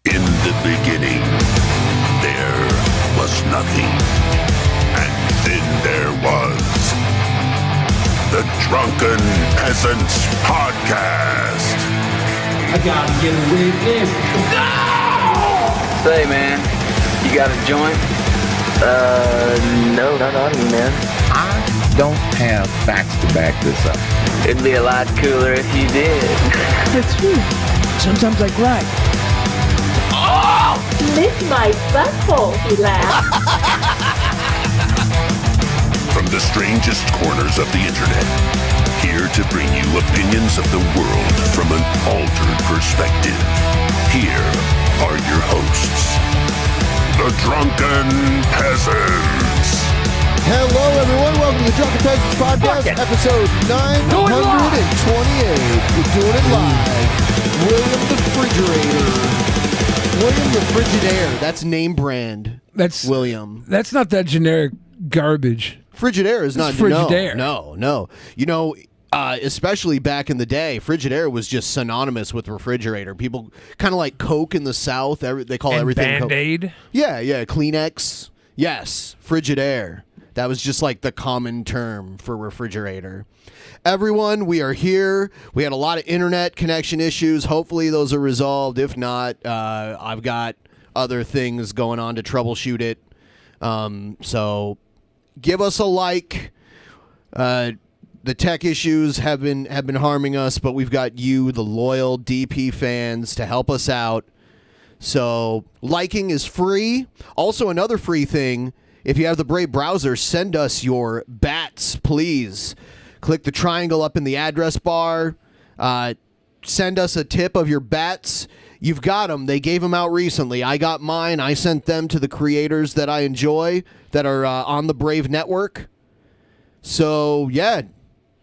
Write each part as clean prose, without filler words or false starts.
In the beginning, there was nothing. And then there was the Drunken Peasants Podcast. I gotta get a witness. No! Say, man, you got a joint? No, not on me, man. I don't have facts to back this up. It'd be a lot cooler if you did. That's true. Sometimes I cry. Oh! Lick my butthole, he laughed. From the strangest corners of the internet, here to bring you opinions of the world from an altered perspective. Here are your hosts, the Drunken Peasants. Hello, everyone. Welcome to the Drunken Peasants Podcast, episode 928. We're doing it live. William the Frigidaire. That's name brand. That's William. That's not that generic garbage. Frigidaire is not. Frigidaire. No. You know, especially back in the day, Frigidaire was just synonymous with refrigerator. People kind of like Coke in the South. They call everything Band-Aid. Coke. Yeah. Kleenex. Yes, Frigidaire. That was just like the common term for refrigerator. Everyone, we are here. We had a lot of internet connection issues. Hopefully those are resolved. If not, I've got other things going on to troubleshoot it. So give us a like. The tech issues have been harming us, but we've got you, the loyal DP fans, to help us out. So liking is free. Also, another free thing. If you have the Brave browser, send us your bats, please. Click the triangle up in the address bar. Send us a tip of your bats. You've got them. They gave them out recently. I got mine. I sent them to the creators that I enjoy that are on the Brave network. So, yeah,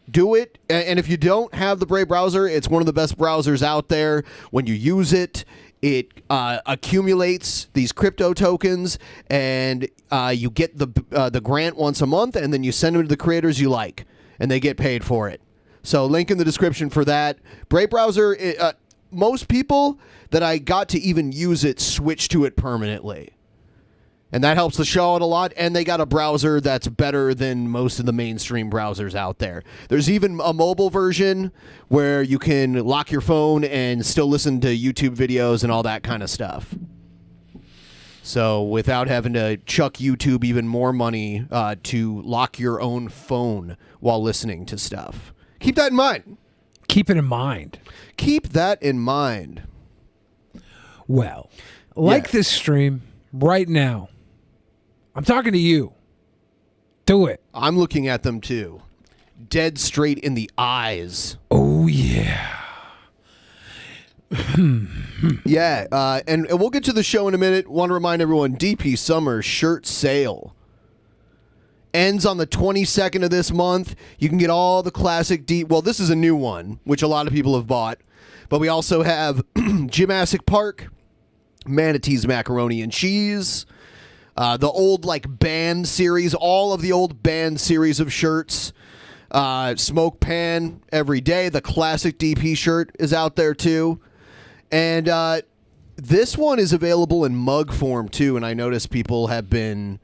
do it. And if you don't have the Brave browser, it's one of the best browsers out there. When you use it, it accumulates these crypto tokens, and you get the grant once a month, and then you send them to the creators you like, and they get paid for it. So link in the description for that. Brave browser, most people that I got to even use it switch to it permanently. And that helps the show out a lot, and they got a browser that's better than most of the mainstream browsers out there. There's even a mobile version where you can lock your phone and still listen to YouTube videos and all that kind of stuff. So without having to chuck YouTube even more money to lock your own phone while listening to stuff. Keep that in mind. Keep it in mind. Keep that in mind. Well, like this stream right now. I'm talking to you. Do it. I'm looking at them too. Dead straight in the eyes. Oh, yeah. Yeah, and we'll get to the show in a minute. Want to remind everyone, DP Summer shirt sale ends on the 22nd of this month. You can get all the classic well, this is a new one, which a lot of people have bought. But we also have Gymnastic Park, Manatee's Macaroni and Cheese, the old band series, all of the old band series of shirts. Smoke Pan Every Day, the classic DP shirt is out there too. And this one is available in mug form too, and I notice people have been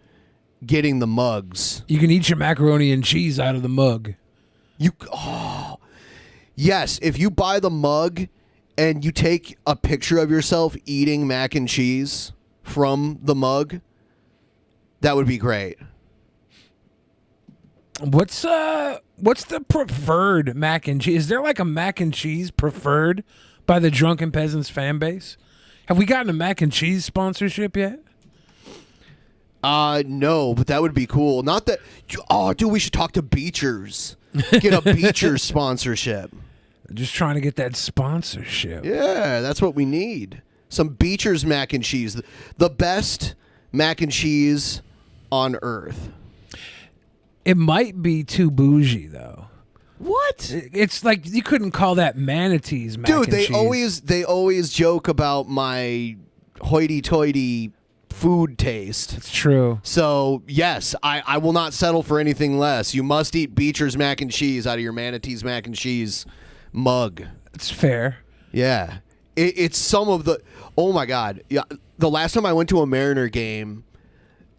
getting the mugs. You can eat your macaroni and cheese out of the mug. Yes, if you buy the mug and you take a picture of yourself eating mac and cheese from the mug, that would be great. What's the preferred mac and cheese? Is there like a mac and cheese preferred by the Drunken Peasants fan base? Have we gotten a mac and cheese sponsorship yet? No, but that would be cool. Not that. Oh, dude, we should talk to Beechers. Get a Beechers sponsorship. Just trying to get that sponsorship. Yeah, that's what we need. Some Beechers mac and cheese. The best mac and cheese on earth. It might be too bougie, though. What? It's like you couldn't call that Manatee's mac and cheese. Dude, they always joke about my hoity-toity food taste. It's true. So, yes, I will not settle for anything less. You must eat Beecher's mac and cheese out of your Manatee's mac and cheese mug. It's fair. Yeah. It's some of the. Oh my God! Yeah, the last time I went to a Mariner game,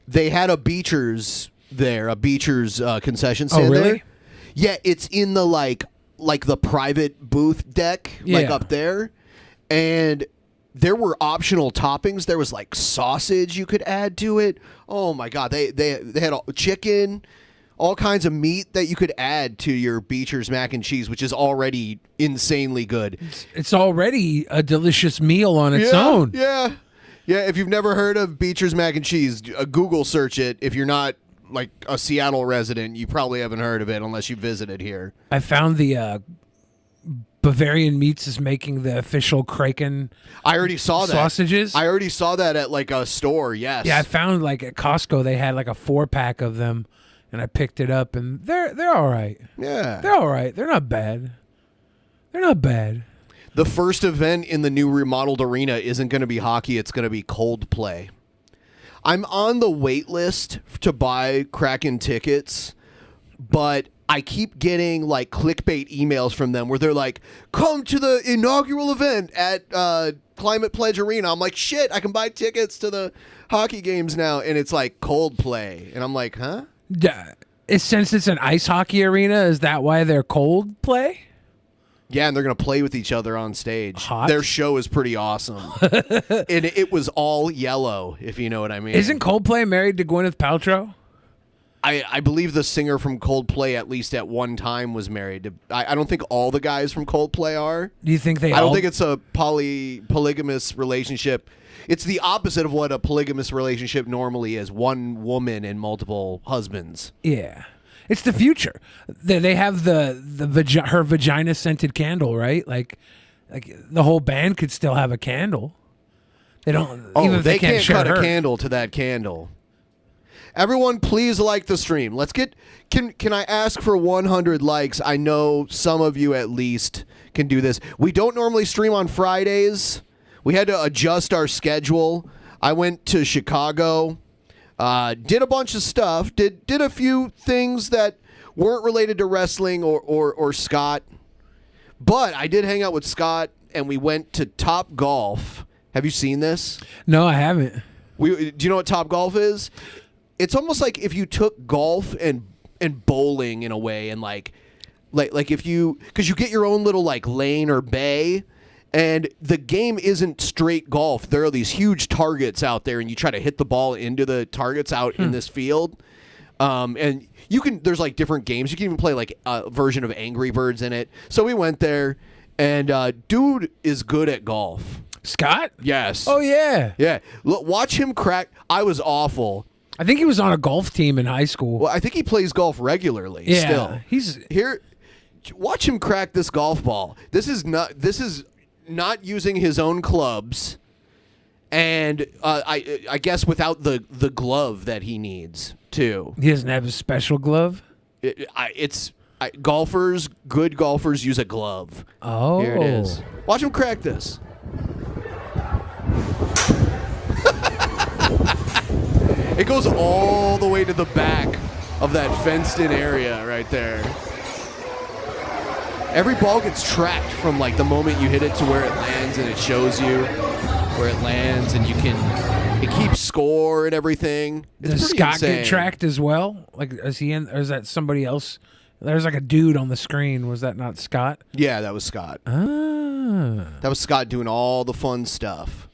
they had a Beechers there, a Beechers concession stand. Oh, really? There. Yeah, it's in the like the private booth deck, like up there, and there were optional toppings. There was like sausage you could add to it. Oh my God! They had chicken. All kinds of meat that you could add to your Beecher's mac and cheese, which is already insanely good. It's already a delicious meal on its own. Yeah. If you've never heard of Beecher's mac and cheese, Google search it. If you're not like a Seattle resident, you probably haven't heard of it unless you visited here. I found the Bavarian Meats is making the official Kraken. I already saw that sausages. I already saw that at like a store. Yes. Yeah, I found like at Costco they had like a 4-pack of them. And I picked it up, and they're all right. Yeah. They're all right. They're not bad. They're not bad. The first event in the new remodeled arena isn't going to be hockey. It's going to be Coldplay. I'm on the wait list to buy Kraken tickets, but I keep getting like clickbait emails from them where they're like, come to the inaugural event at Climate Pledge Arena. I'm like, shit, I can buy tickets to the hockey games now. And it's like Coldplay. And I'm like, huh? Since it's an ice hockey arena, is that why they're cold play? Yeah, and they're going to play with each other on stage. Hot? Their show is pretty awesome. And it was all yellow, if you know what I mean. Isn't Coldplay married to Gwyneth Paltrow? I believe the singer from Coldplay, at least at one time, was married to... I don't think all the guys from Coldplay are. Do you think they I don't think it's a polygamous relationship. It's the opposite of what a polygamous relationship normally is. One woman and multiple husbands. Yeah. It's the future. They have her vagina scented candle, right? Like the whole band could still have a candle. They don't. Oh, even if they can't cut share a her. candle to that candle. Everyone, please like the stream. Let's get. Can I ask for 100 likes? I know some of you at least can do this. We don't normally stream on Fridays. We had to adjust our schedule. I went to Chicago, did a bunch of stuff, did a few things that weren't related to wrestling or Scott. But I did hang out with Scott, and we went to Top Golf. Have you seen this? No, I haven't. Do you know what Top Golf is? It's almost like if you took golf and bowling in a way, and like if you, because you get your own little like lane or bay. And the game isn't straight golf. There are these huge targets out there, and you try to hit the ball into the targets out in this field. And you can. There's like different games. You can even play like a version of Angry Birds in it. So we went there, and dude is good at golf. Scott? Yes. Oh yeah. Yeah. Look, watch him crack. I was awful. I think he was on a golf team in high school. Well, I think he plays golf regularly. Yeah. Still, He's here. Watch him crack this golf ball. This is not using his own clubs, and I guess without the glove that he needs too. He doesn't have a special glove. Golfers, good golfers use a glove. Oh, Here it is. Watch him crack this. It goes all the way to the back of that fenced-in area right there. Every ball gets tracked from like the moment you hit it to where it lands, and it shows you where it lands, and it keeps score and everything. It's does pretty Scott insane. get tracked as well? Like, is he in, or is that somebody else? There's like a dude on the screen. Was that not Scott? Yeah, that was Scott. Ah. That was Scott doing all the fun stuff.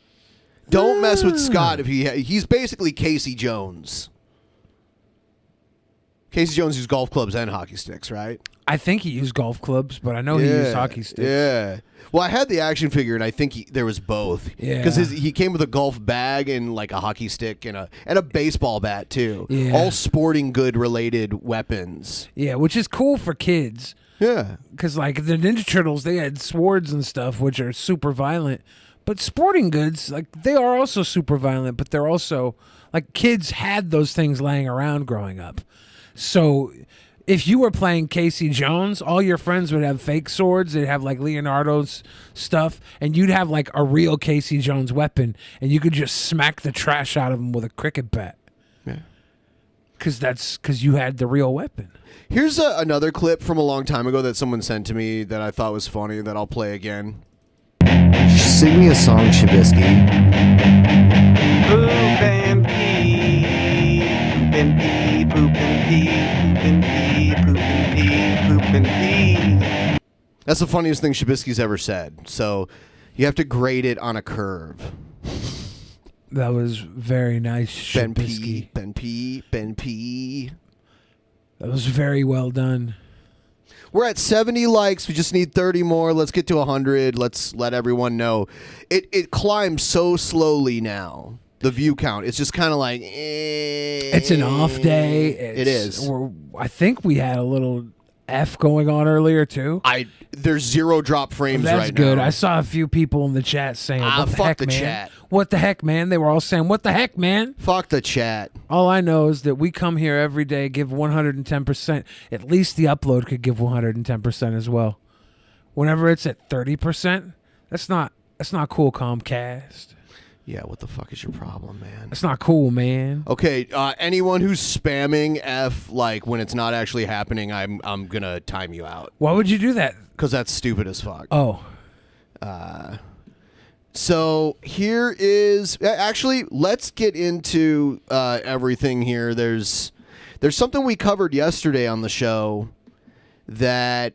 Don't mess with Scott if he's basically Casey Jones. Casey Jones used golf clubs and hockey sticks, right? I think he used golf clubs, but I know he used hockey sticks. Yeah. Well, I had the action figure, and I think there was both. Yeah. Because he came with a golf bag and like a hockey stick and a baseball bat too. Yeah. All sporting good related weapons. Yeah, which is cool for kids. Yeah. Because like the Ninja Turtles, they had swords and stuff, which are super violent. But sporting goods, like they are also super violent, but they're also like kids had those things laying around growing up. So if you were playing Casey Jones, all your friends would have fake swords. They'd have like Leonardo's stuff, and you'd have like a real Casey Jones weapon, and you could just smack the trash out of them with a cricket bat. Yeah. Because you had the real weapon. Here's another clip from a long time ago that someone sent to me that I thought was funny that I'll play again. Sing me a song, Shabisky. Poop and pee, poop and pee, poop and pee, poop and pee, poop and pee, poop and pee. That's the funniest thing Shabisky's ever said. So you have to grade it on a curve. That was very nice, Ben Shabisky. Ben P. That was very well done. We're at 70 likes. We just need 30 more. Let's get to 100. Let's let everyone know. It climbs so slowly now. The view count. It's just kind of like. It's an off day. It is. I think we had a little F going on earlier too. There's 0 drop frames right now. That's good. I saw a few people in the chat saying, "What the fuck heck, the man? chat. What the heck, man?" They were all saying, "What the heck, man?" Fuck the chat. All I know is that we come here every day, give 110%. At least the upload could give 110% as well. Whenever it's at 30%, that's not cool, Comcast. Yeah, what the fuck is your problem, man? That's not cool, man. Okay, anyone who's spamming F like when it's not actually happening, I'm gonna time you out. Why would you do that? Because that's stupid as fuck. Oh. So here is actually let's get into everything here. There's something we covered yesterday on the show that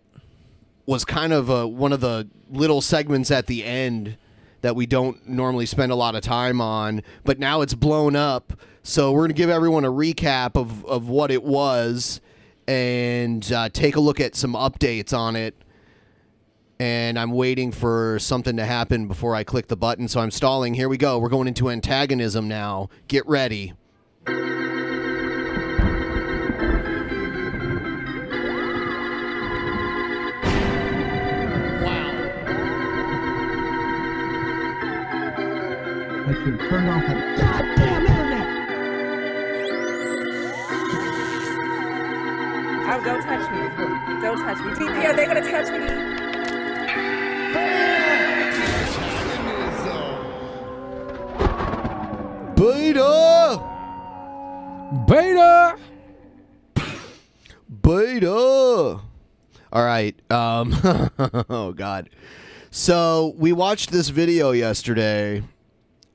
was kind of one of the little segments at the end that we don't normally spend a lot of time on, but now it's blown up. So we're going to give everyone a recap of what it was and take a look at some updates on it. And I'm waiting for something to happen before I click the button, so I'm stalling. Here we go. We're going into antagonism now. Get ready. I should turn off that goddamn internet. Oh, don't touch me. Don't touch me. TP, are they going to touch me? Beta! Beta! All right. Oh, God. So we watched this video yesterday,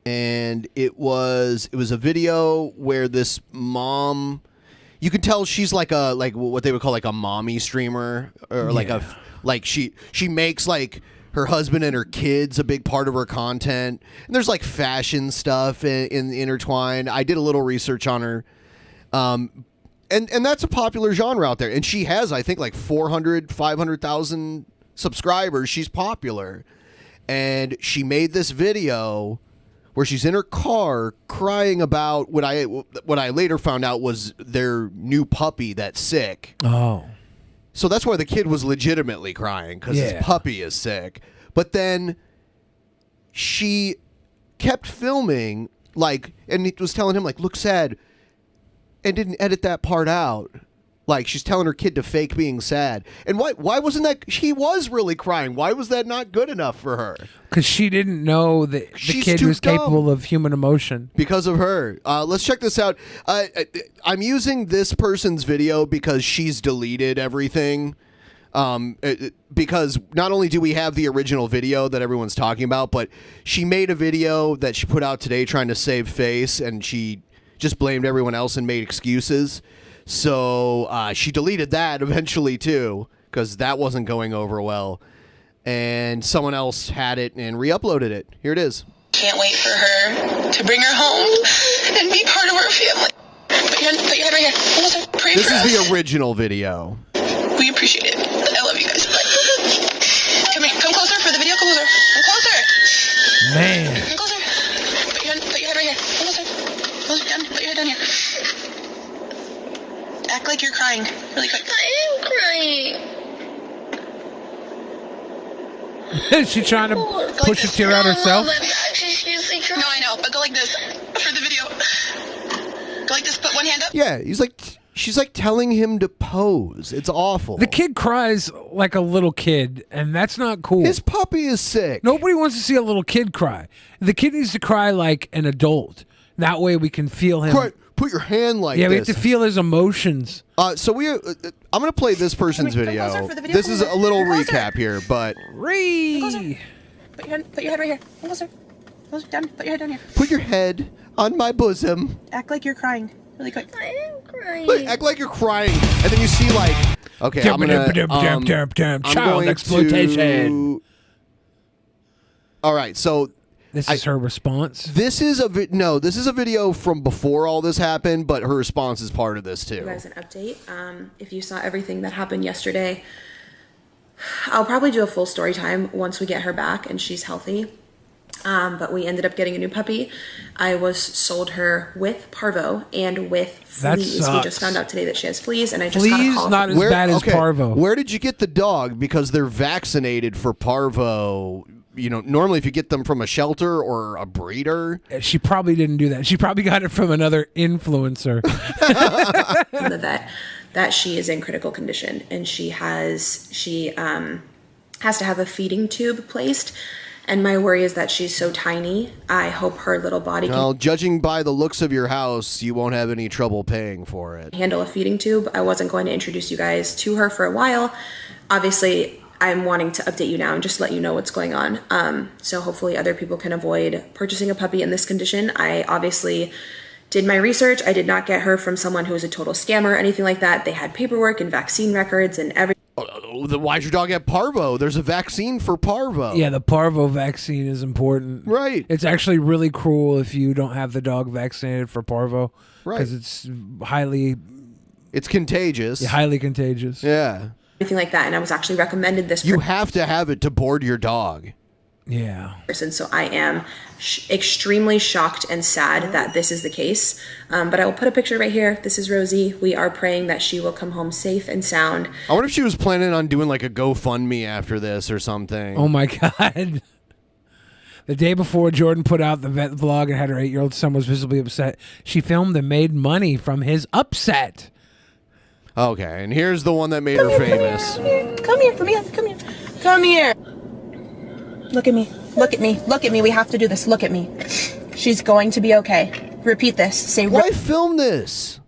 and it was a video where this mom, you can tell she's like what they would call like a mommy streamer, or like she makes like her husband and her kids a big part of her content, and there's like fashion stuff in intertwined. I did a little research on her, and that's a popular genre out there, and she has, I think, like 500,000 subscribers. She's popular, and she made this video where she's in her car crying about what I later found out was their new puppy that's sick. Oh. So that's why the kid was legitimately crying, because his puppy is sick. But then she kept filming, like, and it was telling him, like, look sad, and didn't edit that part out. Like, she's telling her kid to fake being sad. And why wasn't that? She was really crying. Why was that not good enough for her? Because she didn't know that the kid was capable of human emotion. Because of her. Let's check this out. I'm using this person's video because she's deleted everything. Because not only do we have the original video that everyone's talking about, but she made a video that she put out today trying to save face, and she just blamed everyone else and made excuses. So she deleted that eventually too, because that wasn't going over well. And someone else had it and re-uploaded it. Here it is. Can't wait for her to bring her home and be part of our family. Put your head right here. Listen, pray this for us. is the original video. We appreciate it. I love you guys. Bye. Come here. Come closer for the video. Closer. Come closer. Man. Come closer. Put your head right here. Come closer. Closer down. Put your head down here. Act like you're crying really quick. I am crying. Is she trying to push a tear out herself? No, I know, but go like this for the video. Go like this, put one hand up. Yeah, she's like telling him to pose. It's awful. The kid cries like a little kid, and that's not cool. His puppy is sick. Nobody wants to see a little kid cry. The kid needs to cry like an adult. That way we can feel him. Put your hand like this. Yeah, we this. have to feel his emotions. So I'm going to play this person's video. This is a little recap here, but... Put your Put your head right here. Come closer. Closer down. Put your head down here. Put your head on my bosom. Act like you're crying. Really quick. I am crying. Like, act like you're crying, and then you see like, okay, I'm gonna child exploitation. All right, so this is her response. This is a this is a video from before all this happened, but her response is part of this too. You guys an update. If you saw everything that happened yesterday, I'll probably do a full story time once we get her back and she's healthy. But we ended up getting a new puppy. I was sold her with parvo and with fleas. We just found out today that she has fleas, and I just got a call. Not as bad as parvo. Where did you get the dog? Because they're vaccinated for parvo. You know, normally if you get them from a shelter or a breeder. She probably didn't do that. She probably got it from another influencer. From the vet that she is in critical condition, and she has to have a feeding tube placed. And my worry is that she's so tiny. I hope her little body can... Well, judging by the looks of your house, you won't have any trouble paying for it. ...handle a feeding tube. I wasn't going to introduce you guys to her for a while. Obviously, I'm wanting to update you now and just let you know what's going on. So hopefully other people can avoid purchasing a puppy in this condition. I obviously did my research. I did not get her from someone who was a total scammer or anything like that. They had paperwork and vaccine records and everything. Why'd your dog have parvo? There's a vaccine for parvo. Yeah, the parvo vaccine is important. Right. It's actually really cruel if you don't have the dog vaccinated for parvo. Right. Because it's contagious. Highly contagious. Yeah. Everything like that. And I was actually recommended this. You have to have it to board your dog. Yeah. So I am extremely shocked and sad that this is the case. But I will put a picture right here. This is Rosie. We are praying that she will come home safe and sound. I wonder if she was planning on doing like a GoFundMe after this or something. Oh my God. The day before Jordan put out the vet vlog and had her 8-year-old son was visibly upset, she filmed and made money from his upset. Okay, and here's the one that made her famous. Come here, come here. Come here. Look at me. Look at me. Look at me. We have to do this. Look at me. She's going to be okay. Repeat this. Say. Why film this?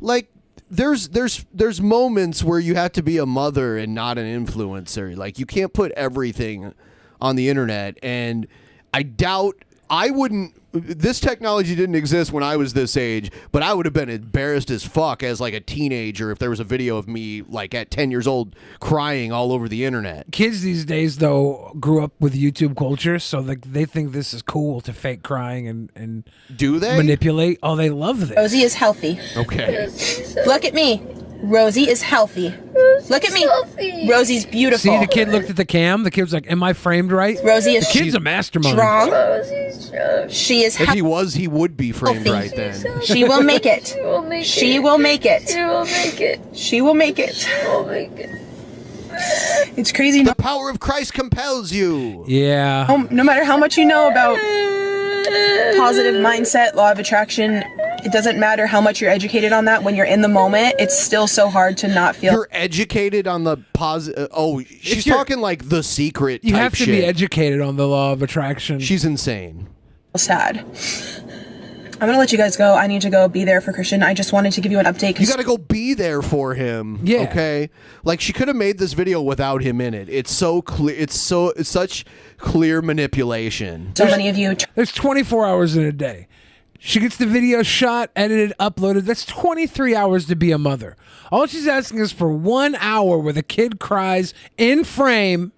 Like, there's moments where you have to be a mother and not an influencer. Like, you can't put everything on the internet. And I doubt I wouldn't. This technology didn't exist when I was this age, but I would have been embarrassed as fuck as like a teenager if there was a video of me like at 10 years old crying all over the internet. Kids these days, though, grew up with YouTube culture, so they think this is cool to fake crying and do they manipulate? Oh, they love this. Rosie is healthy. Okay. Look at me. Rosie is healthy. Look at me. Healthy. Rosie's beautiful. See, the kid looked at the cam. The kid was like, "Am I framed right?" Rosie is. The kid's a mastermind. Strong. Rosie's strong. She is. If he was, he would be framed right then. She will make it. She will make it. She will make it. She will make it. She will make it. She will make it. It's crazy. The power of Christ compels you. Yeah. No matter how much you know about positive mindset, law of attraction, it doesn't matter how much you're educated on that. When you're in the moment, it's still so hard to not feel. You're educated on the positive. Oh, she's talking like The Secret. You type have to shit. be educated on the law of attraction. She's insane. Sad. I'm gonna let you guys go. I need to go be there for Christian. I just wanted to give you an update. You gotta go be there for him. Yeah. Okay. Like she could have made this video without him in it. It's so clear. It's such clear manipulation. So many of you. There's 24 hours in a day. She gets the video shot, edited, uploaded. That's 23 hours to be a mother. All she's asking is for 1 hour where the kid cries in frame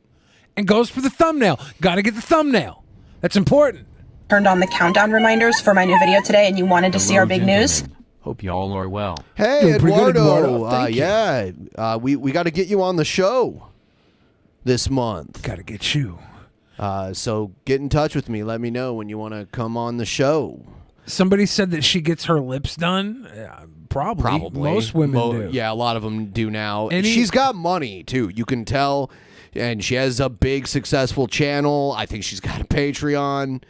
and goes for the thumbnail. Got to get the thumbnail. That's important. Turned on the countdown reminders for my new video today, and you wanted to see our big news. Hope you all are well. Hey, Doing pretty good, Eduardo. Eduardo. Thank you. Yeah. We got to get you on the show this month. Got to get you. So get in touch with me. Let me know when you want to come on the show. Somebody said that she gets her lips done. Probably. Most women do. Yeah, a lot of them do now. Any- She's got money, too. You can tell. And she has a big, successful channel. I think she's got a Patreon.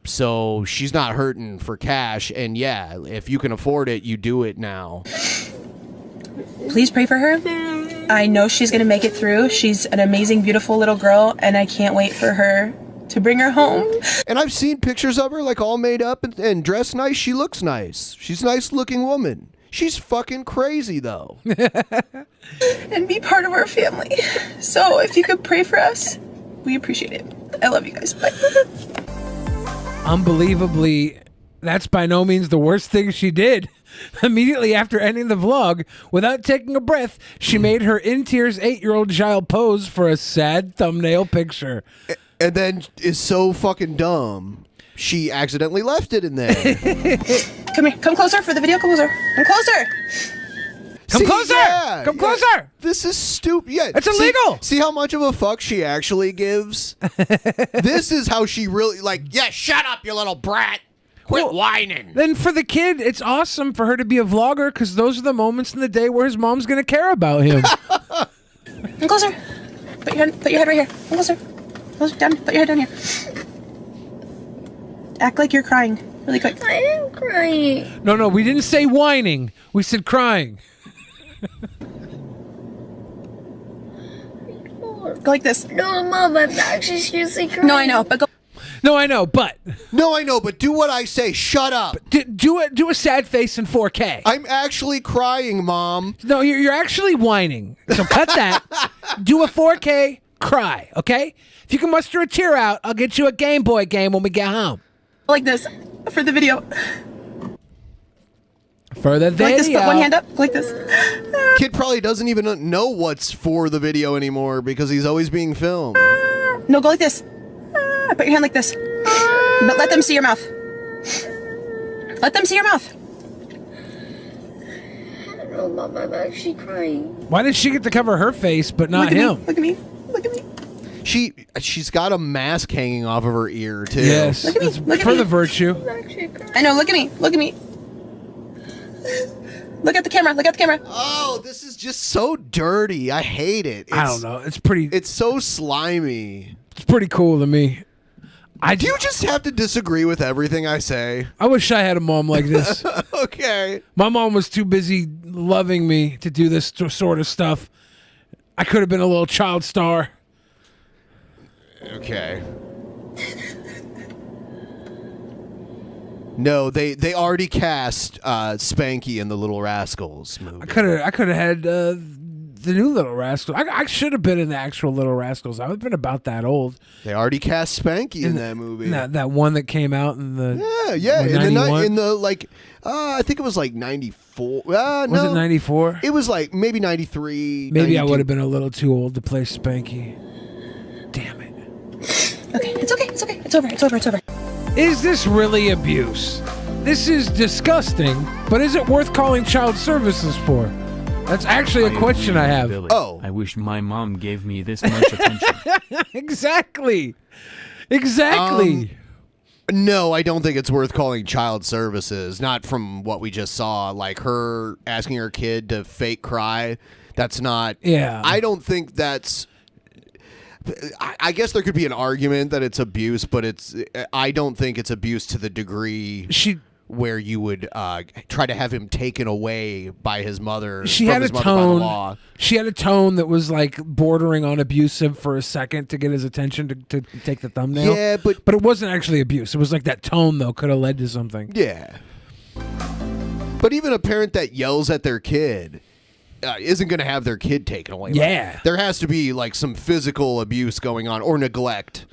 So she's not hurting for cash. And yeah, if you can afford it, you do it now. Please pray for her. I know she's going to make it through. She's an amazing, beautiful little girl, and I can't wait for her to bring her home. And I've seen pictures of her, like, all made up and dressed nice. She looks nice. She's a nice-looking woman. She's fucking crazy, though. And be part of our family. So if you could pray for us, We appreciate it. I love you guys. Bye. Unbelievably, that's by no means the worst thing she did. Immediately after ending the vlog, without taking a breath, she made her in tears 8-year-old child pose for a sad thumbnail picture. And then is so fucking dumb, she accidentally left it in there. Come here. Come closer for the video. Come closer. Come closer. Come closer! Yeah, Come yeah. closer! This is stupid. Yeah, it's illegal. See how much of a fuck she actually gives? This is how she really, like, yeah, shut up, you little brat. Quit whining. Then for the kid, it's awesome for her to be a vlogger because those are the moments in the day where his mom's going to care about him. Come closer. Put your head right here. Come closer. Closer down. Put your head down here. Act like you're crying really quick. I am crying. No, we didn't say whining. We said crying. Go like this. No, Mom, I'm actually seriously crying. No, I know, but go. No, I know, but do what I say. Shut up. Do a sad face in 4K. I'm actually crying, Mom. No, you're actually whining. So cut that. Do a 4K cry, okay? If you can muster a tear out, I'll get you a Game Boy game when we get home. Like this for the video. For the Go video. like this. Put one hand up. Go like this. Kid probably doesn't even know what's for the video anymore because he's always being filmed. No, go like this. Put your hand like this. But let them see your mouth. Let them see your mouth. No, Mom, I'm actually crying. Why did she get to cover her face but not him? Look at me. Look at me. She's got a mask hanging off of her ear too. Yes, Look at me. it's Look at for me. the virtue. I know. Look at me. Look at me. Look at the camera. Look at the camera. Oh, this is just so dirty. I hate it. I don't know. It's pretty. It's so slimy. It's pretty cool to me. Do you just have to disagree with everything I say? I wish I had a mom like this. Okay. My mom was too busy loving me to do this sort of stuff. I could have been a little child star. Okay. No, they already cast Spanky in the Little Rascals movie. I could have had the new Little Rascals. I should have been in the actual Little Rascals. I would have been about that old. They already cast Spanky in that movie. That one that came out in the in the like I think it was like 94. Was it 94? It was like maybe 93. Maybe 92. I would have been a little too old to play Spanky. Damn it. Okay, it's okay. It's okay. It's over. It's over. It's over. Is this really abuse? This is disgusting, but is it worth calling child services for? That's actually a question I have. Billy. Oh. I wish my mom gave me this much attention. Exactly. No, I don't think it's worth calling child services. Not from what we just saw. Like her asking her kid to fake cry. That's not. Yeah. I don't think that's. I guess there could be an argument that it's abuse, but I don't think it's abuse to the degree where you would try to have him taken away by his mother. She had a tone. She had a tone that was like bordering on abusive for a second to get his attention to take the thumbnail. Yeah, but it wasn't actually abuse. It was like that tone though could have led to something. Yeah. But even a parent that yells at their kid isn't going to have their kid taken away. Yeah. Like, there has to be like some physical abuse going on or neglect.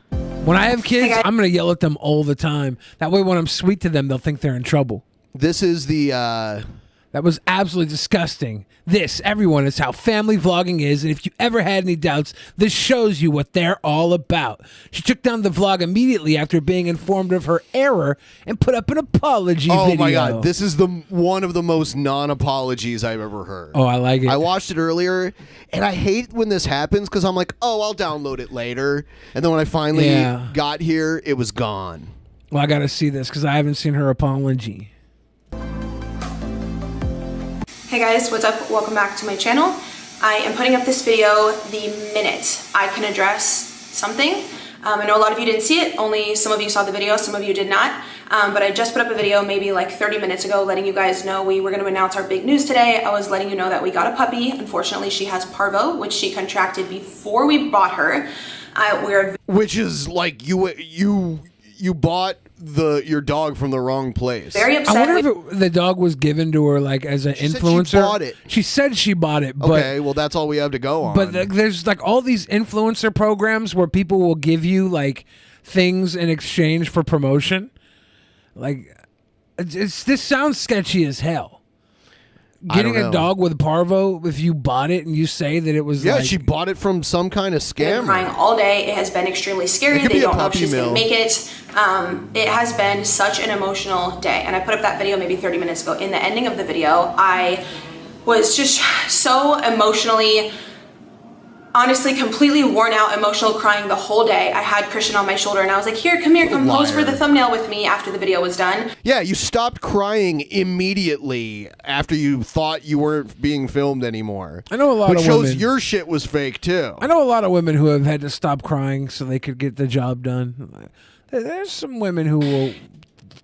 When I have kids, I'm going to yell at them all the time. That way when I'm sweet to them, they'll think they're in trouble. This is the... That was absolutely disgusting. This, everyone, is how family vlogging is, and if you ever had any doubts, this shows you what they're all about. She took down the vlog immediately after being informed of her error and put up an apology video. Oh my God, this is one of the most non-apologies I've ever heard. Oh, I like it. I watched it earlier, and I hate when this happens because I'm like, oh, I'll download it later. And then when I finally got here, it was gone. Well, I got to see this because I haven't seen her apology. Hey guys, what's up? Welcome back to my channel. I am putting up this video the minute I can address something. I know a lot of you didn't see it, only some of you saw the video, some of you did not. But I just put up a video maybe like 30 minutes ago letting you guys know we were going to announce our big news today. I was letting you know that we got a puppy. Unfortunately, she has parvo, which she contracted before we bought her. Which is like you bought your dog from the wrong place. Very upset. I wonder if the dog was given to her like as an influencer. She bought it. She said she bought it. But, okay, well that's all we have to go on. But there's like all these influencer programs where people will give you like things in exchange for promotion. Like, this sounds sketchy as hell. Getting a dog with parvo, if you bought it and you say that it was she bought it from some kind of scammer. Crying all day. It has been extremely scary. They don't know if she's going to make it. It has been such an emotional day. And I put up that video maybe 30 minutes ago. In the ending of the video, I was just so emotionally, honestly, completely worn out, emotional, crying the whole day. I had Christian on my shoulder and I was like, here, come pose for the thumbnail with me after the video was done. Yeah, you stopped crying immediately after you thought you weren't being filmed anymore. I know a lot of women. Which shows women, your shit was fake too. I know a lot of women who have had to stop crying so they could get the job done. There's some women who will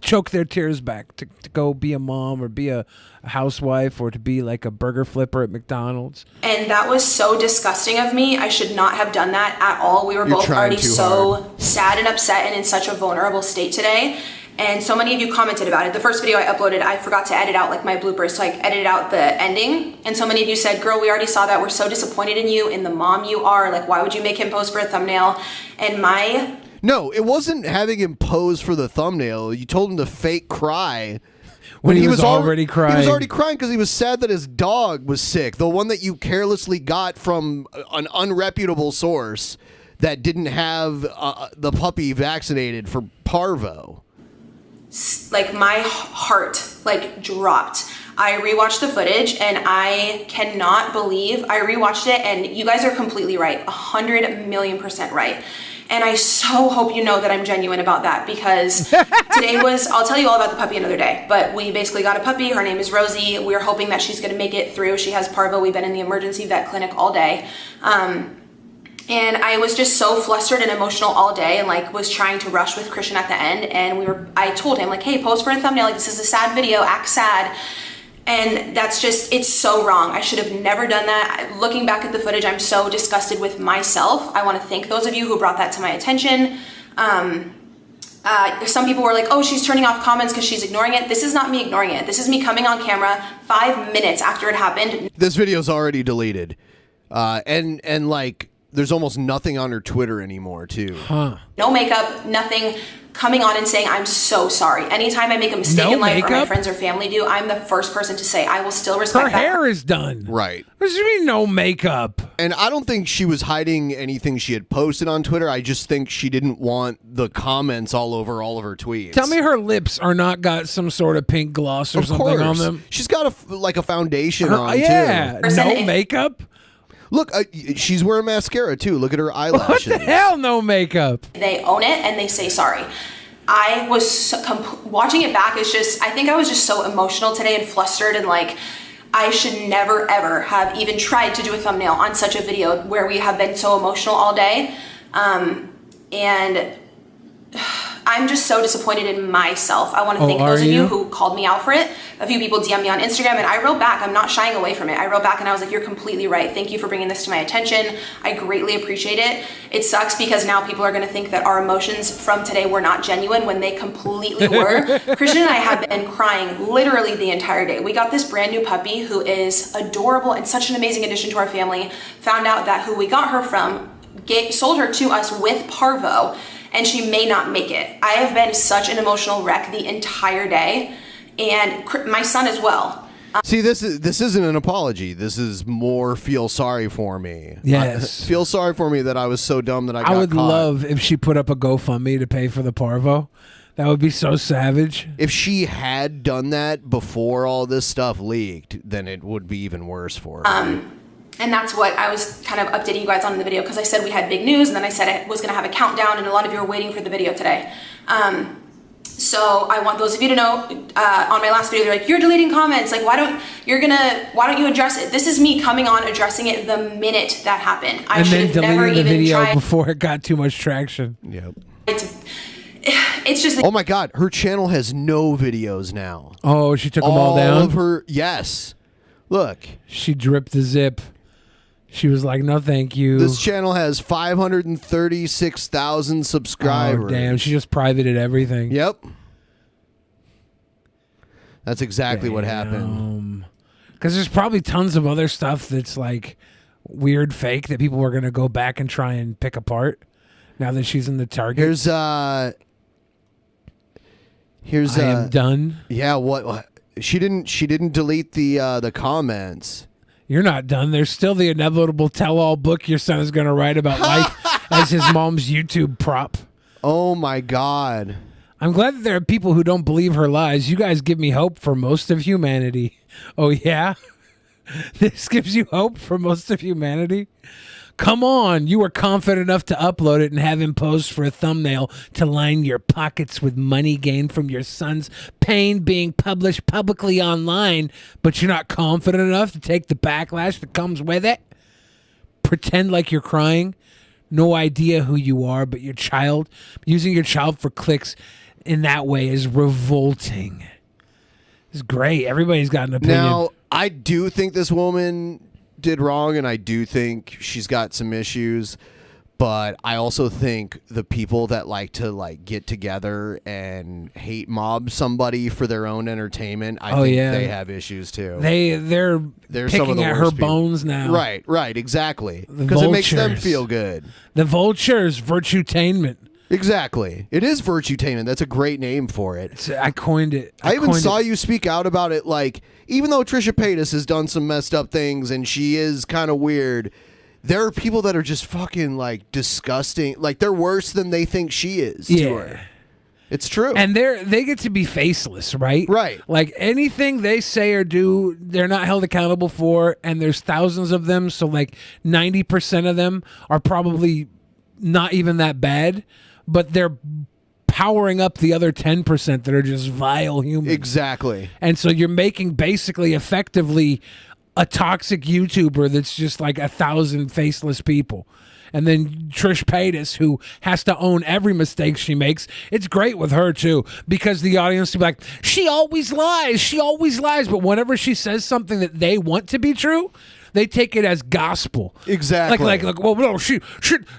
choke their tears back to go be a mom or be a housewife or to be like a burger flipper at McDonald's. And that was so disgusting of me. I should not have done that at all. We were both already so sad and upset and in such a vulnerable state today. And so many of you commented about it. The first video I uploaded, I forgot to edit out like my bloopers, so I edited out the ending. And so many of you said, girl, we already saw that. We're so disappointed in you, in the mom you are. Like, why would you make him pose for a thumbnail? And No, it wasn't having him pose for the thumbnail. You told him to fake cry. When he was already crying. He was already crying because he was sad that his dog was sick. The one that you carelessly got from an unreputable source that didn't have the puppy vaccinated for parvo. Like, my heart like dropped. I rewatched the footage and I cannot believe I rewatched it, and you guys are completely right, 100,000,000% right. And I so hope you know that I'm genuine about that, because today was, I'll tell you all about the puppy another day, but we basically got a puppy. Her name is Rosie. We're hoping that she's going to make it through. She has parvo. We've been in the emergency vet clinic all day. And I was just so flustered and emotional all day, and like was trying to rush with Christian at the end. And I told him like, hey, pose for a thumbnail. Like, this is a sad video, act sad. And that's just, it's so wrong. I should have never done that. Looking back at the footage, I'm so disgusted with myself. I want to thank those of you who brought that to my attention. Some people were like, oh, she's turning off comments because she's ignoring it. This is not me ignoring it. This is me coming on camera 5 minutes after it happened. This video's already deleted. And like, there's almost nothing on her Twitter anymore too. No makeup, nothing. Coming on and saying, I'm so sorry. Anytime I make a mistake in life, or my friends or family do, I'm the first person to say, I will still respect that. Her hair is done. Right. What does you mean no makeup? And I don't think she was hiding anything she had posted on Twitter. I just think she didn't want the comments all over all of her tweets. Tell me her lips are not got some sort of pink gloss or something on them. She's got a foundation on too. Yeah, no makeup. Look, she's wearing mascara too. Look at her eyelashes. What the hell? No makeup. They own it and they say sorry. I was watching it back. It's just, I think I was just so emotional today and flustered, and like, I should never ever have even tried to do a thumbnail on such a video where we have been so emotional all day. And I'm just so disappointed in myself. I want to thank those of you who called me out for it. A few people DM'd me on Instagram, and I wrote back. I'm not shying away from it. I wrote back and I was like, you're completely right. Thank you for bringing this to my attention. I greatly appreciate it. It sucks because now people are going to think that our emotions from today were not genuine when they completely were. Christian and I have been crying literally the entire day. We got this brand new puppy who is adorable and such an amazing addition to our family. Found out that who we got her from sold her to us with parvo, and she may not make it. I have been such an emotional wreck the entire day, and my son as well. See, this isn't an apology. This is more feel sorry for me. Yes. Feel sorry for me that I was so dumb that I got I would caught. love if she put up a GoFundMe to pay for the parvo. That would be so savage. If she had done that before all this stuff leaked, then it would be even worse for her. And that's what I was kind of updating you guys on in the video, because I said we had big news, and then I said I was going to have a countdown, and a lot of you are waiting for the video today. So I want those of you to know, on my last video, they're like, you're deleting comments. Like, why don't you address it? This is me coming on addressing it the minute that happened. I should have never even the video tried before it got too much traction. Yep. It's just. Oh my God, her channel has no videos now. Oh, she took them all down? All of her, yes. Look. She dripped the zip. She was like, no, thank you. This channel has 536,000 subscribers. Oh, damn. She just privated everything. Yep. That's exactly what happened. Because there's probably tons of other stuff that's like weird fake that people are going to go back and try and pick apart now that she's in the target. Here's I am done. Yeah, what? She didn't delete the comments. You're not done. There's still the inevitable tell-all book your son is going to write about life as his mom's YouTube prop. Oh, my God. I'm glad that there are people who don't believe her lies. You guys give me hope for most of humanity. Oh, yeah? This gives you hope for most of humanity? Come on. You were confident enough to upload it and have him pose for a thumbnail to line your pockets with money gained from your son's pain being published publicly online, but you're not confident enough to take the backlash that comes with it? Pretend like you're crying. No idea who you are, but your child. Using your child for clicks in that way is revolting. It's great. Everybody's got an opinion. Now, I do think this woman did wrong, and I do think she's got some issues, but I also think the people that like to get together and hate mob somebody for their own entertainment, I think they have issues too. They're some of picking the at her worst people. bones now. Right, exactly. Because it makes them feel good. The vultures, virtue-tainment. Exactly. It is virtue-tainment. That's a great name for it. I coined it. I even saw you speak out about it, even though Trisha Paytas has done some messed up things and she is kind of weird, there are people that are just fucking, disgusting. They're worse than they think she is to her. It's true. And they get to be faceless, right? Right. Like anything they say or do, they're not held accountable for, and there's thousands of them, so 90% of them are probably not even that bad, but they're powering up the other 10% that are just vile humans. Exactly. And so you're making basically effectively a toxic YouTuber that's just 1,000 faceless people. And then Trish Paytas, who has to own every mistake she makes. It's great with her, too, because the audience will be like, she always lies. She always lies. But whenever she says something that they want to be true, they take it as gospel. Exactly. Like, well, no, she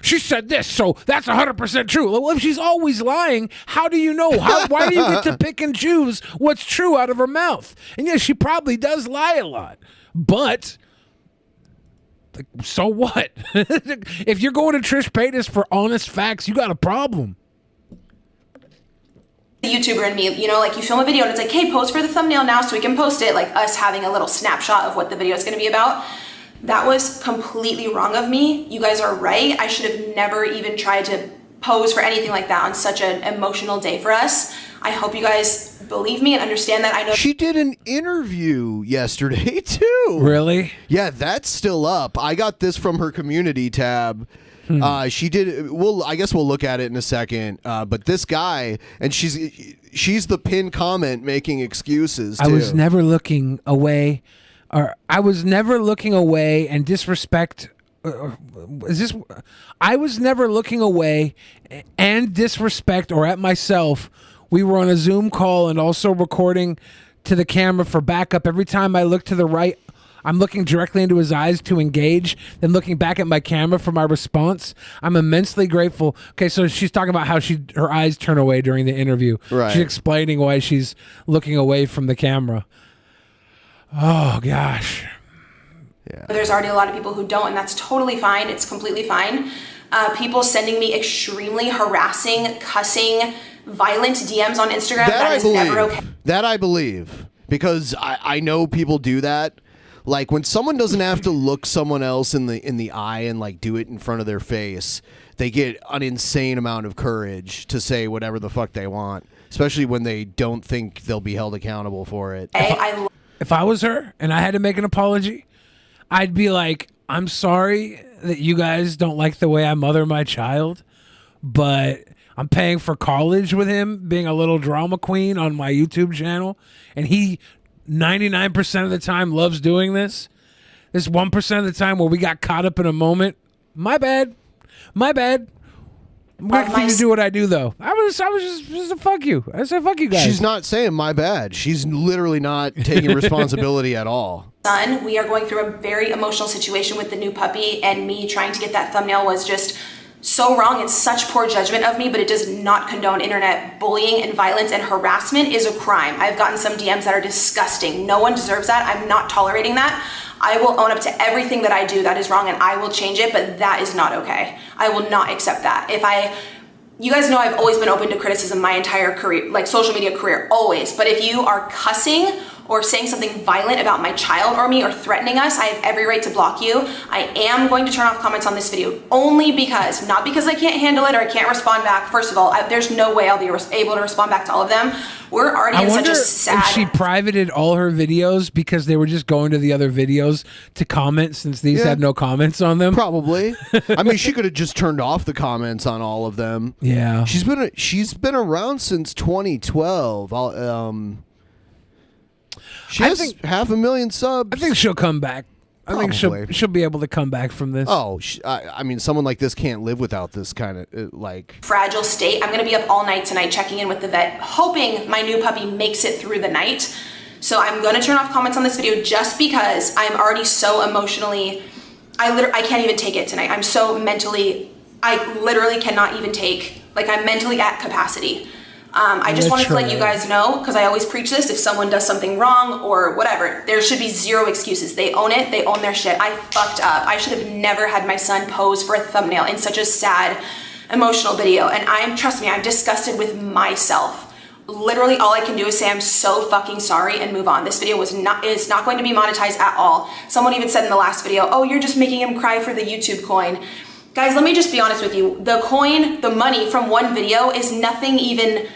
said this, so that's 100% true. Well, if she's always lying, how do you know? Why do you get to pick and choose what's true out of her mouth? And yes, she probably does lie a lot, but so what? If you're going to Trish Paytas for honest facts, you got a problem. The YouTuber and me, you film a video and it's like, hey, pose for the thumbnail now so we can post it, us having a little snapshot of what the video is going to be about. That was completely wrong of me. You guys are right. I should have never even tried to pose for anything like that on such an emotional day for us. I hope you guys believe me and understand that. I know she did an interview yesterday too. Really? Yeah, that's still up. I got this from her community tab. She did. I guess we'll look at it in a second. But this guy, and she's the pinned comment making excuses too. I was never looking away, and disrespect. I was never looking away and disrespect or at myself. We were on a Zoom call and also recording to the camera for backup. Every time I look to the right, I'm looking directly into his eyes to engage, then looking back at my camera for my response. I'm immensely grateful. Okay, so she's talking about how her eyes turn away during the interview. Right. She's explaining why she's looking away from the camera. Oh, gosh. Yeah. there's already a lot of people who don't, and that's totally fine. It's completely fine. People sending me extremely harassing, cussing, violent DMs on Instagram, that is never okay. That I believe, because I know people do that. When someone doesn't have to look someone else in the eye and do it in front of their face, they get an insane amount of courage to say whatever the fuck they want, especially when they don't think they'll be held accountable for it. If I was her and I had to make an apology, I'd be like, I'm sorry that you guys don't like the way I mother my child, but I'm paying for college with him being a little drama queen on my YouTube channel, and he 99% of the time loves doing this. This 1% of the time where we got caught up in a moment, my bad. I'm gonna continue to do what I do, though. I was just fuck you. I said fuck you guys. She's not saying my bad. She's literally not taking responsibility at all. Son, we are going through a very emotional situation with the new puppy, and me trying to get that thumbnail was just so wrong and such poor judgment of me, but it does not condone internet bullying and violence, and harassment is a crime. I've gotten some DMs that are disgusting. No one deserves that. I'm not tolerating that. I will own up to everything that I do that is wrong, and I will change it, but that is not okay. I will not accept that. You guys know I've always been open to criticism my entire career, like social media career, always. But if you are cussing or saying something violent about my child or me or threatening us, I have every right to block you. I am going to turn off comments on this video only because, not because I can't handle it or I can't respond back. First of all, there's no way I'll be able to respond back to all of them. We're already in such a sad... if she privated all her videos because they were just going to the other videos to comment since these had no comments on them. Probably. I mean, she could have just turned off the comments on all of them. Yeah. She's been around since 2012. She has 500,000 subs. I think she'll come back. I think she'll be able to come back from this. Oh, I mean, someone like this can't live without this kind of fragile state. I'm gonna be up all night tonight checking in with the vet, hoping my new puppy makes it through the night. So I'm gonna turn off comments on this video just because I'm already so emotionally, I can't even take it tonight. I'm so mentally, I literally cannot even take, I'm mentally at capacity. I just wanted to let you guys know, because I always preach this, if someone does something wrong or whatever, there should be zero excuses. They own it, they own their shit. I fucked up. I should have never had my son pose for a thumbnail in such a sad, emotional video. And trust me, I'm disgusted with myself. Literally all I can do is say I'm so fucking sorry and move on. This video is not going to be monetized at all. Someone even said in the last video, oh, you're just making him cry for the YouTube coin. Guys, let me just be honest with you. The coin, the money from one video is nothing even...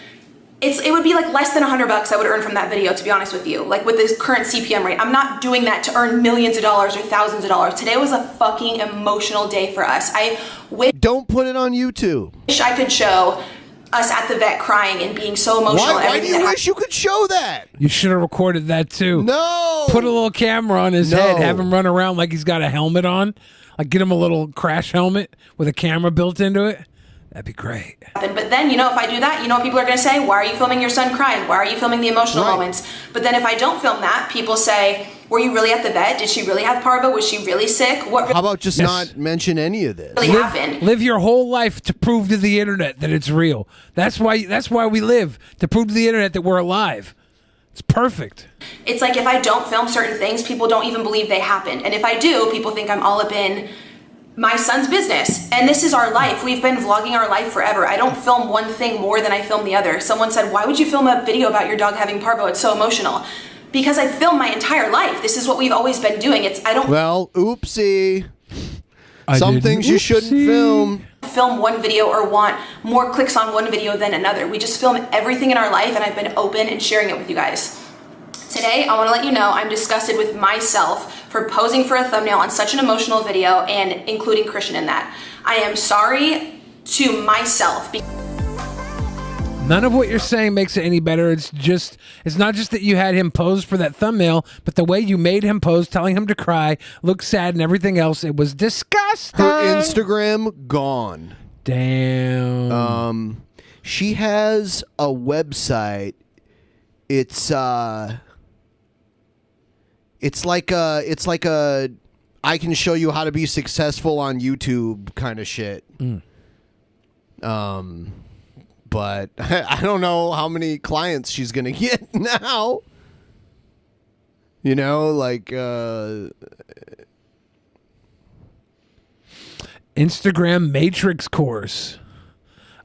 It would be like less than $100 I would earn from that video, to be honest with you. Like with this current CPM rate, I'm not doing that to earn millions of dollars or thousands of dollars. Today was a fucking emotional day for us. Don't put it on YouTube. Wish I could show us at the vet crying and being so emotional. Why do you wish you could show that? You should have recorded that too. No. Put a little camera on his head, have him run around like he's got a helmet on. Like get him a little crash helmet with a camera built into it. That'd be great. But then, if I do that, what people are going to say? Why are you filming your son crying? Why are you filming the emotional moments? But then if I don't film that, people say, were you really at the vet? Did she really have parvo? Was she really sick? How about just not mention any of this? Really happened? Live your whole life to prove to the internet that it's real. That's why we live, to prove to the internet that we're alive. It's perfect. It's like if I don't film certain things, people don't even believe they happened. And if I do, people think I'm all up in my son's business. And this is our life. We've been vlogging our life forever. I don't film one thing more than I film the other. Someone said, why would you film a video about your dog having parvo? It's so emotional. Because I film my entire life. This is what we've always been doing. Well, oopsie. Some things you shouldn't film. Film one video or want more clicks on one video than another. We just film everything in our life, and I've been open and sharing it with you guys. Today, I want to let you know I'm disgusted with myself for posing for a thumbnail on such an emotional video and including Christian in that. I am sorry to myself. None of what you're saying makes it any better. It's not just that you had him pose for that thumbnail, but the way you made him pose, telling him to cry, look sad and everything else, it was disgusting. Her Instagram gone. Damn. She has a website. It's like a I can show you how to be successful on YouTube kind of shit. But I don't know how many clients she's gonna get now. Instagram Matrix course.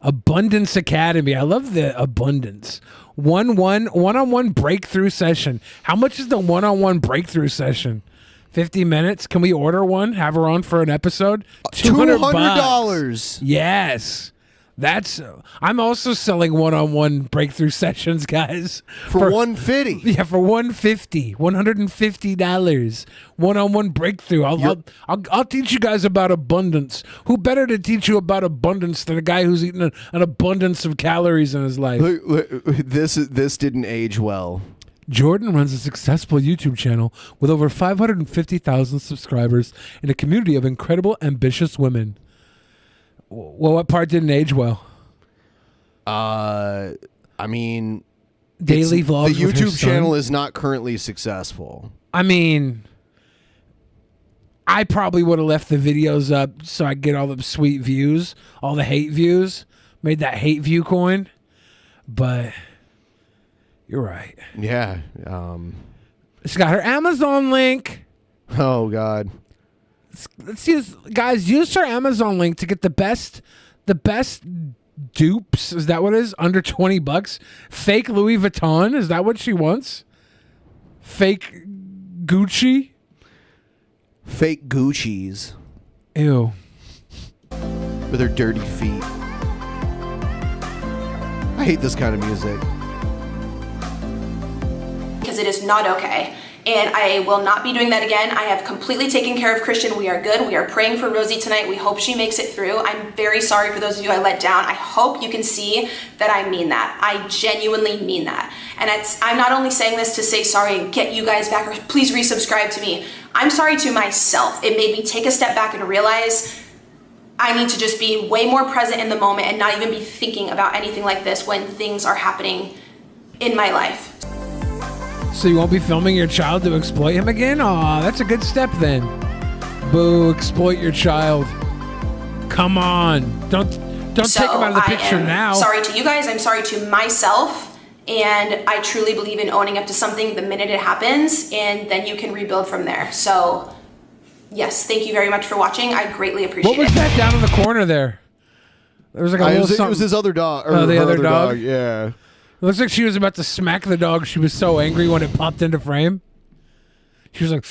Abundance Academy. I love the abundance. One-on-one breakthrough session. How much is the one-on-one breakthrough session? 50 minutes? Can we order one? Have her on for an episode? $200. Yes. I'm also selling one-on-one breakthrough sessions, guys. For $150. Yeah, for $150. One-on-one breakthrough. I'll teach you guys about abundance. Who better to teach you about abundance than a guy who's eaten an abundance of calories in his life? This didn't age well. Jordan runs a successful YouTube channel with over 550,000 subscribers in a community of incredible, ambitious women. Well, what part didn't age well? I mean, Daily vlogs. The with her YouTube son? channel is not currently successful. I mean, I probably would have left the videos up so I get all the sweet views, all the hate views, made that hate view coin. But you're right. Yeah. She's got her Amazon link. Oh God. Let's use her Amazon link to get the best dupes. Is that what it is? Under $20. Fake Louis Vuitton. Is that what she wants? Fake Gucci. Fake Gucci's. Ew. With her dirty feet. I hate this kind of music. Because it is not okay. And I will not be doing that again. I have completely taken care of Christian. We are good. We are praying for Rosie tonight. We hope she makes it through. I'm very sorry for those of you I let down. I hope you can see that I mean that. I genuinely mean that. And I'm not only saying this to say sorry and get you guys back, or please resubscribe to me. I'm sorry to myself. It made me take a step back and realize I need to just be way more present in the moment and not even be thinking about anything like this when things are happening in my life. So you won't be filming your child to exploit him again? Aw, that's a good step then. Boo, exploit your child. Come on. Don't take him out of the picture now. Sorry to you guys. I'm sorry to myself. And I truly believe in owning up to something the minute it happens, and then you can rebuild from there. So, yes, thank you very much for watching. I greatly appreciate it. What was that down in the corner there? There was like a little something. It was his other dog. Or the her other dog? Yeah. It looks like she was about to smack the dog. She was so angry when it popped into frame. She was like,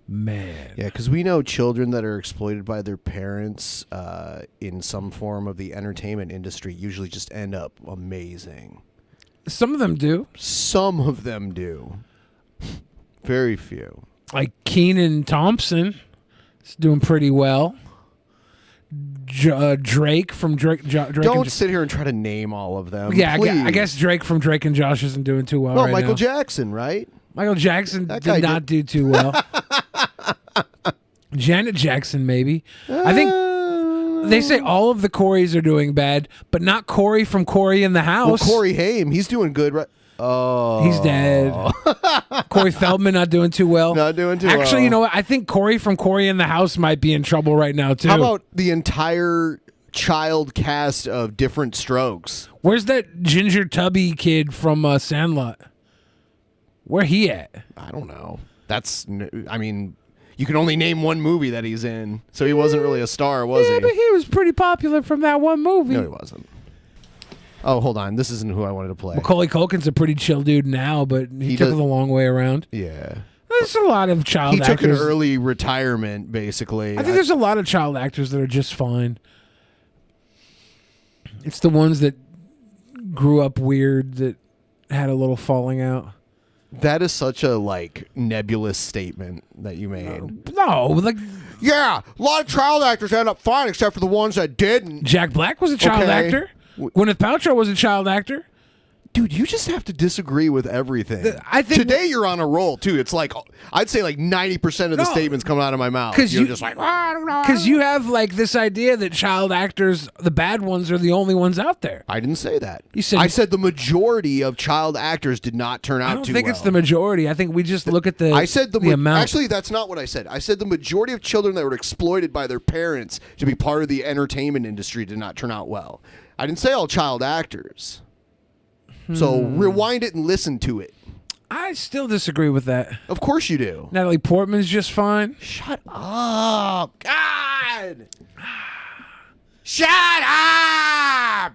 man. Yeah, because we know children that are exploited by their parents in some form of the entertainment industry usually just end up amazing. Some of them do. Some of them do. Very few. Like Kenan Thompson is doing pretty well. Drake from Drake. Don't sit here and try to name all of them. Yeah, please. I guess Drake from Drake and Josh isn't doing too well. No, right Michael now. Jackson, right? Michael Jackson did not do too well. Janet Jackson, maybe. I think they say all of the Coreys are doing bad, but not Corey from Corey in the House. Well, Corey Haim, he's doing good, right? Oh, he's dead. Corey Feldman not doing too well. Not doing too well. Actually, you know what? I think Corey from Corey in the House might be in trouble right now too. How about the entire child cast of Different Strokes? Where's that ginger tubby kid from Sandlot? Where he at? I don't know. I mean, you can only name one movie that he's in, so he wasn't really a star, was he? But he was pretty popular from that one movie. No, he wasn't. Oh, hold on. This isn't who I wanted to play. Macaulay Culkin's a pretty chill dude now, but he took it the long way around. Yeah. There's a lot of child actors. He took an early retirement, basically. I think there's a lot of child actors that are just fine. It's the ones that grew up weird that had a little falling out. That is such a, nebulous statement that you made. No, Yeah, a lot of child actors end up fine, except for the ones that didn't. Jack Black was a child actor. Gwyneth Paltrow was a child actor. Dude, you just have to disagree with everything. I think today you're on a roll too. It's I'd say 90% of the statements coming out of my mouth. You're just like, I don't know. Because you have this idea that child actors, the bad ones, are the only ones out there. I didn't say that. I said the majority of child actors did not turn out too well. I don't think it's the majority. I think we just look at the amount. Actually, that's not what I said. I said the majority of children that were exploited by their parents to be part of the entertainment industry did not turn out well. I didn't say all child actors. So rewind it and listen to it. I still disagree with that. Of course you do. Natalie Portman's just fine. Shut up. God. Shut up.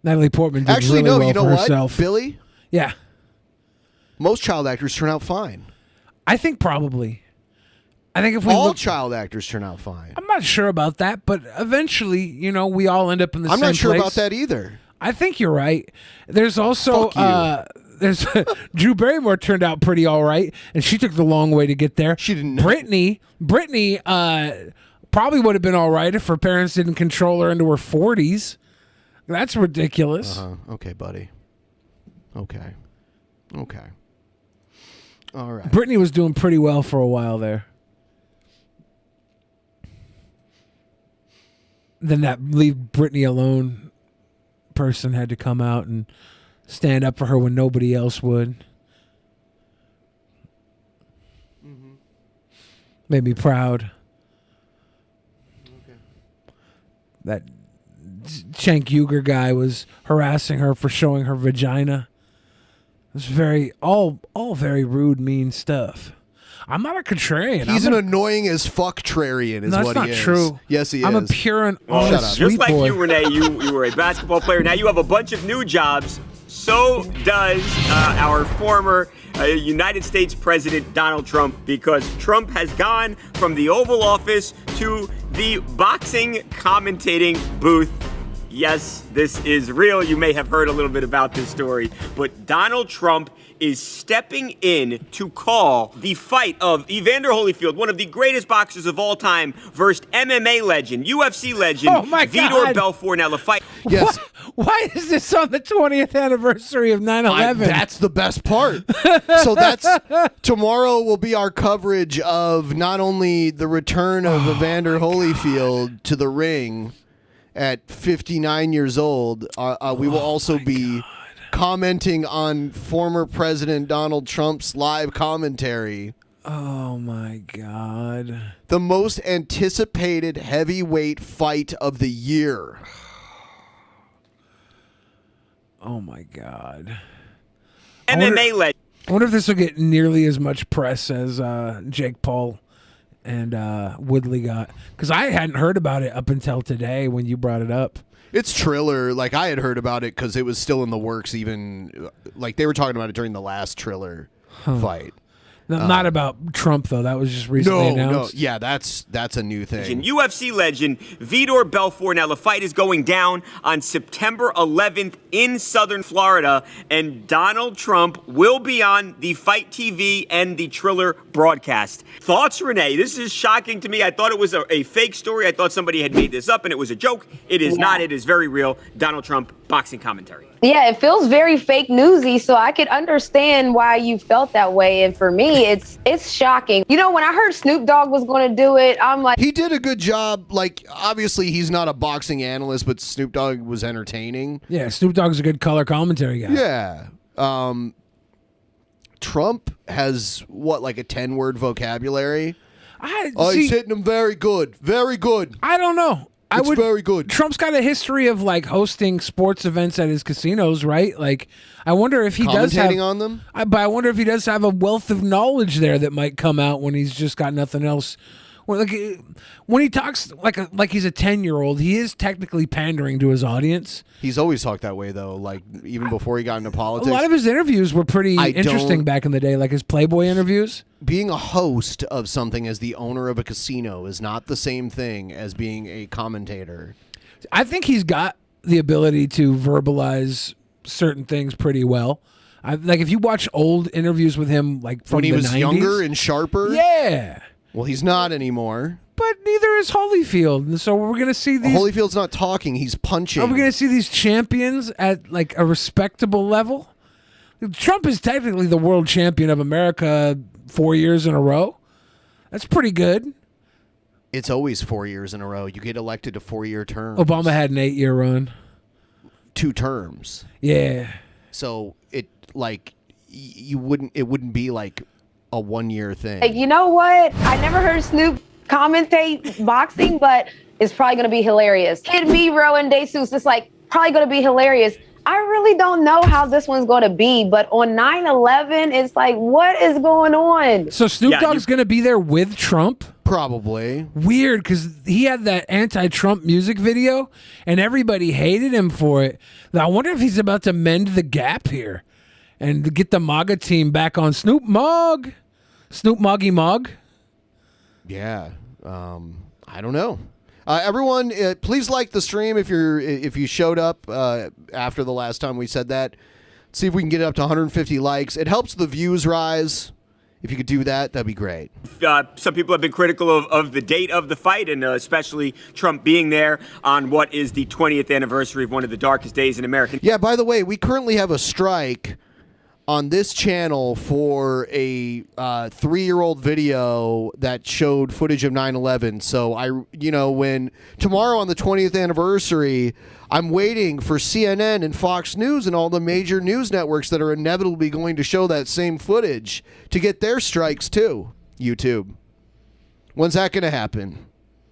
Natalie Portman did Actually, really no, well you know for what, herself. Billy? Yeah. Most child actors turn out fine. I think probably. I think if we all child actors turn out fine. I'm not sure about that, but eventually, we all end up in the same place. I'm not sure about that either. I think you're right. There's also there's Drew Barrymore turned out pretty all right, and she took the long way to get there. She didn't. Brittany probably would have been all right if her parents didn't control her into her 40s. That's ridiculous. Okay, buddy. Okay. All right. Brittany was doing pretty well for a while there. Then that leave Brittany alone person had to come out and stand up for her when nobody else would. Made me proud. Okay. That Cenk Uygur guy was harassing her for showing her vagina. It was very all very rude, mean stuff. I'm not a contrarian. He's an annoying as fuck trarian is No, what that's he is. not true. Yes, he is. I'm a pure and honest Shut up. sweet Just like boy. you, Renee, you were a basketball player. Now you have a bunch of new jobs. So does our former United States President Donald Trump, because Trump has gone from the Oval Office to the boxing commentating booth. Yes, this is real. You may have heard a little bit about this story, but Donald Trump is stepping in to call the fight of Evander Holyfield, one of the greatest boxers of all time, versus MMA legend, UFC legend, Vitor Belfort. Now the fight. Yes. Why is this on the 20th anniversary of 9/11? That's the best part. So tomorrow will be our coverage of not only the return of Evander Holyfield to the ring at 59 years old. We will also be commenting on former President Donald Trump's live commentary. Oh my God. The most anticipated heavyweight fight of the year. Oh my God. MMA legend. I wonder if this will get nearly as much press as Jake Paul and Woodley got, because I hadn't heard about it up until today when you brought it up. It's Triller. Like, I had heard about it because it was still in the works. Even like they were talking about it during the last Triller fight. No, not about Trump though. That was just recently announced. No, yeah, that's a new thing. UFC legend Vitor Belfort. Now the fight is going down on September 11th in Southern Florida, and Donald Trump will be on the Fight TV and the Triller broadcast. Thoughts, Renee? This is shocking to me. I thought it was a fake story. I thought somebody had made this up and it was a joke. It is not. It is very real. Donald Trump boxing commentary. Yeah, it feels very fake newsy, so I could understand why you felt that way. And for me, it's shocking. You know, when I heard Snoop Dogg was going to do it, I'm like... He did a good job. Like, obviously, he's not a boxing analyst, but Snoop Dogg was entertaining. Yeah, Snoop Dogg's a good color commentary guy. Yeah. Trump has, like a 10-word vocabulary? He's hitting him very good. Very good. I don't know. It's very good. Trump's got a history of like hosting sports events at his casinos, right? Like, I wonder if he does have commentating on them. But I wonder if he does have a wealth of knowledge there that might come out when he's just got nothing else. Well, like when he talks like he's a 10-year-old, he is technically pandering to his audience. He's always talked that way, though. Like even before he got into politics, A lot of his interviews were pretty interesting back in the day, like his Playboy interviews. Being a host of something as the owner of a casino is not the same thing as being a commentator. I think he's got the ability to verbalize certain things pretty well. Like if you watch old interviews with him, like from when he the was 90s, younger and sharper. Yeah. Well, he's not anymore. But neither is Holyfield. And so we're going to see these... Holyfield's not talking. He's punching. Are we going to see these champions at like a respectable level? Trump is technically the world champion of America 4 years in a row. That's pretty good. It's always 4 years in a row. You get elected to 4-year terms. Obama had an 8-year run. 2 terms. Yeah. So it wouldn't be like a 1-year thing. Like, you know what? I never heard Snoop commentate boxing, but it's probably going to be hilarious. Kid Miro and DeSuze, it's like probably going to be hilarious. I really don't know how this one's going to be, but on 9/11, it's like, what is going on? So Snoop Dogg's going to be there with Trump? Probably. Weird, because he had that anti-Trump music video, and everybody hated him for it. Now, I wonder if he's about to mend the gap here and get the MAGA team back on Snoop Moggy Mog. Yeah. I don't know. Everyone, please like the stream if you showed up after the last time we said that. Let's see if we can get it up to 150 likes. It helps the views rise. If you could do that, that'd be great. Some people have been critical of the date of the fight, and especially Trump being there on what is the 20th anniversary of one of the darkest days in American. Yeah, by the way, we currently have a strike on this channel for a 3-year-old video that showed footage of 9/11. So when tomorrow on the 20th anniversary, I'm waiting for CNN and Fox News and all the major news networks that are inevitably going to show that same footage to get their strikes too. YouTube. When's that going to happen?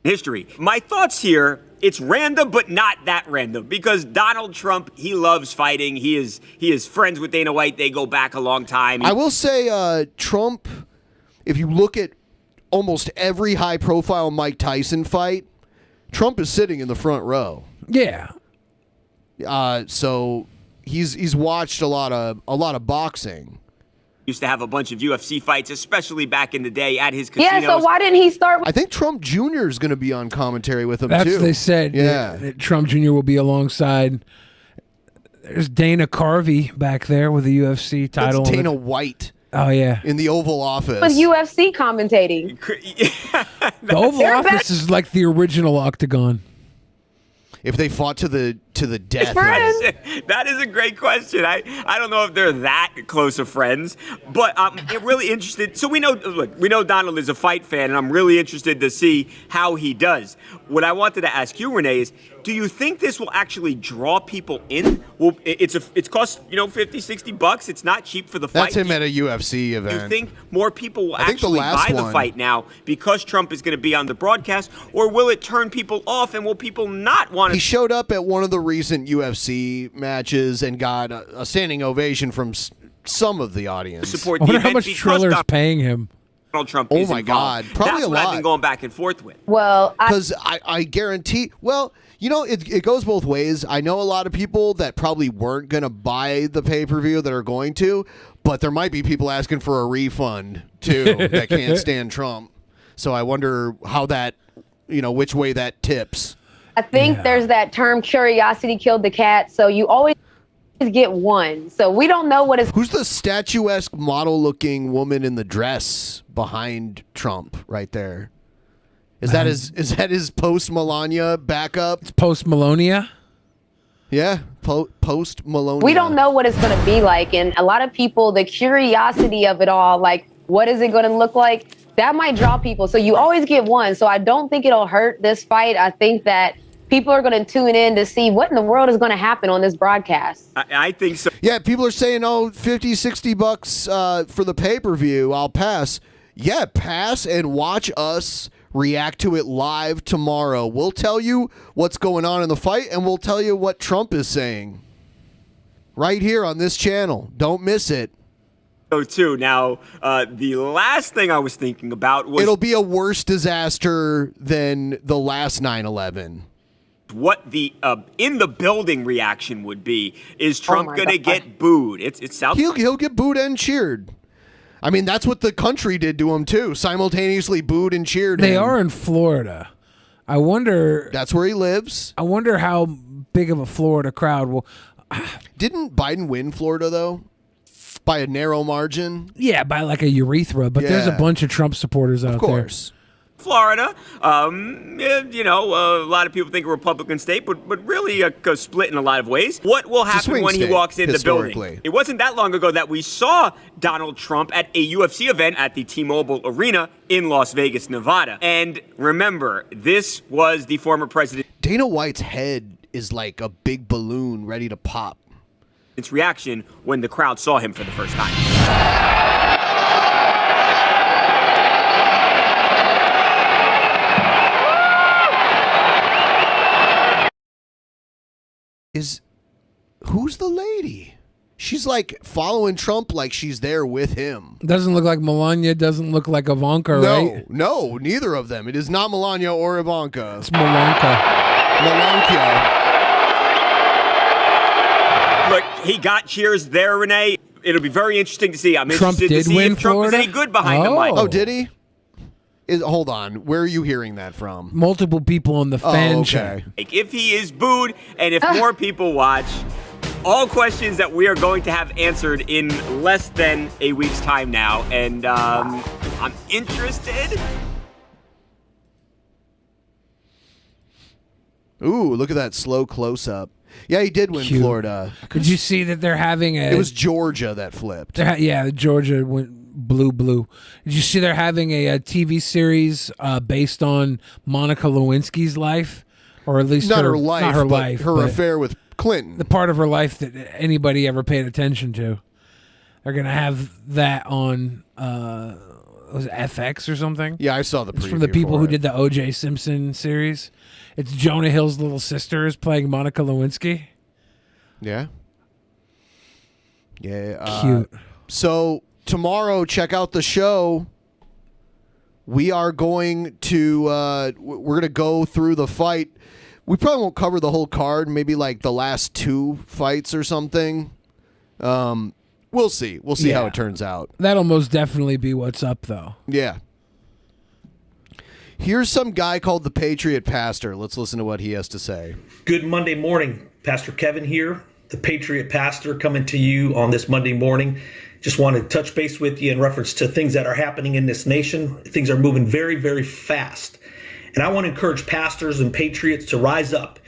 History. My thoughts here, it's random, but not that random, because Donald Trump, he loves fighting. He is friends with Dana White. They go back a long time. I will say Trump, if you look at almost every high-profile Mike Tyson fight, Trump is sitting in the front row. Yeah. So he's watched a lot of boxing. Used to have a bunch of UFC fights, especially back in the day at his casinos. Yeah, so why didn't he start with... I think Trump Jr. is going to be on commentary with him, That's too. what they said. Yeah. That Trump Jr. will be alongside. There's Dana Carvey back there with the UFC title. That's Dana White. Oh, yeah. In the Oval Office. With UFC commentating. The Oval Office is like the original Octagon. If they fought to the death. That is a great question. I don't know if they're that close of friends, but I'm really interested. So we know Donald is a fight fan, and I'm really interested to see how he does. What I wanted to ask you, Renee, is do you think this will actually draw people in? Well, it's cost $50-$60. It's not cheap for the fight. That's him at a UFC event. Do you think more people will I think the actually last buy the one- fight now because Trump is going to be on the broadcast, or will it turn people off, and will people not want to? He showed up at one of the recent UFC matches and got a standing ovation from some of the audience. Support I the wonder how event much because Triller's paying him. Donald Trump Oh is my involved. God, probably That's a what I've lot. been going back and forth with. Well, Because I guarantee, it goes both ways. I know a lot of people that probably weren't going to buy the pay-per-view that are going to, but there might be people asking for a refund, too, that can't stand Trump. So I wonder how that, which way that tips. I think there's that term, curiosity killed the cat. So you always get one. So we don't know what is... Who's the statuesque model-looking woman in the dress behind Trump right there? Is that his post-Melania backup? It's post-Melonia? Yeah, post-Melonia. We don't know what it's going to be like. And a lot of people, the curiosity of it all, like, what is it going to look like? That might draw people. So you always get one. So I don't think it'll hurt this fight. I think that people are going to tune in to see what in the world is going to happen on this broadcast. I think so. Yeah, people are saying, $50-$60 for the pay-per-view. I'll pass. Yeah, pass and watch us react to it live tomorrow. We'll tell you what's going on in the fight, and we'll tell you what Trump is saying. Right here on this channel. Don't miss it. Too. Now, the last thing I was thinking about was... It'll be a worse disaster than the last 9/11. What the in the building reaction would be. Is Trump my going to God. get booed? It's South. He'll get booed and cheered. I mean, that's what the country did to him, too. Simultaneously booed and cheered They him. are in Florida. I wonder... That's where he lives. I wonder how big of a Florida crowd will... Didn't Biden win Florida, though? By a narrow margin? Yeah, by like a urethra, but there's a Yeah. bunch of Trump supporters out Of course. Florida, a lot of people think a Republican state, but really a split in a lot of ways. What will happen swing when he state, walks in the building? historically. It wasn't that long ago that we saw Donald Trump at a UFC event at the T-Mobile Arena in Las Vegas, Nevada. And remember, this was the former president. Dana White's head is like a big balloon ready to pop. Its reaction when the crowd saw him for the first time. Who's the lady? She's like following Trump like she's there with him. Doesn't look like Melania, doesn't look like Ivanka, right? No, neither of them. It is not Melania or Ivanka. It's Melanka. Look, he got cheers there, Renee. It'll be very interesting to see. I'm Trump interested to did see win if Trump Florida? is any good behind the mic. Oh, did he? Hold on. Where are you hearing that from? Multiple people on the fan chat. If he is booed and if more people watch, all questions that we are going to have answered in less than a week's time now. And I'm interested. Ooh, look at that slow close-up. Yeah, he did win Cute. Florida. Did you see that they're having a? It was Georgia that flipped. Yeah, Georgia went blue. Did you see they're having a TV series based on Monica Lewinsky's life, or at least Not her life, not her but life, her but affair with Clinton. the part of her life that anybody ever paid attention to. They're gonna have that on was it FX or something? Yeah, I saw the preview. It's from the people for who it. did the O.J. Simpson series. It's Jonah Hill's little sister is playing Monica Lewinsky. Yeah. Yeah. Cute. So tomorrow, check out the show. We are going to we're going to go through the fight. We probably won't cover the whole card. Maybe like the last 2 fights or something. We'll see. We'll see how Yeah. it turns out. That'll most definitely be what's up, though. Yeah. Here's some guy called the Patriot Pastor. Let's listen to what he has to say. Good Monday morning. Pastor Kevin here, the Patriot Pastor, coming to you on this Monday morning. Just want to touch base with you in reference to things that are happening in this nation. Things are moving very, very fast. And I want to encourage pastors and patriots to rise up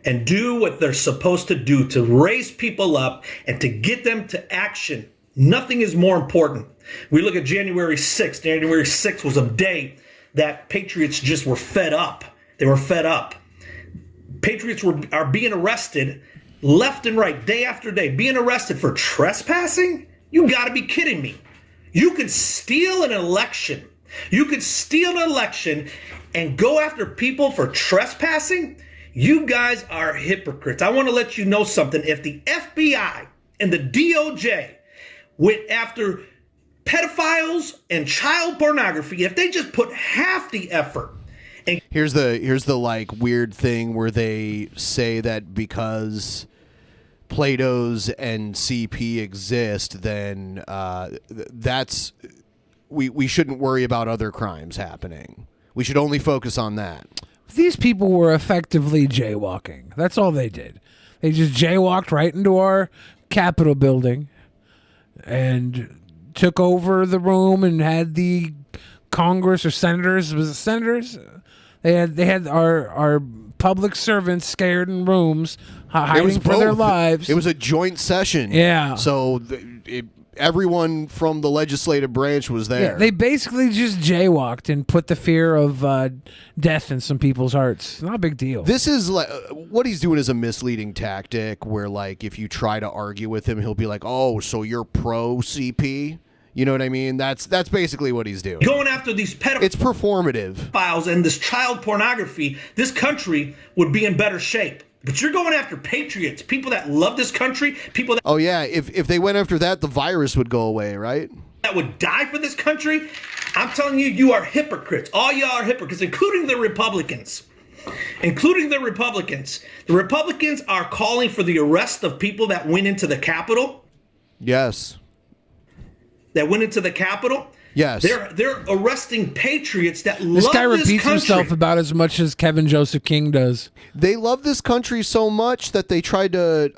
and do what they're supposed to do, to raise people up and to get them to action. Nothing is more important. We look at January 6th. January 6th was a day that patriots just were fed up. They were fed up. Patriots are being arrested left and right, day after day, being arrested for trespassing? You got to be kidding me. You could steal an election. You could steal an election and go after people for trespassing? You guys are hypocrites. I want to let you know something. If the FBI and the DOJ went after pedophiles and child pornography, if they just put half the effort. And Here's the like weird thing where they say that because Plato's and CP exist, then that's we shouldn't worry about other crimes happening. We should only focus on that. These people were effectively jaywalking. That's all they did. They just jaywalked right into our Capitol building and took over the room and had the Congress or senators. Was it senators? They had our public servants scared in rooms, hiding for their lives. It was a joint session. Yeah. So everyone from the legislative branch was there. Yeah, they basically just jaywalked and put the fear of death in some people's hearts. Not a big deal. This is like what he's doing is a misleading tactic where, like, if you try to argue with him, he'll be like, "Oh, so you're pro CP?" You know what I mean? That's basically what he's doing. going after these pedophiles. It's performative. And this child pornography, this country would be in better shape. But you're going after patriots, people that love this country, people that Oh yeah, if they went after that, the virus would go away, right? would die for this country. I'm telling you, you are hypocrites. All y'all are hypocrites, including the Republicans. Including the Republicans. The Republicans are calling for the arrest of people that went into the Capitol. Yes. That went into the Capitol. Yes. They're arresting patriots that This love guy this repeats country. himself about as much as Kevin Joseph King does. They love this country so much that they tried to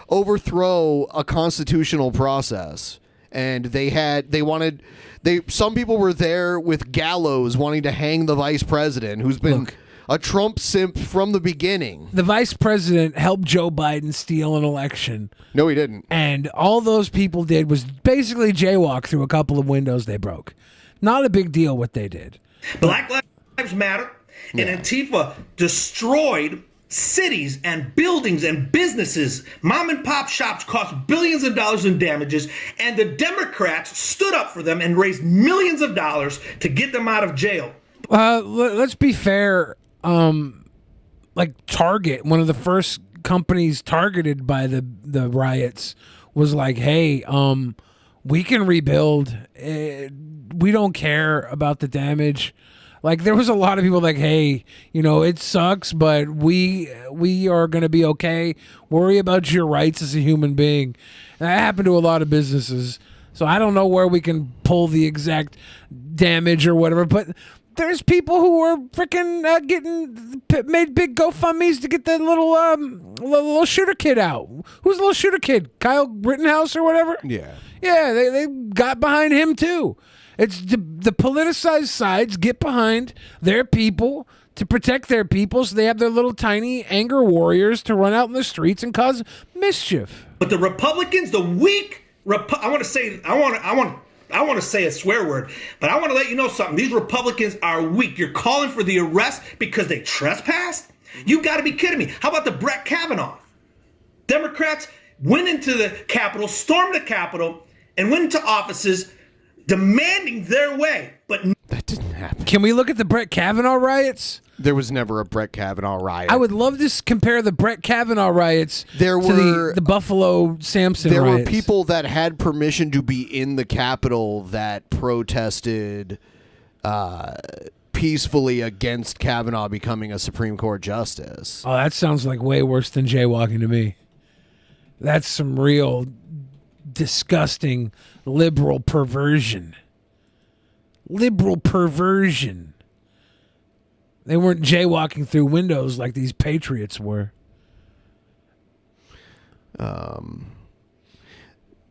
overthrow a constitutional process, and some people were there with gallows wanting to hang the vice president, who's been a Trump simp from the beginning. The vice president helped Joe Biden steal an election. No, he didn't. And all those people did was basically jaywalk through a couple of windows they broke. Not a big deal what they did. Black Lives Matter and Antifa destroyed cities and buildings and businesses. Mom and pop shops cost billions of dollars in damages, and the Democrats stood up for them and raised millions of dollars to get them out of jail. Let's be fair. Like Target, one of the first companies targeted by the riots, was like, "Hey, we can rebuild. We don't care about the damage." Like, there was a lot of people like, "Hey, it sucks, but we are going to be okay. Worry about your rights as a human being." And that happened to a lot of businesses. So I don't know where we can pull the exact damage or whatever, but there's people who are freaking made big GoFundMes to get that little shooter kid out. Who's the little shooter kid? Kyle Rittenhouse or whatever? Yeah. Yeah, they got behind him too. It's the politicized sides get behind their people to protect their people, so they have their little tiny anger warriors to run out in the streets and cause mischief. But the Republicans, the weak, I want to say a swear word, but I want to let you know something. These Republicans are weak. You're calling for the arrest because they trespassed? You got to be kidding me. How about the Brett Kavanaugh? Democrats went into the Capitol, stormed the Capitol, and went into offices demanding their way. But that didn't happen. Can we look at the Brett Kavanaugh riots? There was never a Brett Kavanaugh riot. I would love to compare the Brett Kavanaugh riots to the Buffalo Samson There riots. were people that had permission to be in the Capitol that protested peacefully against Kavanaugh becoming a Supreme Court justice. Oh, that sounds like way worse than jaywalking to me. That's some real disgusting liberal perversion. Liberal perversion. They weren't jaywalking through windows like these patriots were.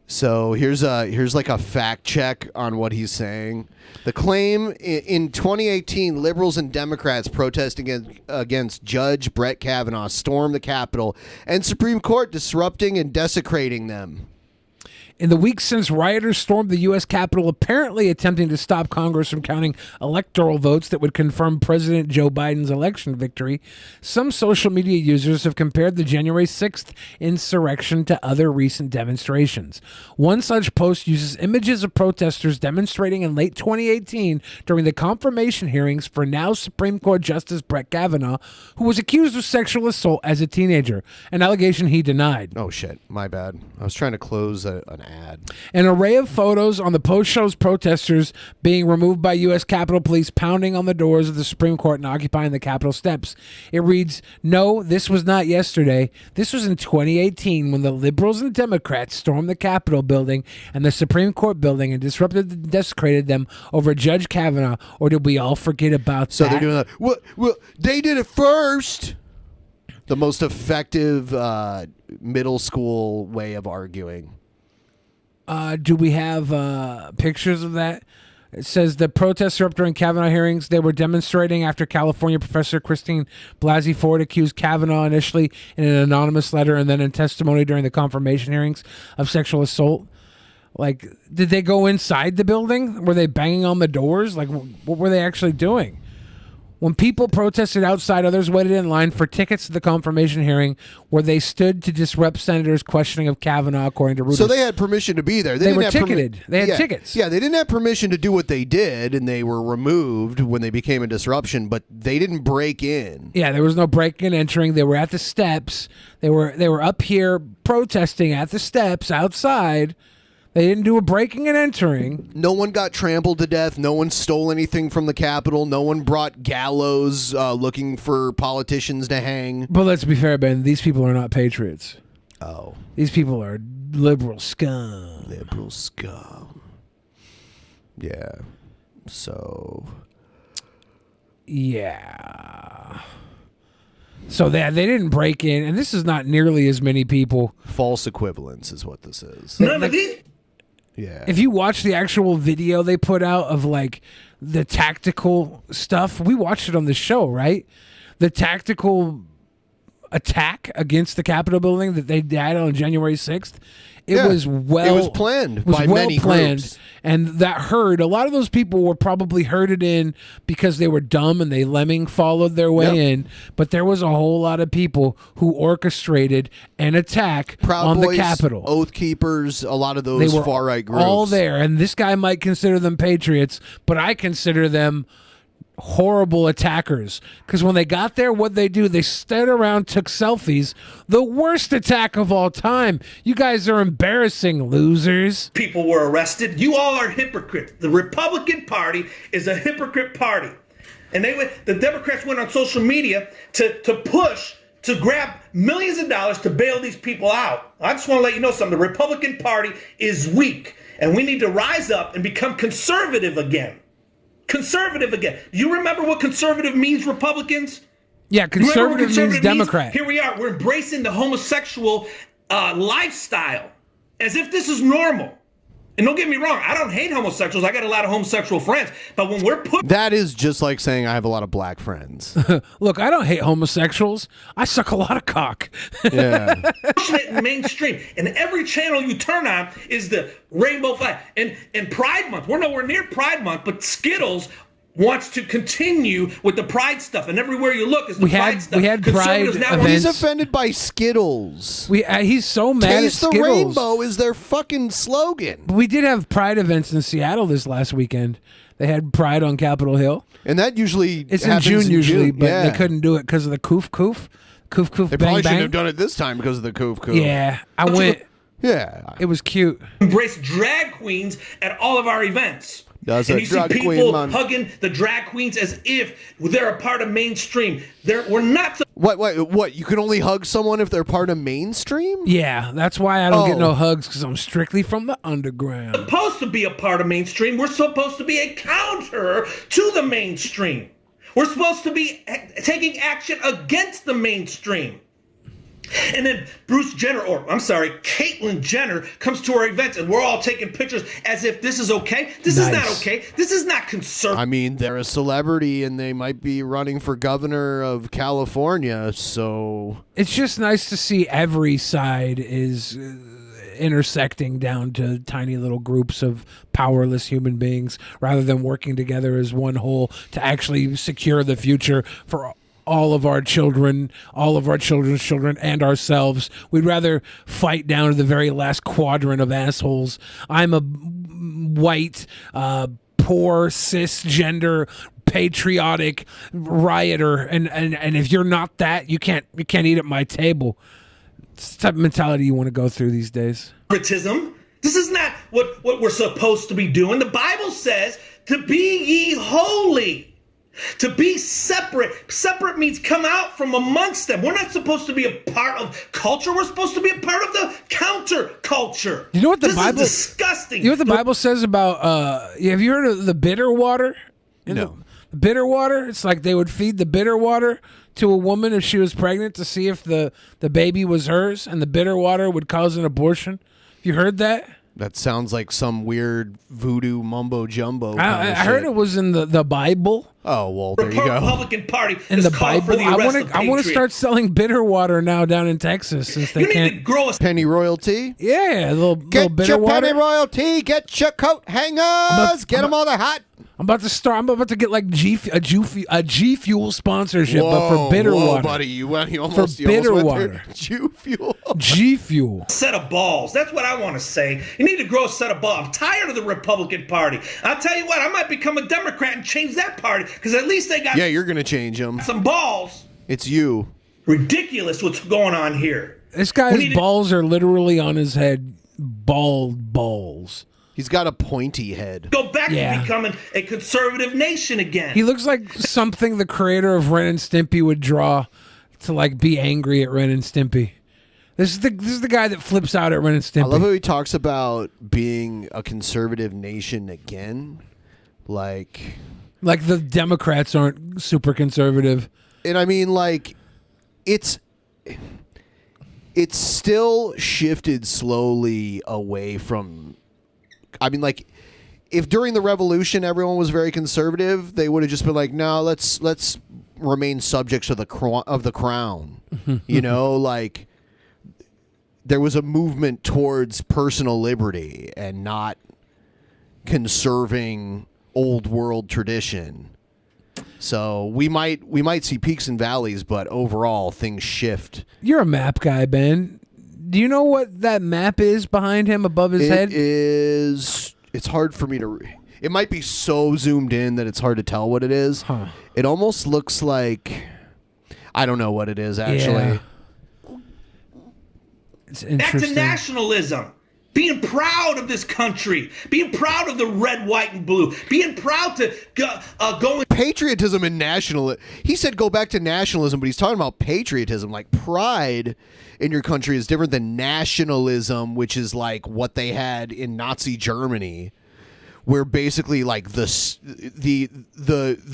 So here's like a fact check on what he's saying. The claim in 2018, liberals and Democrats protesting against Judge Brett Kavanaugh stormed the Capitol and Supreme Court, disrupting and desecrating them. In the weeks since rioters stormed the U.S. Capitol, apparently attempting to stop Congress from counting electoral votes that would confirm President Joe Biden's election victory, some social media users have compared the January 6th insurrection to other recent demonstrations. One such post uses images of protesters demonstrating in late 2018 during the confirmation hearings for now Supreme Court Justice Brett Kavanaugh, who was accused of sexual assault as a teenager, an allegation he denied. Oh, shit. My bad. I was trying to close an ad. An array of photos on the post shows protesters being removed by U.S. Capitol Police pounding on the doors of the Supreme Court and occupying the Capitol steps. It reads, "No, this was not yesterday. This was in 2018 when the liberals and Democrats stormed the Capitol building and the Supreme Court building and disrupted and desecrated them over Judge Kavanaugh. Or did we all forget about So that?" they're doing that. Well, they did it first. The most effective middle school way of arguing. Do we have pictures of that? It says the protests are up during Kavanaugh hearings. They were demonstrating after California professor Christine Blasey Ford accused Kavanaugh initially in an anonymous letter and then in testimony during the confirmation hearings of sexual assault. Like, did they go inside the building? Were they banging on the doors? Like, what were they actually doing? When people protested outside, others waited in line for tickets to the confirmation hearing where they stood to disrupt senators' questioning of Kavanaugh, according to Reuters. So they had permission to be there. They didn't were have ticketed. They had yeah, tickets. Yeah, they didn't have permission to do what they did, and they were removed when they became a disruption, but they didn't break in. Yeah, there was no breaking and entering. They were at the steps. They were up here protesting at the steps outside. They didn't do a breaking and entering. No one got trampled to death. No one stole anything from the Capitol. No one brought gallows looking for politicians to hang. But let's be fair, Ben. These people are not patriots. Oh. These people are liberal scum. Liberal scum. Yeah. So. Yeah. So they didn't break in, and this is not nearly as many people. False equivalence is what this is. None of these. Yeah. If you watch the actual video they put out of like the tactical stuff, we watched it on the show, right? The tactical attack against the Capitol building that they did on January 6th. It was planned by many groups. And that herd, a lot of those people were probably herded in because they were dumb and they lemming followed their way in. But there was a whole lot of people who orchestrated an attack on Boys, the Capitol. Oath Keepers, a lot of those They were far-right groups. all there. And this guy might consider them patriots, but I consider them horrible attackers, because when they got there, what they do, they stood around, took selfies. The worst attack of all time. You guys are embarrassing, losers. People were arrested. You all are hypocrites. The Republican Party is a hypocrite party, and the Democrats went on social media to push to grab millions of dollars to bail these people out. I just want to let you know something. The Republican Party is weak, and we need to rise up and become conservative again. Conservative again. Do you remember what conservative means, Republicans? Yeah, conservative means Democrat. Here we are. We're embracing the homosexual lifestyle as if this is normal. And don't get me wrong, I don't hate homosexuals. I got a lot of homosexual friends. But when we're put That is just like saying I have a lot of black friends. Look, I don't hate homosexuals. I suck a lot of cock. Yeah. pushing it in mainstream, and every channel you turn on is the rainbow flag. And Pride Month, we're nowhere near Pride Month, but Skittles wants to continue with the Pride stuff, and everywhere you look is the Pride stuff. We had Pride Conservatives now events. He's offended by Skittles. He's so mad Taste at the Skittles. rainbow is their fucking slogan. We did have Pride events in Seattle this last weekend. They had Pride on Capitol Hill. And that usually It's in happens June usually, but yeah. they couldn't do it because of the coof. They Bang probably bang. shouldn't have done it this time because of the coof. Yeah, I went. Yeah. It was cute. Embrace drag queens at all of our events. Does And a you see drag queen, people man. hugging the drag queens as if they're a part of mainstream. We're not What? You can only hug someone if they're part of mainstream? Yeah, that's why I don't get Oh. no hugs because I'm strictly from the underground. supposed to be a part of mainstream. We're supposed to be a counter to the mainstream. We're supposed to be taking action against the mainstream. And then Caitlyn Jenner comes to our events and we're all taking pictures as if this is okay. This is not okay. This is not conservative. I mean, they're a celebrity and they might be running for governor of California, so It's just nice to see every side is intersecting down to tiny little groups of powerless human beings rather than working together as one whole to actually secure the future for all of our children, all of our children's children, and ourselves. We'd rather fight down to the very last quadrant of assholes. I'm a white, poor, cisgender, patriotic rioter, and if you're not that, you can't eat at my table. It's the type of mentality you want to go through these days. Favoritism. This is not what we're supposed to be doing. The Bible says to be ye holy. To be separate. Separate means come out from amongst them. We're not supposed to be a part of culture. We're supposed to be a part of the counterculture. You know what the this Bible is disgusting. You know what the Bible says about have you heard of the bitter water? No. The bitter water? It's like they would feed the bitter water to a woman if she was pregnant to see if the baby was hers, and the bitter water would cause an abortion. You heard that? that sounds like some weird voodoo mumbo jumbo. I heard it was in the Bible. Oh well, there you go. Republican Party In is the called Bible, for the I arrest want of to. I want to patriots. start selling bitter water now down in Texas since they You need can't to grow a penny royalty. Yeah, a little Get bitter your water. penny royalty. Get your coat hangers. Get them all the hot. I'm about to start. I'm about to get like a G Fuel sponsorship, but for bitter whoa, water, buddy. You almost for bitter went water. there. G Fuel. G Fuel. set of balls. That's what I want to say. You need to grow a set of balls. I'm tired of the Republican Party. I'll tell you what, I might become a Democrat and change that party because at least they got Yeah, you're gonna change them. some balls. It's you. Ridiculous what's going on here. This guy's balls are literally on his head, bald balls. He's got a pointy head. Go back Yeah. to becoming a conservative nation again. He looks like something the creator of Ren and Stimpy would draw to like be angry at Ren and Stimpy. This is the guy that flips out at Ren and Stimpy. I love how he talks about being a conservative nation again. Like the Democrats aren't super conservative. And I mean, like, it's still shifted slowly away from. I mean, like, if during the revolution everyone was very conservative, they would have just been like, no, let's remain subjects of the crown. You know, like there was a movement towards personal liberty and not conserving old world tradition. So we might see peaks and valleys, but overall things shift. You're a map guy, Ben. Do you know what that map is behind him above his head? It's hard for me to. It might be so zoomed in that it's hard to tell what it is. Huh. It almost looks like I don't know what it is actually. Yeah. It's Back to interesting. nationalism. Being proud of this country. Being proud of the red, white, and blue. Being proud to go in. Patriotism and nationalism. He said go back to nationalism, but he's talking about patriotism. Like pride in your country is different than nationalism, which is like what they had in Nazi Germany, where basically like the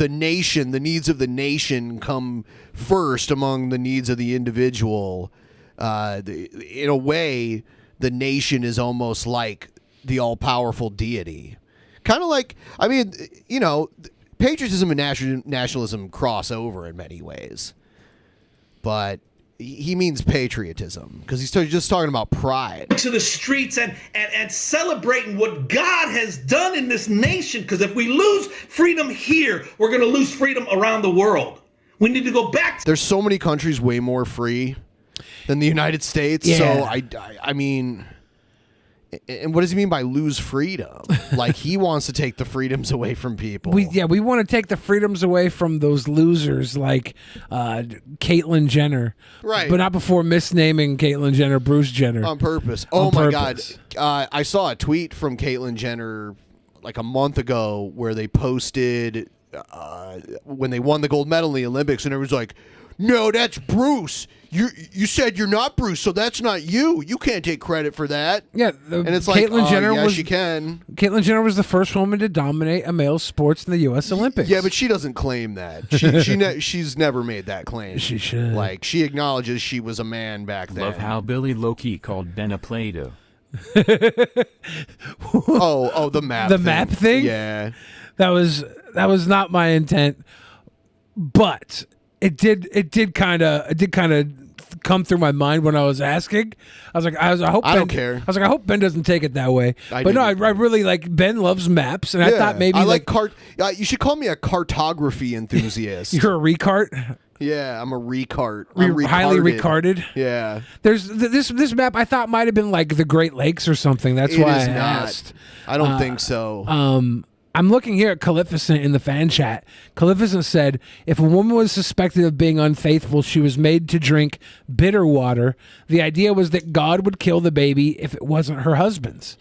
nation, the needs of the nation come first among the needs of the individual. In a way, the nation is almost like the all-powerful deity. Kind of like, I mean, you know, patriotism and nationalism cross over in many ways. But he means patriotism because he's just talking about pride. To the streets and celebrating what God has done in this nation, because if we lose freedom here, we're going to lose freedom around the world. We need to go back. There's so many countries way more free than the United States. Yeah. So I mean, and what does he mean by lose freedom? Like he wants to take the freedoms away from people. We want to take the freedoms away from those losers like Caitlyn Jenner, right? But not before misnaming Caitlyn Jenner Bruce Jenner on purpose. Oh my God! I saw a tweet from Caitlyn Jenner like a month ago where they posted when they won the gold medal in the Olympics, and it was like, "No, that's Bruce. You said you're not Bruce, so that's not you. You can't take credit for that." Yeah, and it's Caitlyn like, Jenner yes, was, you can. Caitlyn Jenner was the first woman to dominate a male sports in the U.S. Olympics. Yeah, but she doesn't claim that. She's never made that claim. She should. Like she acknowledges she was a man back then. Love how Billy Loki called Ben a Play-Doh. oh, the map. The map thing. Yeah, that was not my intent, but it did kind of come through my mind when I was asking. I was like, I hope I Ben, don't care. I was like, I hope Ben doesn't take it that way. I But no, I really like Ben loves maps, and I thought maybe I like you should call me a cartography enthusiast. You're a recart. Yeah, I'm a recart. Highly retarded. Yeah. There's this map I thought might have been like the Great Lakes or something. That's why I asked. I don't think so. I'm looking here at Calificent in the fan chat. Calificent said, if a woman was suspected of being unfaithful, she was made to drink bitter water. The idea was that God would kill the baby if it wasn't her husband's.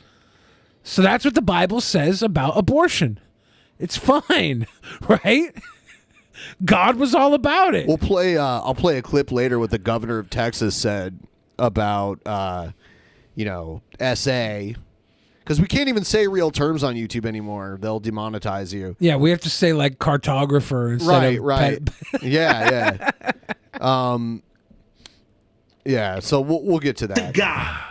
So that's what the Bible says about abortion. It's fine, right? God was all about it. We'll play. I'll play a clip later what the governor of Texas said about, SA. Because we can't even say real terms on YouTube anymore. They'll demonetize you. Yeah, we have to say like cartographer instead of right. Yeah. Yeah. So we'll get to that. God,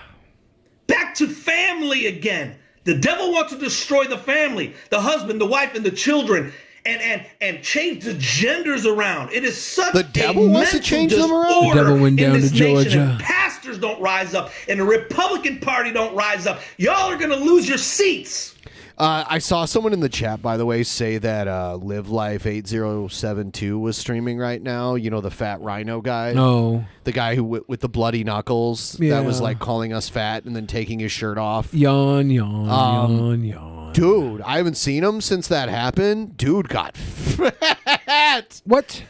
back to family again. The devil wants to destroy the family, the husband, the wife, and the children, and change the genders around. It is such the devil wants to change them around. The devil went down to Georgia. And pastors don't rise up, and the Republican Party don't rise up. Y'all are going to lose your seats. I saw someone in the chat, by the way, say that Live Life 8072 was streaming right now. You know, the fat rhino guy? No. The guy who with the bloody knuckles that was like calling us fat and then taking his shirt off. Yawn, yawn, yawn. Dude, I haven't seen him since that happened. Dude got fat. What?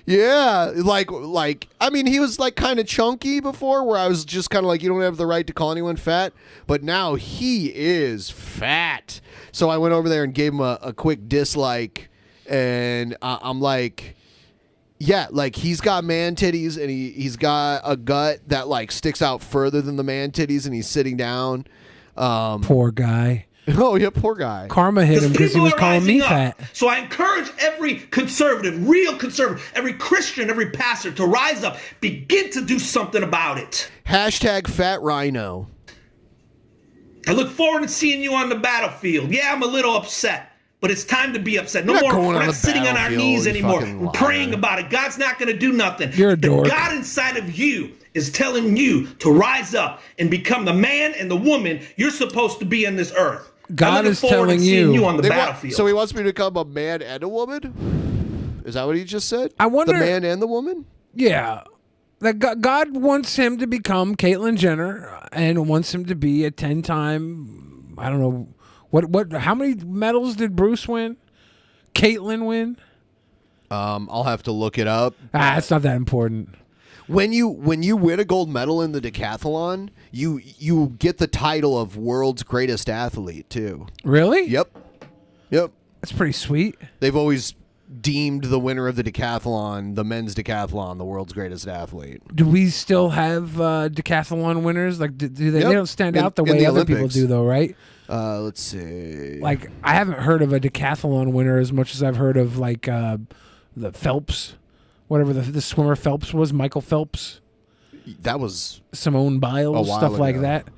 Yeah, like I mean, he was like kind of chunky before, where I was just kind of like, you don't have the right to call anyone fat, but now he is fat. So I went over there and gave him a quick dislike, and I'm like, yeah, like he's got man titties, and he's got a gut that like sticks out further than the man titties, and he's sitting down. Poor guy. Oh yeah, poor guy. Karma hit him because he was calling me fat. So I encourage every conservative, real conservative, every Christian, every pastor to rise up, begin to do something about it. Hashtag fat rhino. I look forward to seeing you on the battlefield. Yeah, I'm a little upset, but it's time to be upset. No more. We're not sitting on our knees anymore. We're praying about it. God's not going to do nothing. You're a dork. The God inside of you is telling you to rise up and become the man and the woman you're supposed to be in this earth. God is telling you on the battlefield. So he wants me to become a man and a woman? Is that what he just said? I wonder. The man and the woman? Yeah. That God wants him to become Caitlyn Jenner and wants him to be a 10-time, I don't know, what? How many medals did Bruce win? Caitlyn win? I'll have to look it up. It's not that important. When you win a gold medal in the decathlon, you get the title of world's greatest athlete too. Really? Yep. That's pretty sweet. They've always deemed the winner of the decathlon, the men's decathlon, the world's greatest athlete. Do we still have decathlon winners? Like, do they? They don't stand out the way other people do, though, right? Let's see. Like, I haven't heard of a decathlon winner as much as I've heard of like the Phelps. Whatever the swimmer Phelps was, Michael Phelps. That was Simone Biles, stuff like that.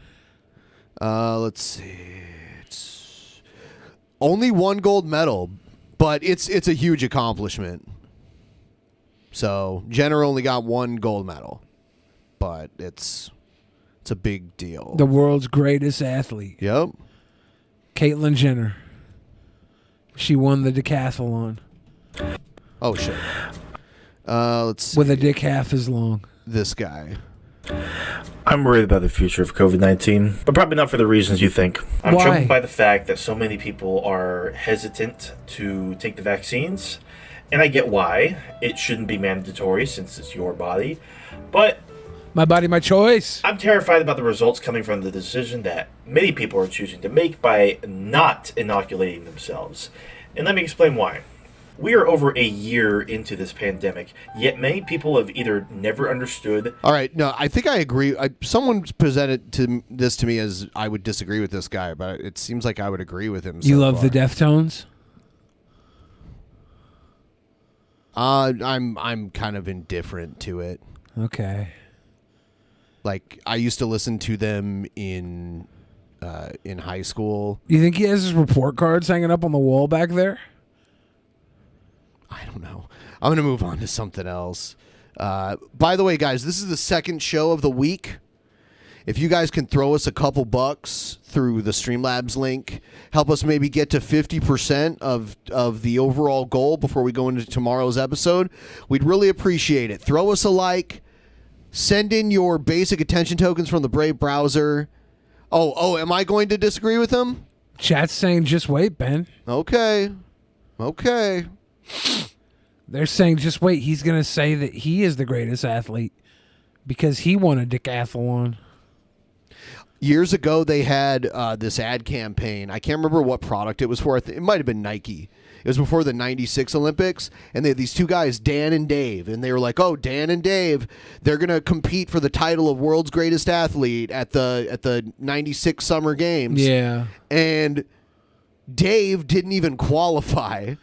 Let's see. It's only 1 gold medal, but it's a huge accomplishment. So Jenner only got 1 gold medal, but it's a big deal. The world's greatest athlete. Yep. Caitlyn Jenner. She won the decathlon. Oh shit. Let's see. With a dick half as long. This guy. I'm worried about the future of COVID-19, but probably not for the reasons you think. I'm Why? troubled by the fact that so many people are hesitant to take the vaccines, and I get why. It shouldn't be mandatory since it's your body, but my body, my choice. I'm terrified about the results coming from the decision that many people are choosing to make by not inoculating themselves. And let me explain why. We are over a year into this pandemic, yet many people have either never understood. All right, no, I think I agree. Someone presented this to me as I would disagree with this guy, but it seems like I would agree with him. You love the Deftones? I'm kind of indifferent to it. Okay. Like I used to listen to them in high school. You think he has his report cards hanging up on the wall back there? I don't know. I'm going to move on to something else. By the way, guys, this is the second show of the week. If you guys can throw us a couple bucks through the Streamlabs link, help us maybe get to 50% of the overall goal before we go into tomorrow's episode, we'd really appreciate it. Throw us a like. Send in your basic attention tokens from the Brave browser. Oh, am I going to disagree with him? Chat's saying just wait, Ben. Okay. They're saying just wait. He's going to say that he is the greatest athlete because he won a decathlon. Years ago, they had this ad campaign. I can't remember what product it was for. It might have been Nike. It was before the 96 Olympics, and they had these 2 guys, Dan and Dave, and they were like, oh, Dan and Dave, they're going to compete for the title of world's greatest athlete at the 96 Summer Games. Yeah. And Dave didn't even qualify,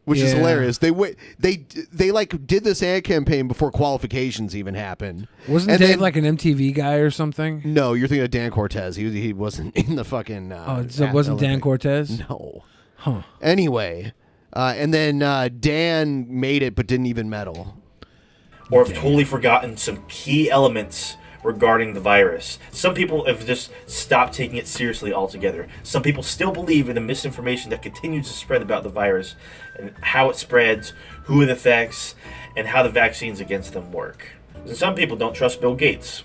which is hilarious. They like did this ad campaign before qualifications even happened. Wasn't Dave like an MTV guy or something? No, you're thinking of Dan Cortez. He wasn't in the fucking so it wasn't Dan Cortez? No. Huh. Anyway, and then Dan made it but didn't even medal. Or have totally forgotten some key elements regarding the virus. Some people have just stopped taking it seriously altogether. Some people still believe in the misinformation that continues to spread about the virus and how it spreads, who it affects, and how the vaccines against them work. And some people don't trust Bill Gates,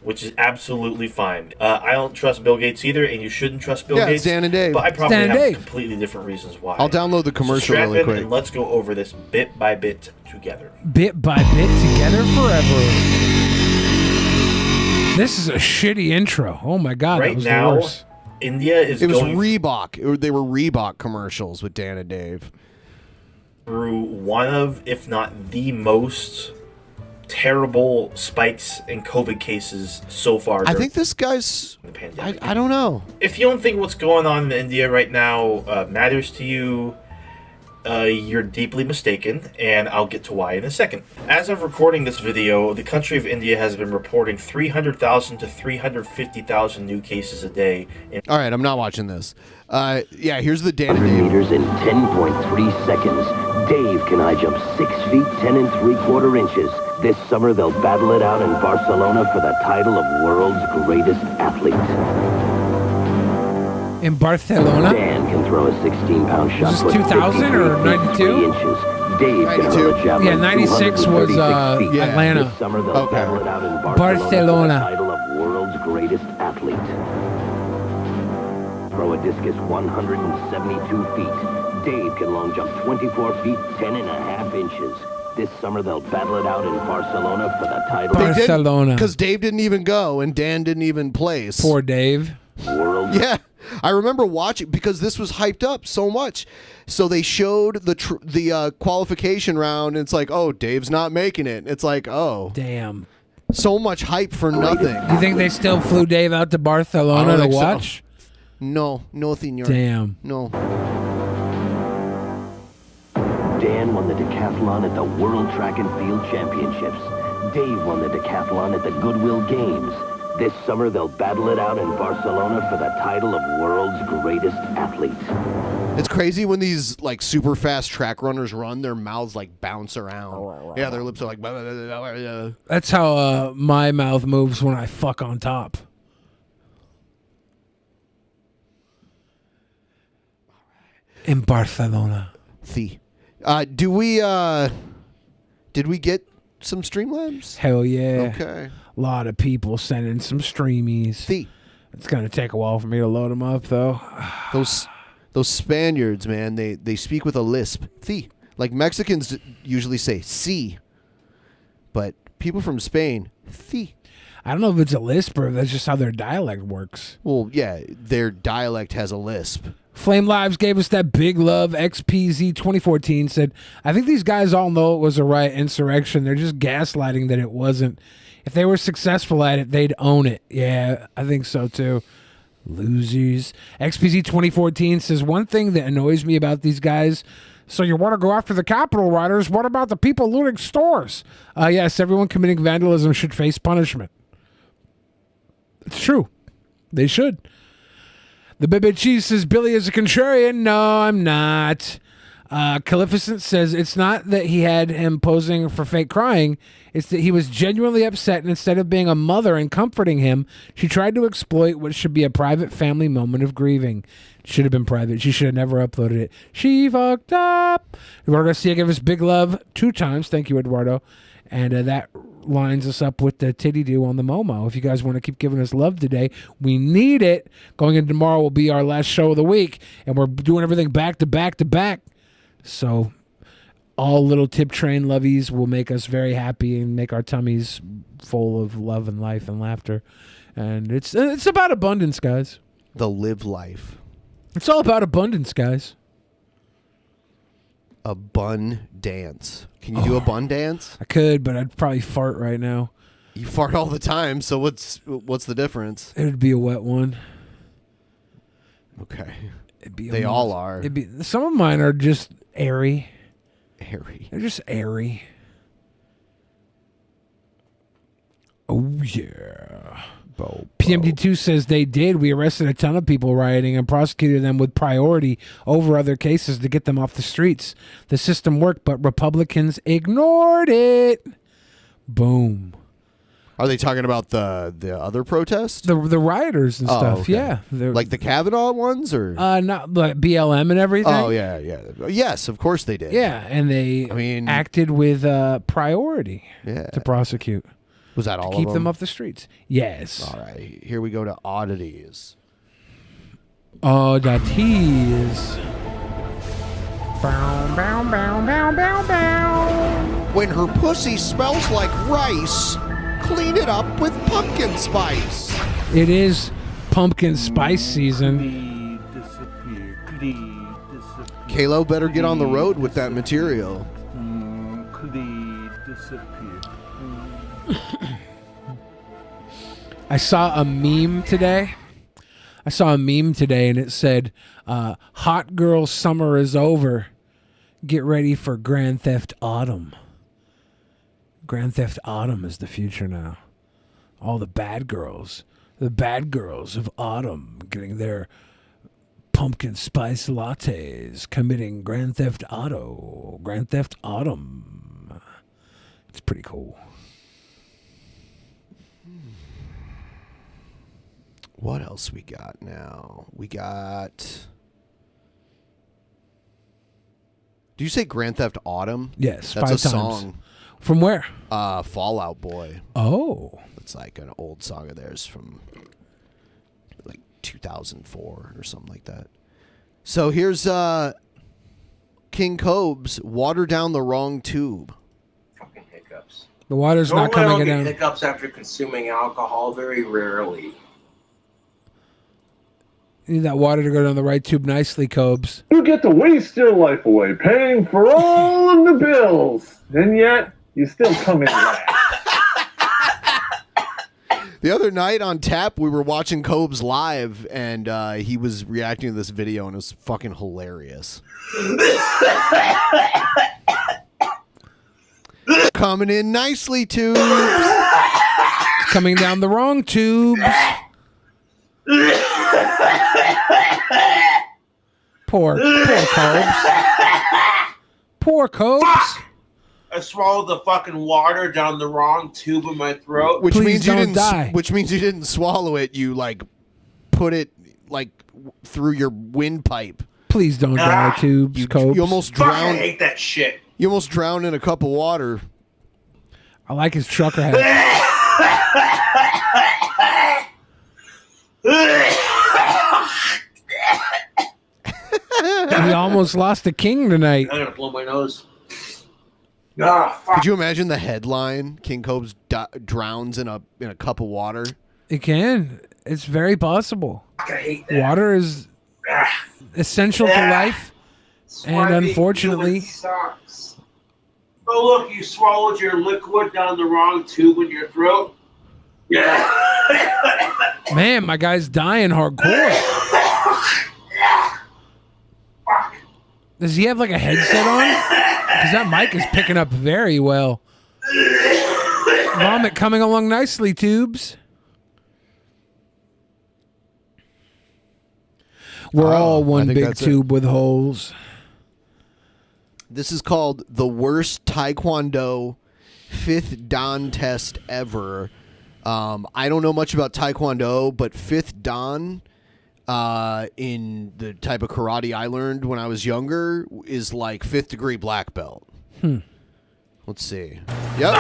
which is absolutely fine. I don't trust Bill Gates either, and you shouldn't trust Bill Gates. It's Dan and Dave. But I probably have completely different reasons why. I'll download the commercial really quick. And let's go over this bit by bit together. Bit by bit together forever. This is a shitty intro. Oh my god, right that was now, the worst. India is It was going Reebok. They were Reebok commercials with Dan and Dave. through one of, if not the most terrible spikes in COVID cases so far. I think this guy's... the pandemic. I don't know. If you don't think what's going on in India right now matters to you, you're deeply mistaken, and I'll get to why in a second. As of recording this video, the country of India has been reporting 300,000 to 350,000 new cases a day. All right, I'm not watching this. Yeah, here's the Dan and Dave. meters in 10.3 seconds. Dave can high jump 6 feet 10 3/4 inches. This summer they'll battle it out in Barcelona for the title of world's greatest athlete. In Barcelona? Dan can throw a 16-pound shot. Is this 2000 or 92? Inches. Dave can hurl a javelin. Yeah, 96 was Atlanta. This summer they'll battle it out in Barcelona. For the title of world's greatest athlete. Throw a discus 172 feet. Dave can long jump 24 feet 10.5 inches. This summer they'll battle it out in Barcelona for the title. Barcelona. Because Dave didn't even go and Dan didn't even place. Poor Dave. World. Yeah, I remember watching because this was hyped up so much. So they showed the qualification round, and it's like, oh, Dave's not making it. It's like, oh, damn, so much hype for nothing. You think they still flew Dave out to Barcelona to watch? No, senor. Damn. No. Dan won the decathlon at the World Track and Field Championships. Dave won the decathlon at the Goodwill Games. This summer, they'll battle it out in Barcelona for the title of world's greatest athlete. It's crazy when these like super fast track runners run, their mouths like bounce around. Yeah, their lips are like. That's how my mouth moves when I fuck on top. In Barcelona. Did we get some Streamlabs? Hell yeah. Okay. A lot of people sending some streamies. It's going to take a while for me to load them up, though. Those Spaniards, man, they speak with a lisp. Like Mexicans usually say si, but people from Spain, I don't know if it's a lisp or if that's just how their dialect works. Well, yeah, their dialect has a lisp. Flame Lives gave us that big love. XPZ 2014 said, I think these guys all know it was a riot insurrection. They're just gaslighting that it wasn't. If they were successful at it, they'd own it. Yeah, I think so too. Losers. XPZ 2014 says, one thing that annoys me about these guys, so you want to go after the Capitol rioters, what about the people looting stores? Yes, everyone committing vandalism should face punishment. It's true. They should. The Baby Cheese says, Billy is a contrarian. No, I'm not. Calificent says, it's not that he had him posing for fake crying. It's that he was genuinely upset, and instead of being a mother and comforting him, she tried to exploit what should be a private family moment of grieving. It should have been private. She should have never uploaded it. She fucked up. Eduardo Garcia gave us big love 2 times. Thank you, Eduardo. And that lines us up with the titty do on the Momo. If you guys want to keep giving us love today, we need it. Going into tomorrow will be our last show of the week, and we're doing everything back to back to back. So all little tip train lovies will make us very happy and make our tummies full of love and life and laughter. And it's about abundance, guys. The live life. It's all about abundance, guys. A bun dance. Can you do a bun dance? I could, but I'd probably fart right now. You fart all the time, so what's the difference? It would be a wet one. Okay. They all are. Some of mine are just airy. Airy. They're just airy. Oh, yeah. PMD2 says they did. We arrested a ton of people rioting and prosecuted them with priority over other cases to get them off the streets. The system worked, but Republicans ignored it. Boom. Are they talking about the other protests? The rioters and stuff, okay. yeah. Like the Kavanaugh ones? Or not like BLM and everything? Oh, yeah. Yes, of course they did. Yeah, and they acted with priority to prosecute. Was that all of them? Keep them off the streets. Yes. All right. Here we go to oddities. Oddities. Bow, bow, bow, bow, bow, bow. When her pussy smells like rice, clean it up with pumpkin spice. It is pumpkin spice season. Kalo better get on the road with that material. I saw a meme today. And it said, hot girl summer is over. Get ready for Grand Theft Autumn. Grand Theft Autumn is the future now. All the bad girls of autumn getting their pumpkin spice lattes, committing Grand Theft Auto. Grand Theft Autumn. It's pretty cool. What else we got now? We got... Do you say Grand Theft Autumn? Yes, That's 5 a times. song. From where? Fall Out Boy. Oh. It's like an old song of theirs from like 2004 or something like that. So here's King Cobe's Water Down the Wrong Tube. Fucking hiccups. The water's not coming I don't down. get hiccups after consuming alcohol, very rarely. You need that water to go down the right tube nicely, Cobes. You get to waste your life away paying for all of the bills, and yet you still come in last. The other night on Tap, we were watching Cobes live, and he was reacting to this video, and it was fucking hilarious. Coming in nicely, Tubes. coming down the wrong tubes. Poor Cobes. Poor Cobes. I swallowed the fucking water down the wrong tube in my throat. Which means you don't didn't. die. Which means you didn't swallow it. You like put it like through your windpipe. Please don't die, tubes, Cobes. You almost Fuck, drowned. I hate that shit. You almost drowned in a cup of water. I like his trucker hat. We almost lost a king tonight. I'm gonna blow my nose. Ah, fuck. Could you imagine the headline? King Cobes drowns in a cup of water. It can. It's very possible. I hate that. Water is essential to life, and unfortunately, Sucks. Oh look, you swallowed your liquid down the wrong tube in your throat. Yeah. man, my guy's dying hardcore. Does he have like a headset on? Because that mic is picking up very well. Vomit coming along nicely, tubes. We're all one big tube with holes. This is called the worst Taekwondo 5th Dan test ever. I don't know much about Taekwondo, but 5th Dan in the type of karate I learned when I was younger is like 5th degree black belt. Let's see. Yep.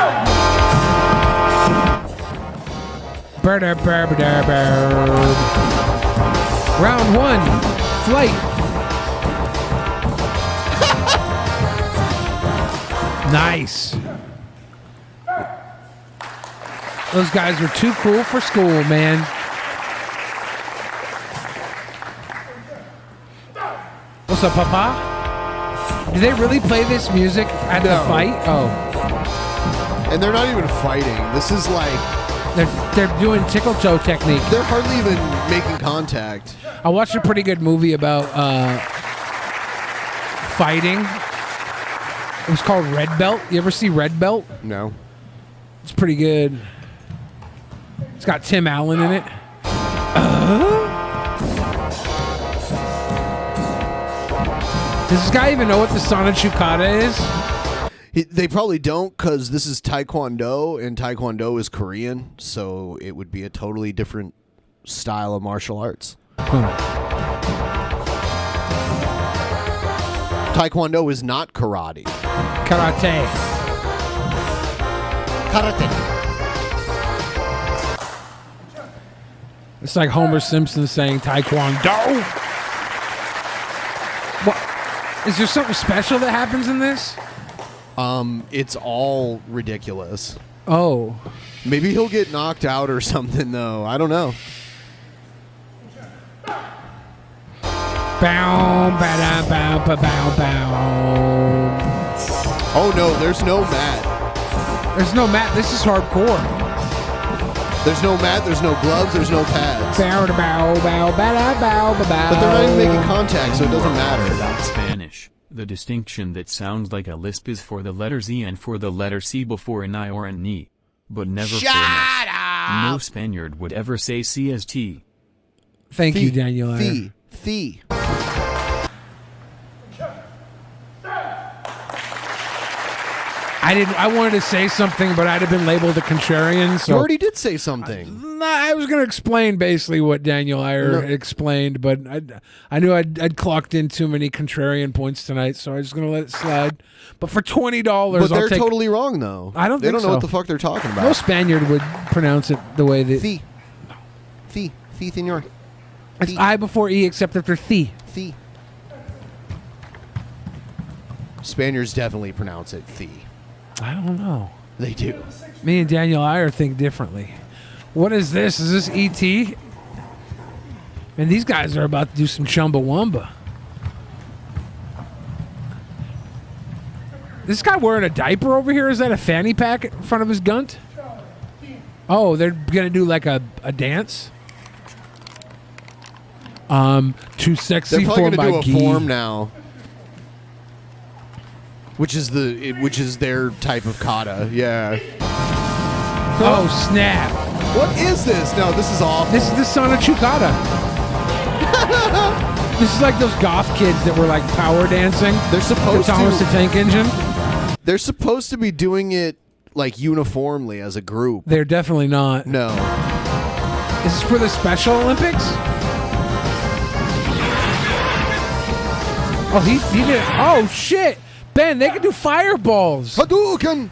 Round 1, flight. Nice. Those guys were too cool for school, man. What's up, Papa? Do they really play this music at the fight? Oh. And they're not even fighting. This is like... They're doing tickle toe technique. They're hardly even making contact. I watched a pretty good movie about fighting. It was called Red Belt. You ever see Red Belt? No. It's pretty good. It's got Tim Allen in it. Does this guy even know what the Sana Chukata is? They probably don't, because this is Taekwondo, and Taekwondo is Korean, so it would be a totally different style of martial arts. Taekwondo is not karate. Karate. It's like Homer Simpson saying Taekwondo. What? Is there something special that happens in this? It's all ridiculous. Oh. Maybe he'll get knocked out or something, though. I don't know. Bow, ba-da, bow, ba-bow, bow. Oh, no, there's no mat. There's no mat. This is hardcore. There's no mat, there's no gloves, there's no pads. Bow, bow, bow, ba-da, bow, ba-bow. But they're not even making contact, so it doesn't matter. About Spanish, the distinction that sounds like a lisp is for the letter Z and for the letter C before an I or an E. But never for an S. No Spaniard would ever say C as T. Thank you, Daniel. Fee. I wanted to say something, but I'd have been labeled a contrarian. So You already did say something. I was going to explain basically what Daniel Iyer explained, but I knew I'd clocked in too many contrarian points tonight, so I was going to let it slide. But for $20, But they're totally wrong, though. I don't They think don't know so. what the fuck they're talking about. No Spaniard would pronounce it the way that... Fee, senor. It's I before E, except after Fee. Fee. Spaniards definitely pronounce it Fee. I don't know. They do. Me and Daniel Iyer think differently. What is this? Is this E.T.? Man, these guys are about to do some Chumbawamba. This guy wearing a diaper over here? Is that a fanny pack in front of his gunt? Oh, they're going to do like a dance? Too sexy They're for probably my going to do gi. a form now. Which is their type of kata, yeah. Oh, snap. What is this? No, this is awful. This is the Sana Chukata. This is like those goth kids that were like power dancing. They're supposed to Thomas the Tank Engine. They're supposed to be doing it like uniformly as a group. They're definitely not. No. Is this for the Special Olympics? Oh, he did. Oh shit, Ben! They can do fireballs. Hadouken.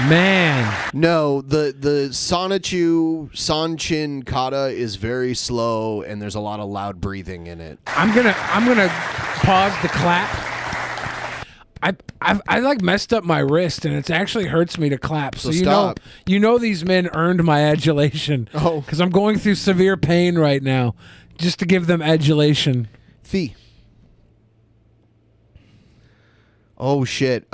Man. No, the Sanchin Kata is very slow and there's a lot of loud breathing in it. I'm gonna pause the clap. I like messed up my wrist and it actually hurts me to clap. So stop. you know these men earned my adulation. Oh, because I'm going through severe pain right now, just to give them adulation. Fee. Oh shit.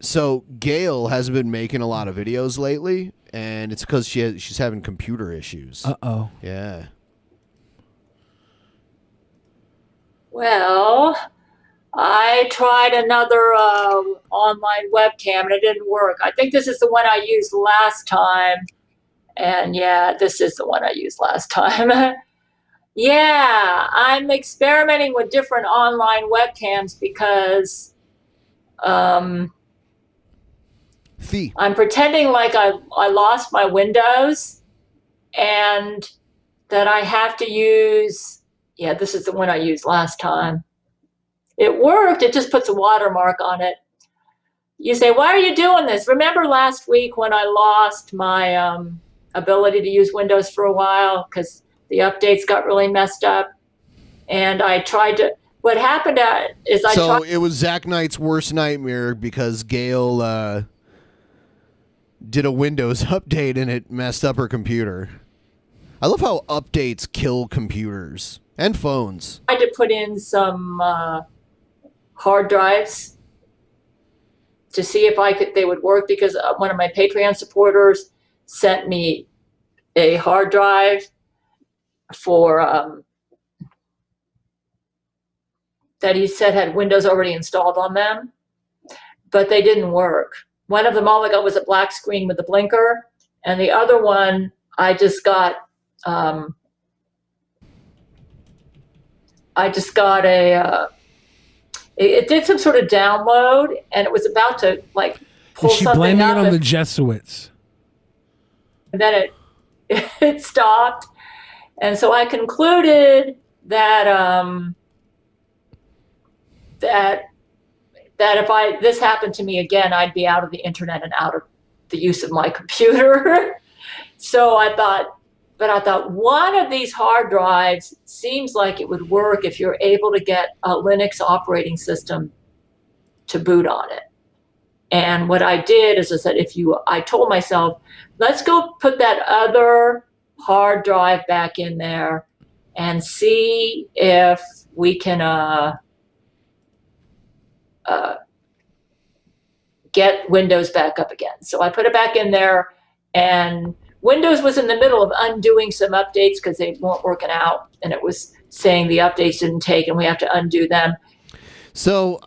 So Gail hasn't been making a lot of videos lately, and it's because she's having computer issues. Uh-oh. Yeah. Well, I tried another online webcam and it didn't work. I think this is the one I used last time. And yeah, this is the one I used last time. Yeah, I'm experimenting with different online webcams because I'm pretending like I lost my Windows and that I have to use, yeah, this is the one I used last time. It worked, it just puts a watermark on it. You say, why are you doing this? Remember last week when I lost my ability to use Windows for a while because the updates got really messed up? And I tried to, what happened is I tried. So it was Zach Knight's worst nightmare because Gail did a Windows update and it messed up her computer. I love how updates kill computers and phones. I tried to put in some hard drives to see if they would work because one of my Patreon supporters sent me a hard drive for that he said had Windows already installed on them, but they didn't work. One of them, all I got was a black screen with a blinker, and the other one, I just got it did some sort of download, and it was about to like pull Is she something blaming it out on of the Jesuits? And then it stopped, and so I concluded that that if this happened to me again, I'd be out of the internet and out of the use of my computer. So I thought one of these hard drives seems like it would work if you're able to get a Linux operating system to boot on it. And what I did is I said, I told myself, let's go put that other hard drive back in there and see if we can get Windows back up again. So I put it back in there, and Windows was in the middle of undoing some updates because they weren't working out, and it was saying the updates didn't take and we have to undo them. So,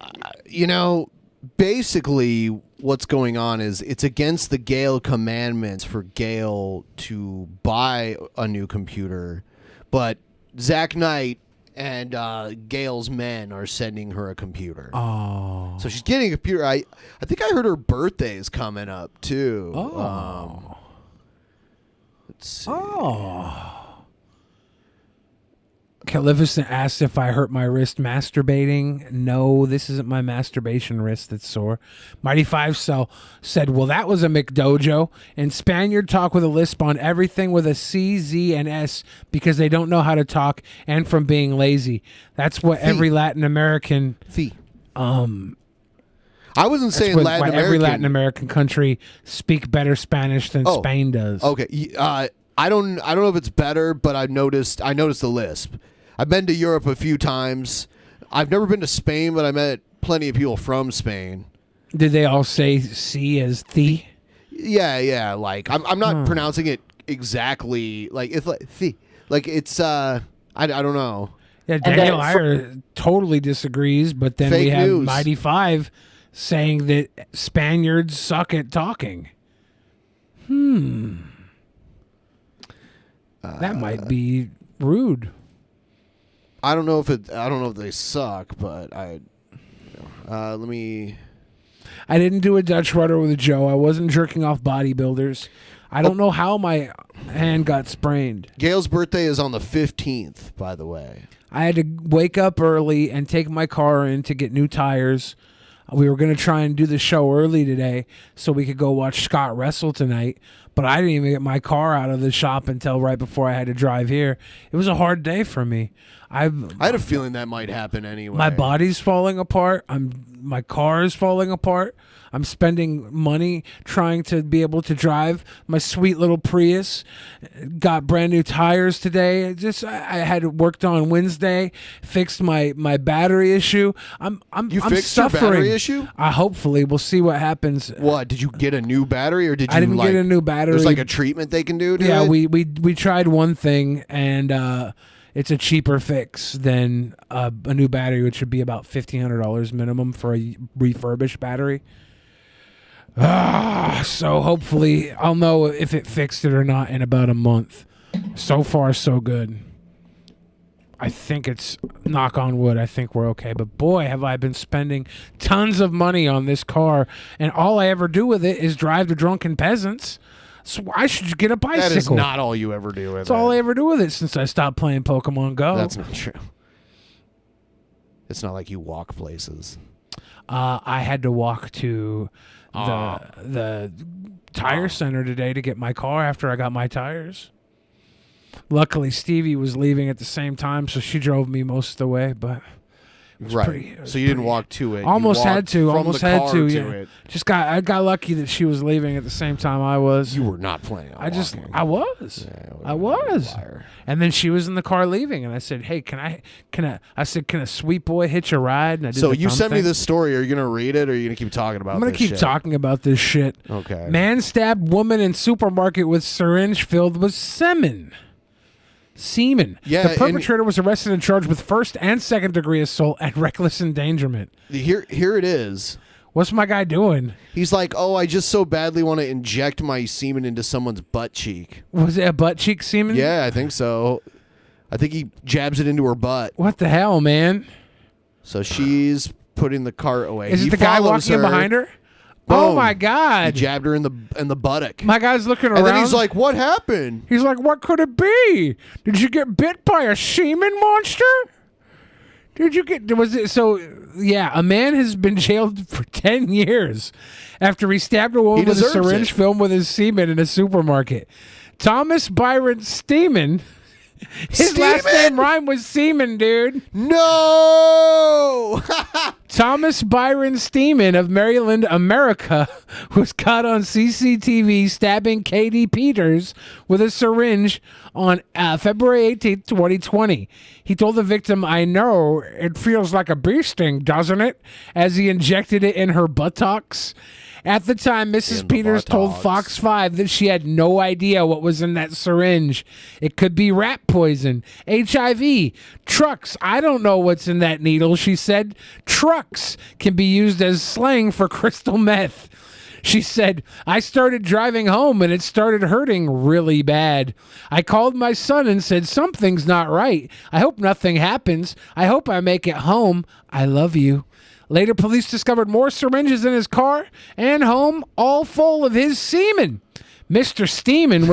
basically what's going on is it's against the Gale commandments for Gale to buy a new computer, but Zach Knight and Gail's men are sending her a computer. Oh. So she's getting a computer. I think I heard her birthday is coming up too. Oh. Let's see. Oh. Calificent asked if I hurt my wrist masturbating. No, this isn't my masturbation wrist that's sore. Mighty Five Cell said, well, that was a McDojo. And Spaniard talk with a lisp on everything with a C, Z, and S because they don't know how to talk and from being lazy. That's what every Latin American... I wasn't saying Latin American. Every Latin American country speak better Spanish than Spain does. Okay. I don't know if it's better, but I noticed the lisp. I've been to Europe a few times. I've never been to Spain, but I met plenty of people from Spain. Did they all say C as the? Yeah. Like I'm not pronouncing it exactly. Like it's like the. Like it's I don't know. Yeah, Daniel Iyer totally disagrees, but then Fake we have news. Mighty Five saying that Spaniards suck at talking. That might be rude. I don't know if they suck, but let me. I didn't do a Dutch rudder with Joe. I wasn't jerking off bodybuilders. I don't know how my hand got sprained. Gail's birthday is on the 15th, by the way. I had to wake up early and take my car in to get new tires. We were going to try and do the show early today so we could go watch Scott wrestle tonight, but I didn't even get my car out of the shop until right before I had to drive here. It was a hard day for me. I had a feeling that might happen anyway. My body's falling apart. My car is falling apart. I'm spending money trying to be able to drive my sweet little Prius. Got brand new tires today. I had worked on Wednesday. Fixed my battery issue. I'm fixed suffering. your battery issue? Hopefully, we'll see what happens. What, did you get a new battery, or did you? I didn't get a new battery. There's like a treatment they can do to yeah, it? we tried one thing, and it's a cheaper fix than a new battery, which would be about $1,500 minimum for a refurbished battery. So hopefully I'll know if it fixed it or not in about a month. So far, so good. I think it's, knock on wood, I think we're okay. But boy, have I been spending tons of money on this car, and all I ever do with it is drive to Drunken Peasants. So I should get a bicycle. That is not all you ever do with it. That's all I ever do with it since I stopped playing Pokemon Go. That's not true. It's not like you walk places. I had to walk to the tire center today to get my car after I got my tires. Luckily, Stevie was leaving at the same time, so she drove me most of the way, but... Right. So you didn't walk to it. Almost had to. To Yeah. I got lucky that she was leaving at the same time I was. You were not planning on walking. I was. I was. And then she was in the car leaving, and I said, "Hey, can a sweet boy hitch a ride?" And I did so the you thumb sent me thing. this story. Are you gonna read it, or are you gonna keep talking about? I'm gonna keep talking about this shit. Okay. Man stabbed woman in supermarket with syringe filled with semen. Yeah, the perpetrator was arrested and charged with first and second degree assault and reckless endangerment. Here it is. What's my guy doing? He's like, "Oh, I just so badly want to inject my semen into someone's butt cheek." Was it a butt cheek semen? Yeah, I think so. I think he jabs it into her butt. What the hell, man? So she's putting the cart away. Is he it the guy follows walking in behind her? Boom. Oh my God! He jabbed her in the buttock. My guy's looking around. And then he's like, "What happened?" He's like, "What could it be? Did you get bit by a semen monster? Did you get? Was it so? Yeah, a man has been jailed for 10 years after he stabbed a woman with a syringe filled with his semen in a supermarket. Thomas Byron Steeman. His last name rhymed with semen, dude. No! Thomas Byron Steeman of Maryland, America, was caught on CCTV stabbing Katie Peters with a syringe on February 18th, 2020. He told the victim, "I know, it feels like a bee sting, doesn't it?" as he injected it in her buttocks. At the time, Mrs. Peters told Fox 5 that she had no idea what was in that syringe. It could be rat poison, HIV, trucks. I don't know what's in that needle, she said. Trucks can be used as slang for crystal meth. She said, "I started driving home and it started hurting really bad. I called my son and said, something's not right. I hope nothing happens. I hope I make it home. I love you." Later, police discovered more syringes in his car and home, all full of his semen. Mr. Steeman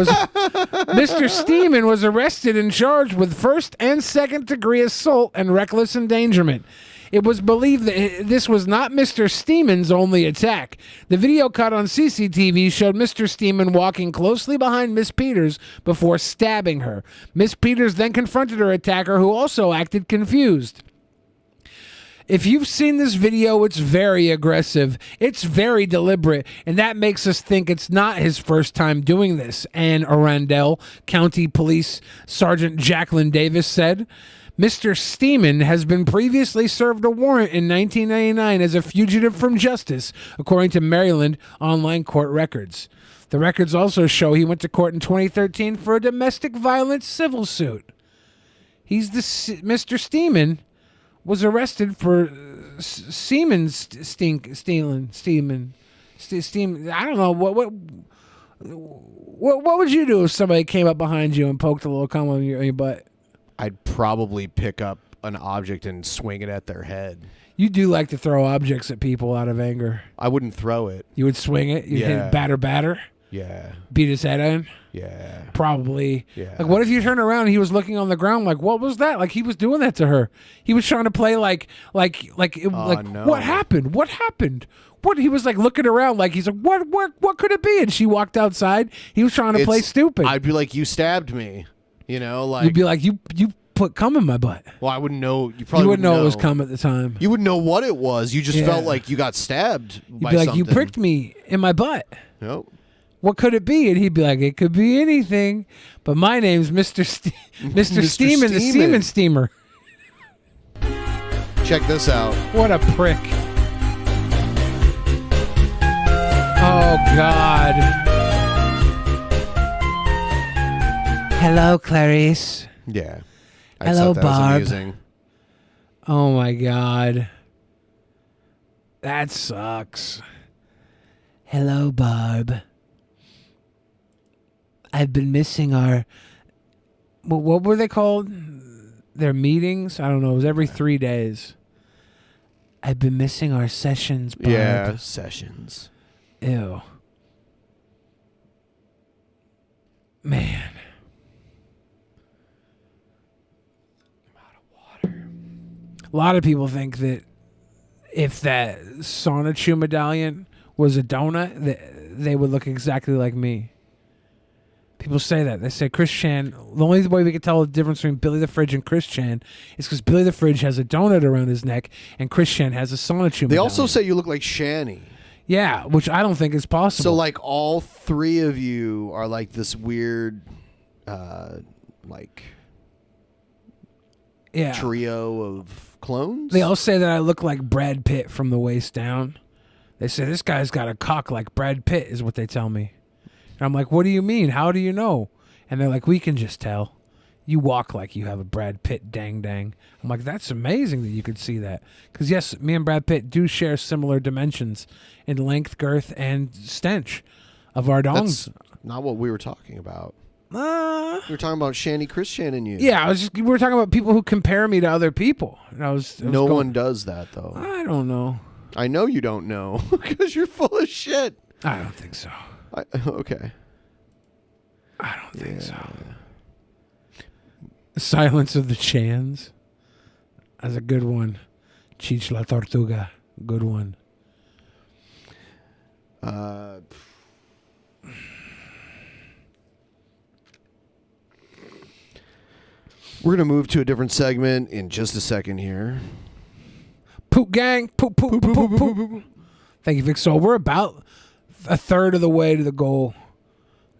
was arrested and charged with first and second degree assault and reckless endangerment. It was believed that this was not Mr. Steeman's only attack. The video caught on CCTV showed Mr. Steeman walking closely behind Miss Peters before stabbing her. Miss Peters then confronted her attacker, who also acted confused. If you've seen this video, it's very aggressive. It's very deliberate, and that makes us think it's not his first time doing this, Anne Arundel, County Police Sergeant Jacqueline Davis said. Mr. Steeman has been previously served a warrant in 1999 as a fugitive from justice, according to Maryland online court records. The records also show he went to court in 2013 for a domestic violence civil suit. Mr. Steeman was arrested for semen steam. I don't know what would you do if somebody came up behind you and poked a little cum on your butt? I'd probably pick up an object and swing it at their head. You do like to throw objects at people out of anger. I wouldn't throw it. You would swing it? You'd hit batter? Yeah. Beat his head in? Yeah. Probably. Yeah. Like, what if you turned around and he was looking on the ground like, what was that? Like, he was doing that to her. He was trying to play no. what happened? What happened? What? He was like looking around like he's like, what could it be? And she walked outside. He was trying to play stupid. I'd be like, you stabbed me. You know, like. You'd be like, you put cum in my butt. Well, I wouldn't know. You wouldn't know it was cum at the time. You wouldn't know what it was. You just felt like you got stabbed by You'd be like, something. you pricked me in my butt. Nope. What could it be? And he'd be like, it could be anything. But my name's Mr. Mr. Steeman, the Semen Steamer. Check this out. What a prick. Oh, God. Hello, Clarice. Yeah. I Hello, thought that was Barb. amusing. Oh, my God. That sucks. Hello, Barb. I've been missing our... What were they called? Their meetings? I don't know. It was every 3 days. I've been missing our sessions, Barb. Yeah, sessions. Ew. Man. A lot of people think that if that sauna chew medallion was a donut, they would look exactly like me. People say that. They say Chris Chan, the only way we can tell the difference between Billy the Fridge and Chris Chan is because Billy the Fridge has a donut around his neck and Chris Chan has a sauna chew medallion. They also say you look like Shani. Yeah, which I don't think is possible. So, like, all three of you are like this weird, trio of clones? They all say that I look like Brad Pitt from the waist down. They say this guy's got a cock like Brad Pitt is what they tell me. And I'm like, what do you mean? How do you know? And they're like, we can just tell. You walk like you have a Brad Pitt dang. I'm like, that's amazing that you could see that. Because, yes, me and Brad Pitt do share similar dimensions in length, girth, and stench of our dongs. That's not what we were talking about. We were talking about Shani, Chris Chan, and you. Yeah, we were talking about people who compare me to other people. And no one does that, though. I don't know. I know you don't know because you're full of shit. I don't think so. Okay. I don't think so. Silence of the Chans. That's a good one. Chich la Tortuga. Good one. We're going to move to a different segment in just a second here. Poop gang. Poop. Thank you, Vic. So we're about a third of the way to the goal.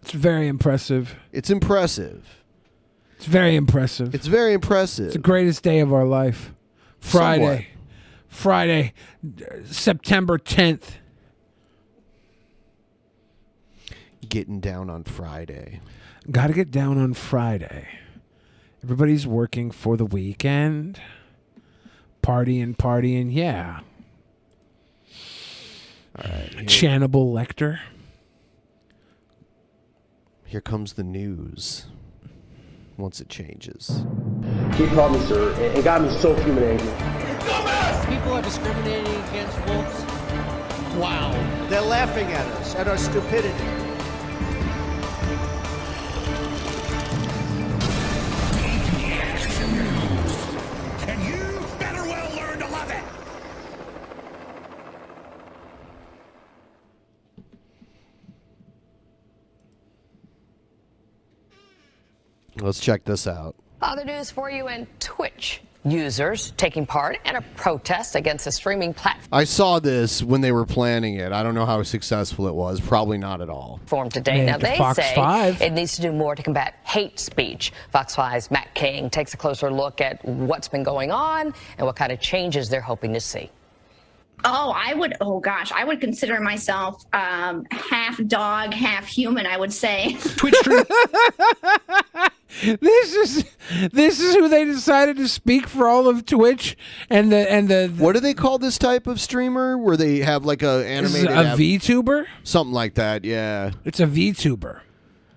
It's very impressive. It's impressive. It's very impressive. It's very impressive. It's the greatest day of our life. Friday. Somewhat. Friday, September 10th. Getting down on Friday. Got to get down on Friday. Everybody's working for the weekend. Partying, yeah. All right. Channibal Lecter. Here comes the news. Once it changes. He called me sir and got me so fuming angry. People are discriminating against wolves. Wow. They're laughing at us, at our stupidity. And you better well learn to love it. Let's check this out. Other news for you in Twitch. Users taking part in a protest against the streaming platform I saw this when they were planning it. I don't know how successful it was. Probably not at all. today. Now, they Fox say 5. it needs to do more to combat hate speech. Fox 5's Matt King takes a closer look at what's been going on and what kind of changes they're hoping to see. I would consider myself half dog, half human, I would say. Twitch stream. This is who they decided to speak for all of Twitch and the what do they call this type of streamer where they have like a animated VTuber? Something like that, yeah. It's a VTuber.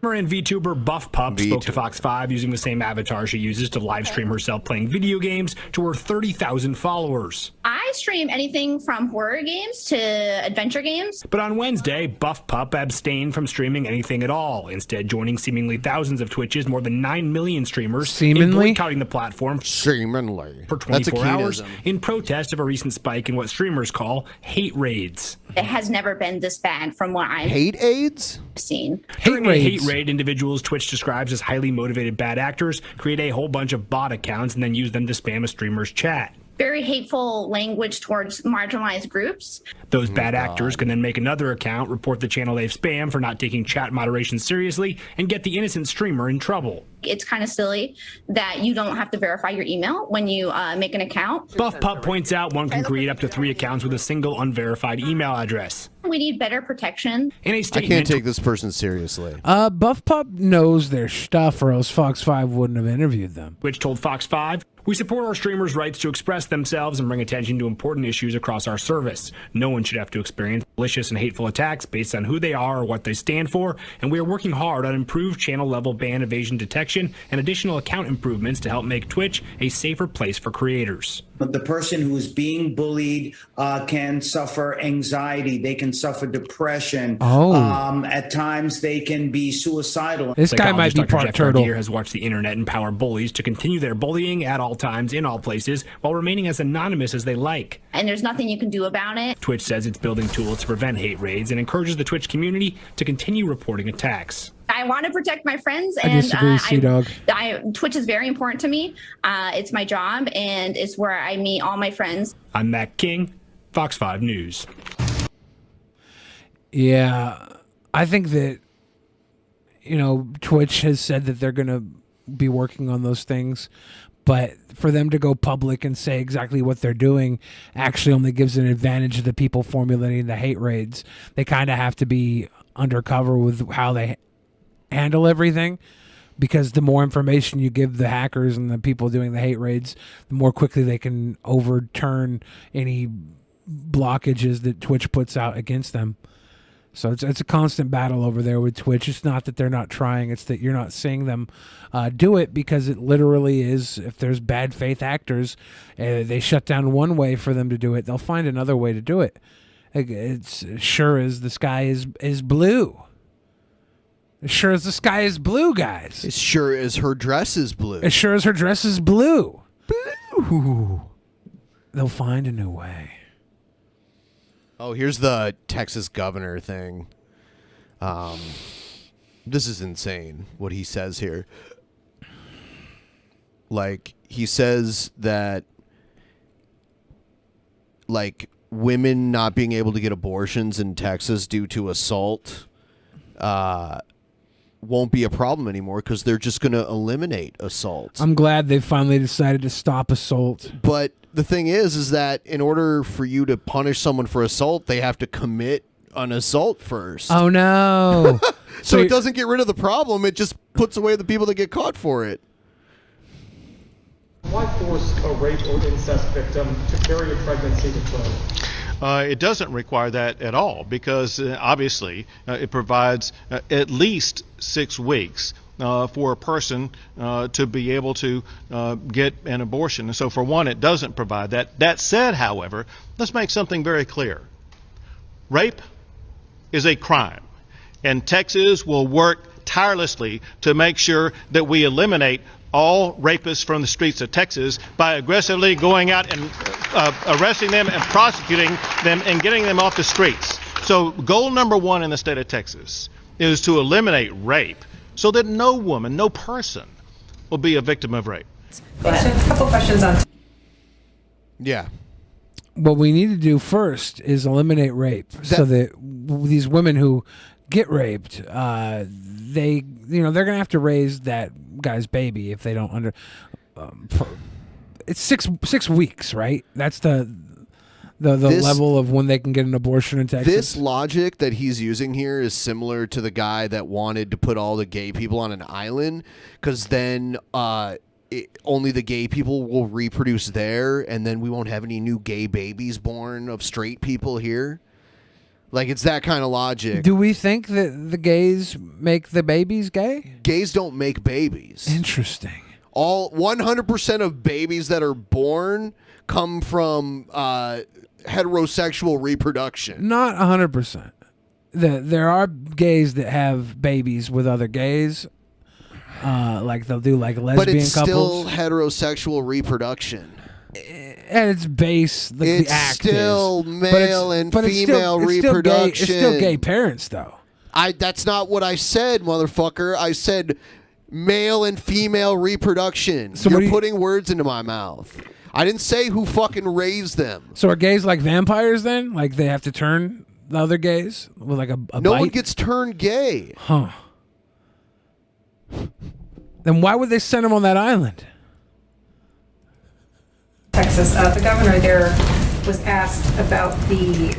And VTuber Buff Pup spoke to Fox 5 using the same avatar she uses to live stream herself playing video games to her 30,000 followers. I stream anything from horror games to adventure games. But on Wednesday, Buff Pup abstained from streaming anything at all, instead joining seemingly thousands of Twitch's more than 9 million streamers in boycotting the platform for 24 hours in protest of a recent spike in what streamers call hate raids. It has never been this bad from what I've seen. During a hate raid, individuals Twitch describes as highly motivated bad actors create a whole bunch of bot accounts and then use them to spam a streamer's chat. Very hateful language towards marginalized groups. Those bad actors can then make another account, report the channel they've spammed for not taking chat moderation seriously, and get the innocent streamer in trouble. It's kind of silly that you don't have to verify your email when you make an account. Buff Pup points out one can create up to 3 accounts with a single unverified email address. We need better protection. In a I statement, can't take this person seriously. Buff Pup knows their stuff, or else Fox 5 wouldn't have interviewed them. Which told Fox 5, "We support our streamers' rights to express themselves and bring attention to important issues across our service. No one should have to experience malicious and hateful attacks based on who they are or what they stand for, and we are working hard on improved channel-level ban evasion detection and additional account improvements to help make Twitch a safer place for creators." The person who is being bullied can suffer anxiety. They can suffer depression. At times, they can be suicidal. This guy might be Dr. part Jeff turtle. Garnier has watched the internet empower bullies to continue their bullying at all times, in all places, while remaining as anonymous as they like. And there's nothing you can do about it. Twitch says it's building tools to prevent hate raids and encourages the Twitch community to continue reporting attacks. I want to protect my friends, I and disagree, Sea-Dog. Twitch is very important to me. It's my job, and it's where I meet all my friends. I'm Matt King, Fox 5 News. Yeah, I think that, Twitch has said that they're going to be working on those things, but for them to go public and say exactly what they're doing actually only gives an advantage to the people formulating the hate raids. They kind of have to be undercover with how they handle everything, because the more information you give the hackers and the people doing the hate raids, the more quickly they can overturn any blockages that Twitch puts out against them. So it's a constant battle over there with Twitch. It's not that they're not trying, it's that you're not seeing them do it, because it literally is, if there's bad faith actors, they shut down one way for them to do it, they'll find another way to do it. It's sure as the sky is blue. As sure as the sky is blue, guys. As sure as her dress is blue. As sure as her dress is blue. Blue. They'll find a new way. Oh, here's the Texas governor thing. This is insane what he says here. Like, he says that, like, women not being able to get abortions in Texas due to assault won't be a problem anymore, because they're just going to eliminate assault. I'm glad they finally decided to stop assault. But the thing is that in order for you to punish someone for assault, they have to commit an assault first. Oh, no. So it doesn't get rid of the problem. It just puts away the people that get caught for it. Why force a rape or incest victim to carry a pregnancy to term? It doesn't require that at all, because obviously it provides at least 6 weeks for a person to be able to get an abortion. And so for one, it doesn't provide that. That said, however, let's make something very clear. Rape is a crime, and Texas will work tirelessly to make sure that we eliminate all rapists from the streets of Texas by aggressively going out and arresting them and prosecuting them and getting them off the streets. So goal number 1 in the state of Texas is to eliminate rape so that no woman, no person will be a victim of rape. A couple questions on. Yeah. What we need to do first is eliminate rape, so that these women who get raped, they're going to have to raise that guy's baby if they don't it's 6 weeks, right? That's the level of when they can get an abortion in Texas. This logic that he's using here is similar to the guy that wanted to put all the gay people on an island, because then only the gay people will reproduce there, and then we won't have any new gay babies born of straight people here. Like, it's that kind of logic. Do we think that the gays make the babies gay? Gays don't make babies. Interesting. All 100% of babies that are born come from heterosexual reproduction. Not 100%. There are gays that have babies with other gays. Like they'll do like lesbian but it's couples. still heterosexual reproduction. At its base, it's the act still is. male and female reproduction. It's still gay parents, though. That's not what I said, motherfucker. I said male and female reproduction. So You're putting words into my mouth. I didn't say who fucking raised them. So are gays like vampires then? Like they have to turn the other gays with like a No bite? one gets turned gay. Huh. Then why would they send them on that island? Texas, the governor there was asked about the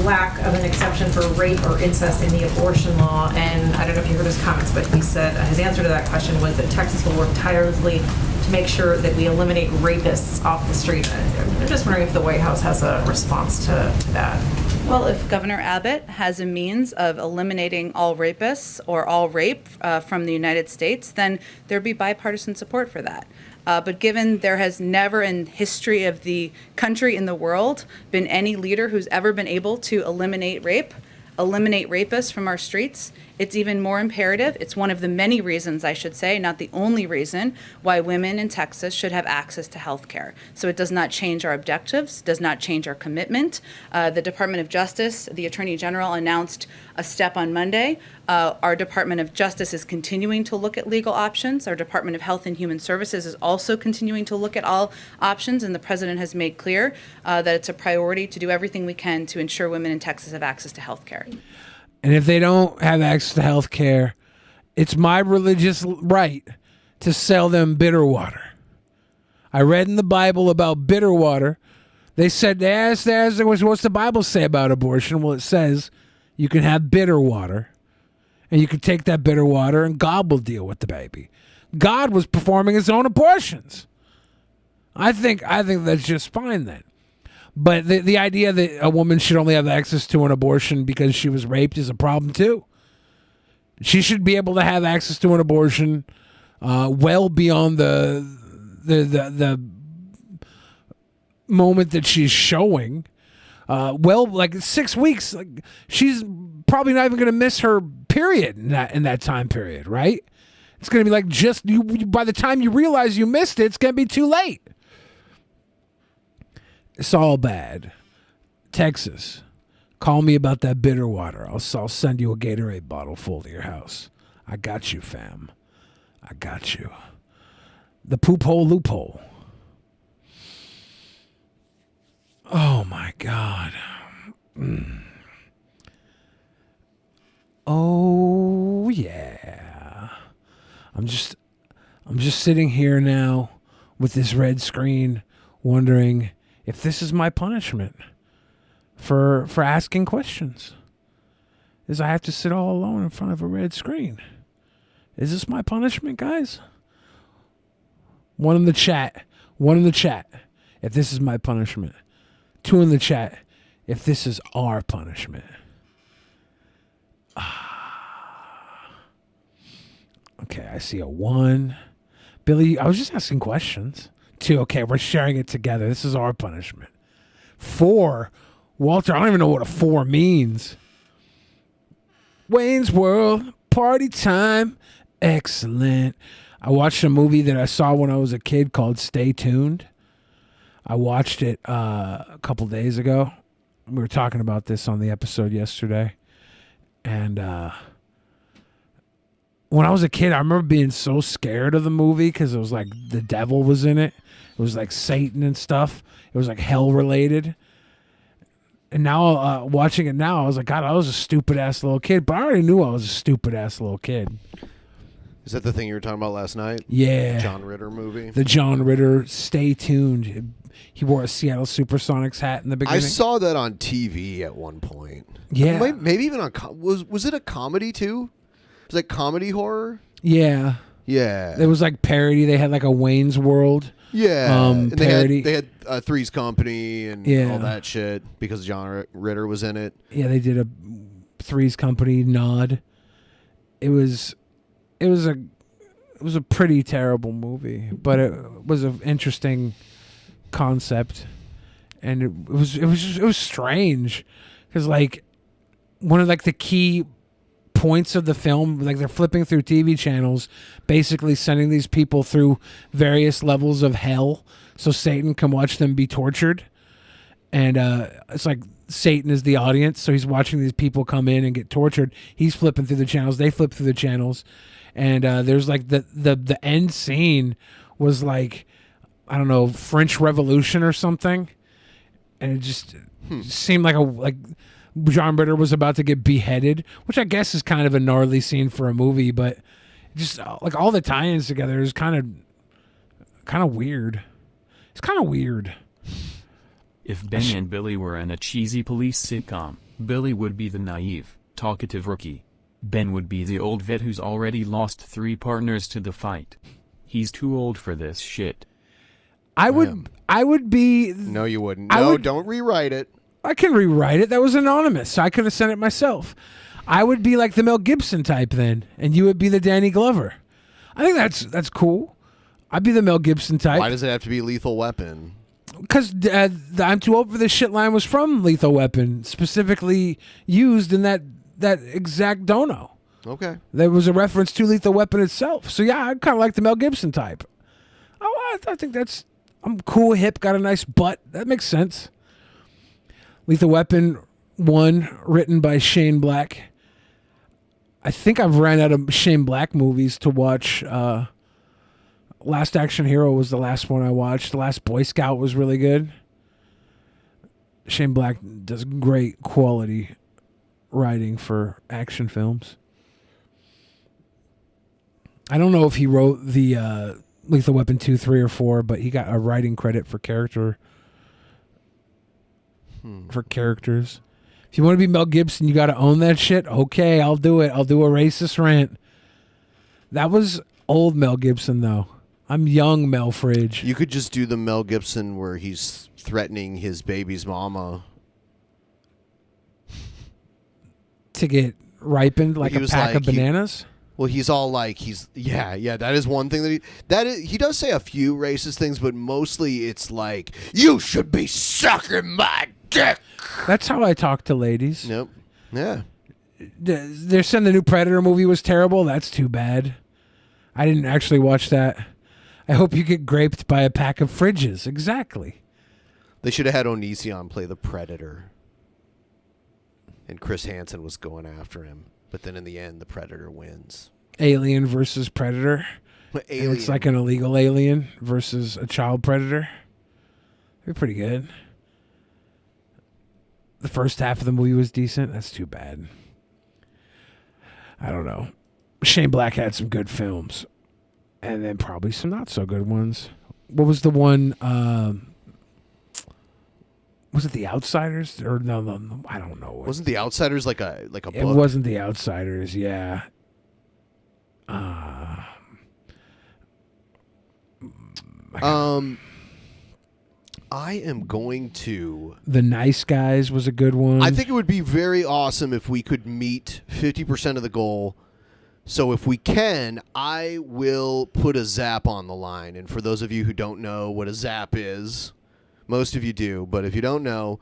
lack of an exception for rape or incest in the abortion law, and I don't know if you heard his comments, but he said his answer to that question was that Texas will work tirelessly to make sure that we eliminate rapists off the street. I'm just wondering if the White House has a response to that. Well, if Governor Abbott has a means of eliminating all rapists or all rape from the United States, then there'd be bipartisan support for that. But given there has never in history of the country in the world been any leader who's ever been able to eliminate rapists from our streets, it's even more imperative. It's one of the many reasons, I should say, not the only reason, why women in Texas should have access to health care. So it does not change our objectives, does not change our commitment. The Department of Justice, the Attorney General announced a step on Monday. Our Department of Justice is continuing to look at legal options. Our Department of Health and Human Services is also continuing to look at all options, and the President has made clear that it's a priority to do everything we can to ensure women in Texas have access to health care. And if they don't have access to health care, it's my religious right to sell them bitter water. I read in the Bible about bitter water. They said, what's the Bible say about abortion? Well, it says you can have bitter water, and you can take that bitter water and God will deal with the baby. God was performing his own abortions. I think that's just fine then. But the idea that a woman should only have access to an abortion because she was raped is a problem too. She should be able to have access to an abortion well beyond the moment that she's showing. Like 6 weeks, like she's probably not even going to miss her period in that time period, right? It's going to be like just you. By the time you realize you missed it, it's going to be too late. It's all bad. Texas, call me about that bitter water. I'll send you a Gatorade bottle full to your house. I got you, fam. I got you. The poop hole loophole. Oh my God. Oh yeah. I'm just sitting here now with this red screen wondering if this is my punishment for asking questions. Is I have to sit all alone in front of a red screen. Is this my punishment, guys? One in the chat. If this is my punishment. 2 in the chat. If this is our punishment. Okay, I see a 1. Billy, I was just asking questions. 2, okay, we're sharing it together. This is our punishment. 4, Walter, I don't even know what a 4 means. Wayne's World, party time, excellent. I watched a movie that I saw when I was a kid called Stay Tuned. I watched it a couple days ago. We were talking about this on the episode yesterday. And when I was a kid, I remember being so scared of the movie because it was like the devil was in it. It was like Satan and stuff. It was like hell related. And now watching it now, I was like, God, I was a stupid ass little kid. But I already knew I was a stupid ass little kid. Is that the thing you were talking about last night? Yeah. The John Ritter movie? The John Ritter, Stay Tuned. he wore a Seattle Supersonics hat in the beginning. I saw that on TV at one point. Yeah. Maybe even on was it a comedy too? Was it comedy horror? Yeah. Yeah. It was like parody. They had like a Wayne's World. Yeah. And parody. They had Three's Company and all that shit because John Ritter was in it. Yeah, they did a Three's Company nod. It was a pretty terrible movie, but it was an interesting concept, and it was strange because like one of like the key points of the film, like they're flipping through TV channels, basically sending these people through various levels of hell so Satan can watch them be tortured, and it's like Satan is the audience, so he's watching these people come in and get tortured. He's flipping through the channels, they flip through the channels, and there's like the end scene was like, I don't know, French Revolution or something, and it just seemed like John Ritter was about to get beheaded, which I guess is kind of a gnarly scene for a movie, but just like all the tie-ins together is kind of weird. It's kind of weird. If Ben and Billy were in a cheesy police sitcom, Billy would be the naive, talkative rookie. Ben would be the old vet who's already lost 3 partners to the fight. He's too old for this shit. I would be... No, you wouldn't. No, don't rewrite it. I can rewrite it. That was anonymous, so I could have sent it myself. I would be like the Mel Gibson type then, and you would be the Danny Glover. I think that's cool. I'd be the Mel Gibson type. Why does it have to be Lethal Weapon? Because I'm too old for this shit line was from Lethal Weapon, specifically used in that exact dono. Okay. There was a reference to Lethal Weapon itself. So yeah, I kind of like the Mel Gibson type. Oh, I think I'm cool, hip, got a nice butt. That makes sense. Lethal Weapon 1, written by Shane Black. I think I've ran out of Shane Black movies to watch. Last Action Hero was the last one I watched. The Last Boy Scout was really good. Shane Black does great quality writing for action films. I don't know if he wrote the Lethal Weapon 2, 3, or 4, but he got a writing credit for characters. If you want to be Mel Gibson, you got to own that shit. Okay, I'll do it. I'll do a racist rant. That was old Mel Gibson, though. I'm young Mel Fridge. You could just do the Mel Gibson where he's threatening his baby's mama to get ripened like a pack of bananas. He's all like, yeah. That is one thing he does say a few racist things, but mostly it's like, you should be sucking my dick. That's how I talk to ladies. Nope. Yeah. They're saying the new Predator movie was terrible. That's too bad. I didn't actually watch that. I hope you get graped by a pack of fridges. Exactly. They should have had Onision play the Predator. And Chris Hansen was going after him. But then in the end, the Predator wins. Alien versus Predator. Alien. It's like an illegal alien versus a child predator. They're pretty good. The first half of the movie was decent. That's too bad. I don't know. Shane Black had some good films. And then probably some not so good ones. What was the one? Was it The Outsiders? Or no, I don't know. Wasn't The Outsiders like a book? It wasn't The Outsiders, yeah. I am going to... The Nice Guys was a good one. I think it would be very awesome if we could meet 50% of the goal. So if we can, I will put a zap on the line. And for those of you who don't know what a zap is, most of you do, but if you don't know,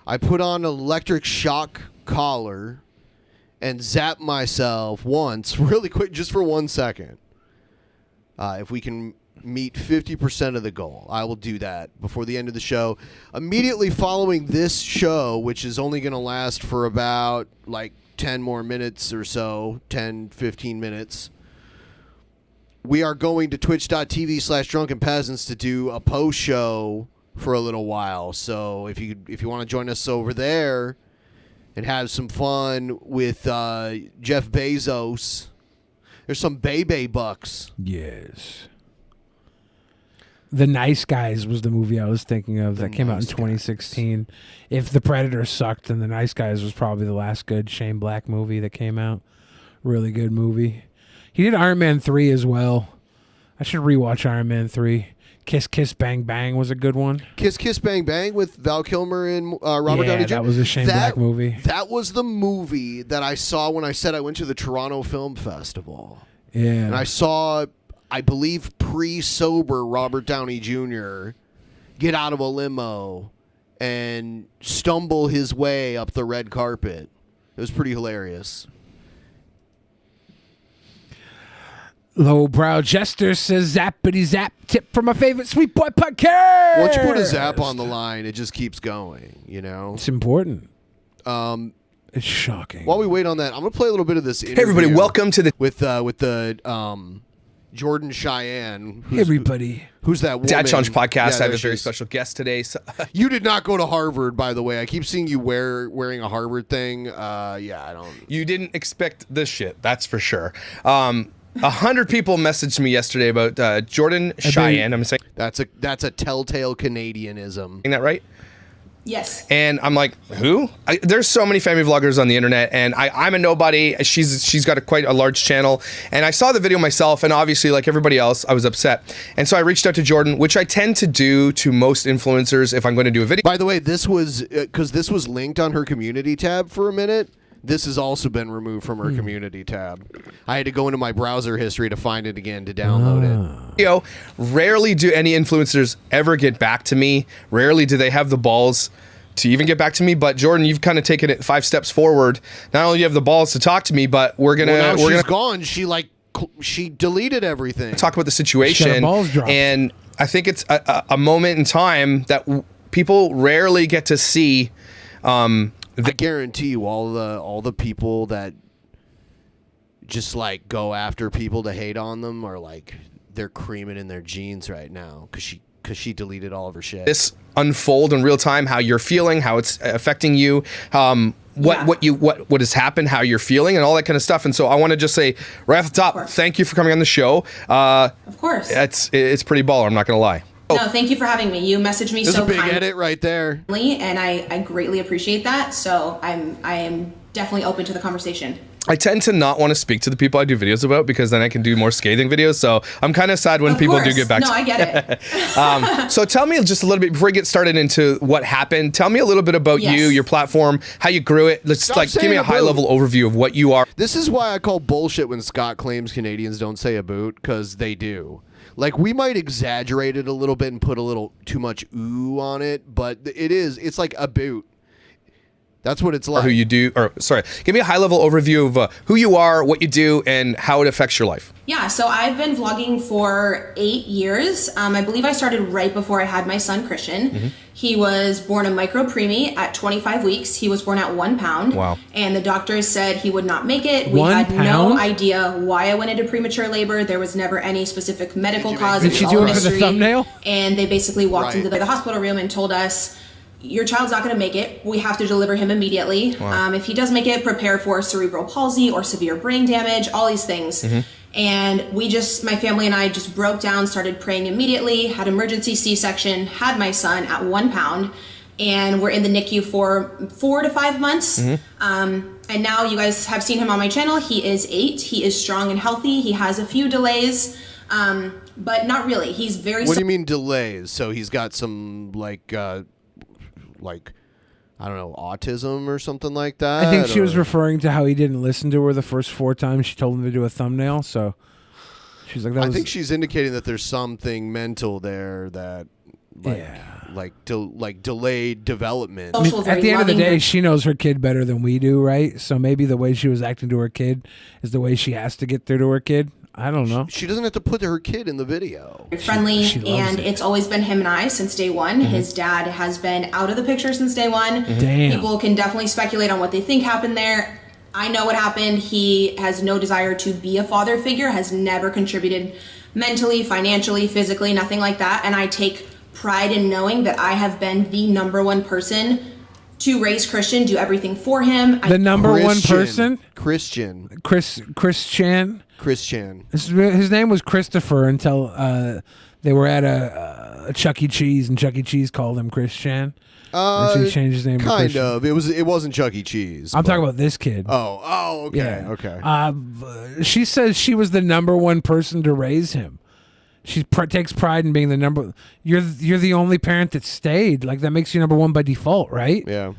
I put on an electric shock collar and zap myself once, really quick, just for 1 second. If we can meet 50% of the goal, I will do that before the end of the show. Immediately following this show, which is only going to last for about like 10 more minutes or so, 10, 15 minutes, we are going to twitch.tv/Drunken Peasants to do a post show for a little while. So if you want to join us over there and have some fun with Jeff Bezos, there's some Bebe bucks. Yes. The Nice Guys was the movie I was thinking of that came out in 2016. If The Predator sucked, then The Nice Guys was probably the last good Shane Black movie that came out. Really good movie. He did Iron Man 3 as well. I should rewatch Iron Man 3. Kiss Kiss Bang Bang was a good one. Kiss Kiss Bang Bang with Val Kilmer and Robert Downey Jr. That was a Shane Black movie. That was the movie that I saw when I said I went to the Toronto Film Festival. Yeah. And I saw, I believe, pre-sober Robert Downey Jr. get out of a limo and stumble his way up the red carpet. It was pretty hilarious. Lowbrow Jester says, zappity zap, tip from my favorite Sweet Boy podcast. Once you put a zap on the line, it just keeps going, you know? It's important. It's shocking. While we wait on that, I'm going to play a little bit of this interview. Hey, everybody, welcome to the... With the Jordan Cheyenne. Who's that woman? Dad Challenge podcast. Yeah, I have a very special guest today. So you did not go to Harvard, by the way. I keep seeing you wearing a Harvard thing. Yeah, I don't... You didn't expect this shit, that's for sure. 100 people messaged me yesterday about Jordan Cheyenne. I'm saying that's a telltale Canadianism. Isn't that right? Yes. And I'm like, who? There's so many family vloggers on the internet, and I'm a nobody. She's got quite a large channel, and I saw the video myself, and obviously, like everybody else, I was upset. And so I reached out to Jordan, which I tend to do to most influencers if I'm going to do a video. By the way, this was because this was linked on her community tab for a minute. This has also been removed from her community tab. I had to go into my browser history to find it again to download it. You know, rarely do any influencers ever get back to me. Rarely do they have the balls to even get back to me. But Jordan, you've kind of taken it 5 steps forward. Not only do you have the balls to talk to me, but we're gonna she's gone. She deleted everything. Talk about the situation, and I think it's a moment in time that people rarely get to see. I guarantee you, all the people that just like go after people to hate on them are like they're creaming in their jeans right now because she deleted all of her shit. This unfold in real time, how you're feeling, how it's affecting you, what has happened, how you're feeling, and all that kind of stuff. And so I want to just say right off the top, thank you for coming on the show. Of course. It's pretty baller. I'm not gonna lie. No, thank you for having me. You messaged me There's so a big kindly, edit right there, and I greatly appreciate that. So I am definitely open to the conversation. I tend to not want to speak to the people I do videos about because then I can do more scathing videos. So I'm kind of sad when people do get back to me. No, I get it. So tell me just a little bit, before we get started into what happened, tell me a little bit about you, your platform, how you grew it. Let's give me a high level overview of what you are. This is why I call bullshit when Scott claims Canadians don't say a boot, because they do. Like, we might exaggerate it a little bit and put a little too much ooh on it, but it's like a boot. That's what it's like. Or who you do, or sorry, give me a high level overview of who you are, what you do, and how it affects your life. Yeah, so I've been vlogging for 8 years. I believe I started right before I had my son, Christian. Mm-hmm. He was born a micro-preemie at 25 weeks. He was born at 1 pound. Wow. And the doctors said he would not make it. We 1 had pound? no idea why I went into premature labor. There was never any specific medical cause. Did she do it for the thumbnail? And they basically walked Right. into the hospital room and told us, your child's not going to make it. We have to deliver him immediately. Wow. If he does make it, prepare for cerebral palsy or severe brain damage, all these things. Mm-hmm. And my family and I just broke down, started praying immediately, had emergency C-section, had my son at 1 pound, and we're in the NICU for 4 to 5 months. Mm-hmm. And now you guys have seen him on my channel. He is 8. He is strong and healthy. He has a few delays, but not really. He's very... What do you mean delays? So he's got some I don't know, autism or something like that? I think she was referring to how he didn't listen to her the first 4 times she told him to do a thumbnail. So she's like, I think she's indicating that there's something mental there that, delayed development. I mean, at the end of the day, she knows her kid better than we do, right? So maybe the way she was acting to her kid is the way she has to get through to her kid. I don't know. She doesn't have to put her kid in the video. friendly, She loves and it. it's always been him and I since day one. His dad has been out of the picture since day one. Damn. People can definitely speculate on what they think happened there. I know what happened. He has no desire to be a father figure, has never contributed mentally, financially, physically, nothing like that. And I take pride in knowing that I have been the number one person to raise Christian, do everything for him. The number one person? Christian. Chris Chan. Chris Chan. His name was Christopher until they were at Chuck E. Cheese, and Chuck E. Cheese called him Chris Chan. And she changed his name. Kind to of. It wasn't Chuck E. Cheese. I'm talking about this kid. Oh, okay, Yeah. okay. She says she was the number one person to raise him. She takes pride in being the number. You're the only parent that stayed. Like that makes you number one by default, right? Yeah.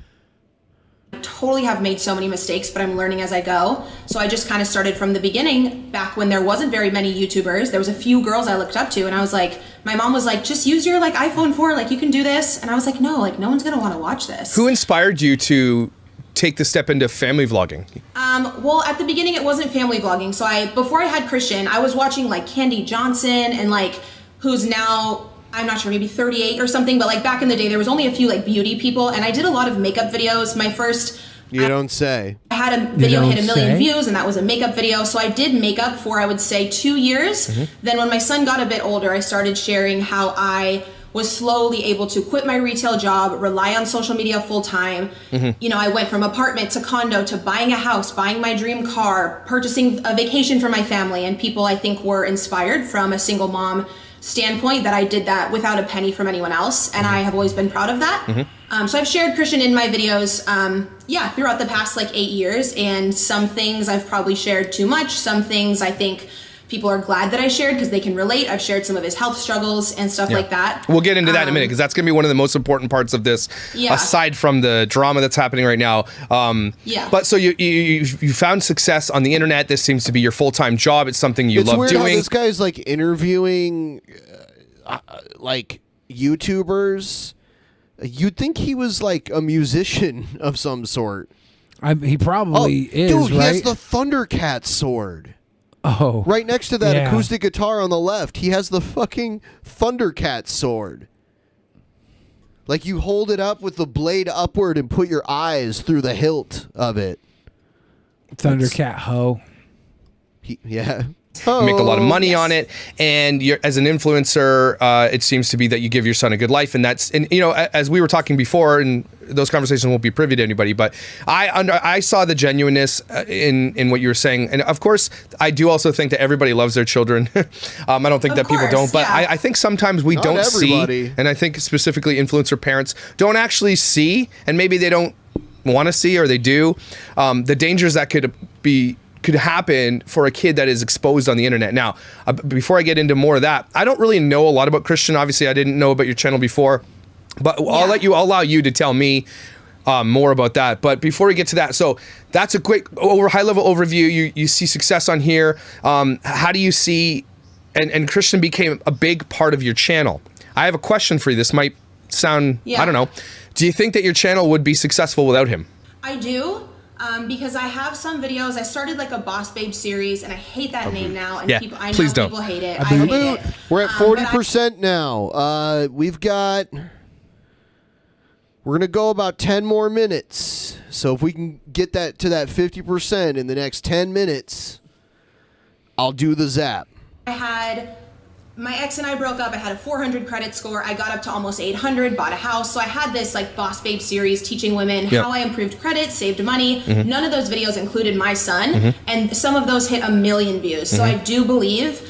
Totally have made so many mistakes, but I'm learning as I go. So I just kind of started from the beginning, back when there wasn't very many YouTubers. There was a few girls I looked up to, and I was like, my mom was like, just use your like iPhone 4, like you can do this. And I was like, no, like no one's gonna want to watch this. Who inspired you to take the step into family vlogging? Well, at the beginning it wasn't family vlogging. So before I had Christian, I was watching like Candy Johnson and like who's now, I'm not sure, maybe 38 or something, but like back in the day there was only a few like beauty people, and I did a lot of makeup videos. My first You don't say. I had a video hit 1 million views, and that was a makeup video. So I did makeup for, I would say, 2 years. Then when my son got a bit older, I started sharing how I was slowly able to quit my retail job, rely on social media full time. You know, I went from apartment to condo to buying a house, buying my dream car, purchasing a vacation for my family. And people, I think, were inspired from a single mom standpoint that I did that without a penny from anyone else. And I have always been proud of that. So I've shared Christian in my videos, throughout the past like 8 years. And some things I've probably shared too much. Some things I think people are glad that I shared because they can relate. I've shared some of his health struggles and stuff like that. We'll get into that in a minute, because that's going to be one of the most important parts of this, aside from the drama that's happening right now. But so you found success on the internet. This seems to be your full-time job. It's something you love weird doing. How this guy's like interviewing like YouTubers. You'd think he was like a musician of some sort. He probably is, dude, he right? has the Thundercat sword. Oh. Right next to that acoustic guitar on the left, he has the fucking Thundercat sword. Like you hold it up with the blade upward and put your eyes through the hilt of it. Thundercat hoe. Yeah. You make a lot of money on it, and you're, as an influencer, it seems to be that you give your son a good life, and that's, and you know, as we were talking before, and those conversations won't be privy to anybody, but I saw the genuineness in what you were saying, and of course, I do also think that everybody loves their children. I don't think that people don't, but I think sometimes we don't see, and I think specifically influencer parents don't actually see, and maybe they don't want to see, or they do, the dangers that could happen for a kid that is exposed on the internet. Now, before I get into more of that, I don't really know a lot about Christian. Obviously, I didn't know about your channel before, but I'll allow you to tell me more about that. But before we get to that, so that's a quick high-level overview. You see success on here. How do you see, and Christian became a big part of your channel. I have a question for you. This might sound, I don't know. Do you think that your channel would be successful without him? I do. Because I have some videos. I started like a Boss Babe series, and I hate that name now. And people, I know people hate it. I hate it. We're at 40% now. We're gonna go about 10 more minutes. So if we can get that to that 50% in the next 10 minutes, I'll do the zap. My ex and I broke up. I had a 400 credit score. I got up to almost 800, bought a house. So I had this like Boss Babe series teaching women how I improved credit, saved money. None of those videos included my son, and some of those hit 1 million views. So I do believe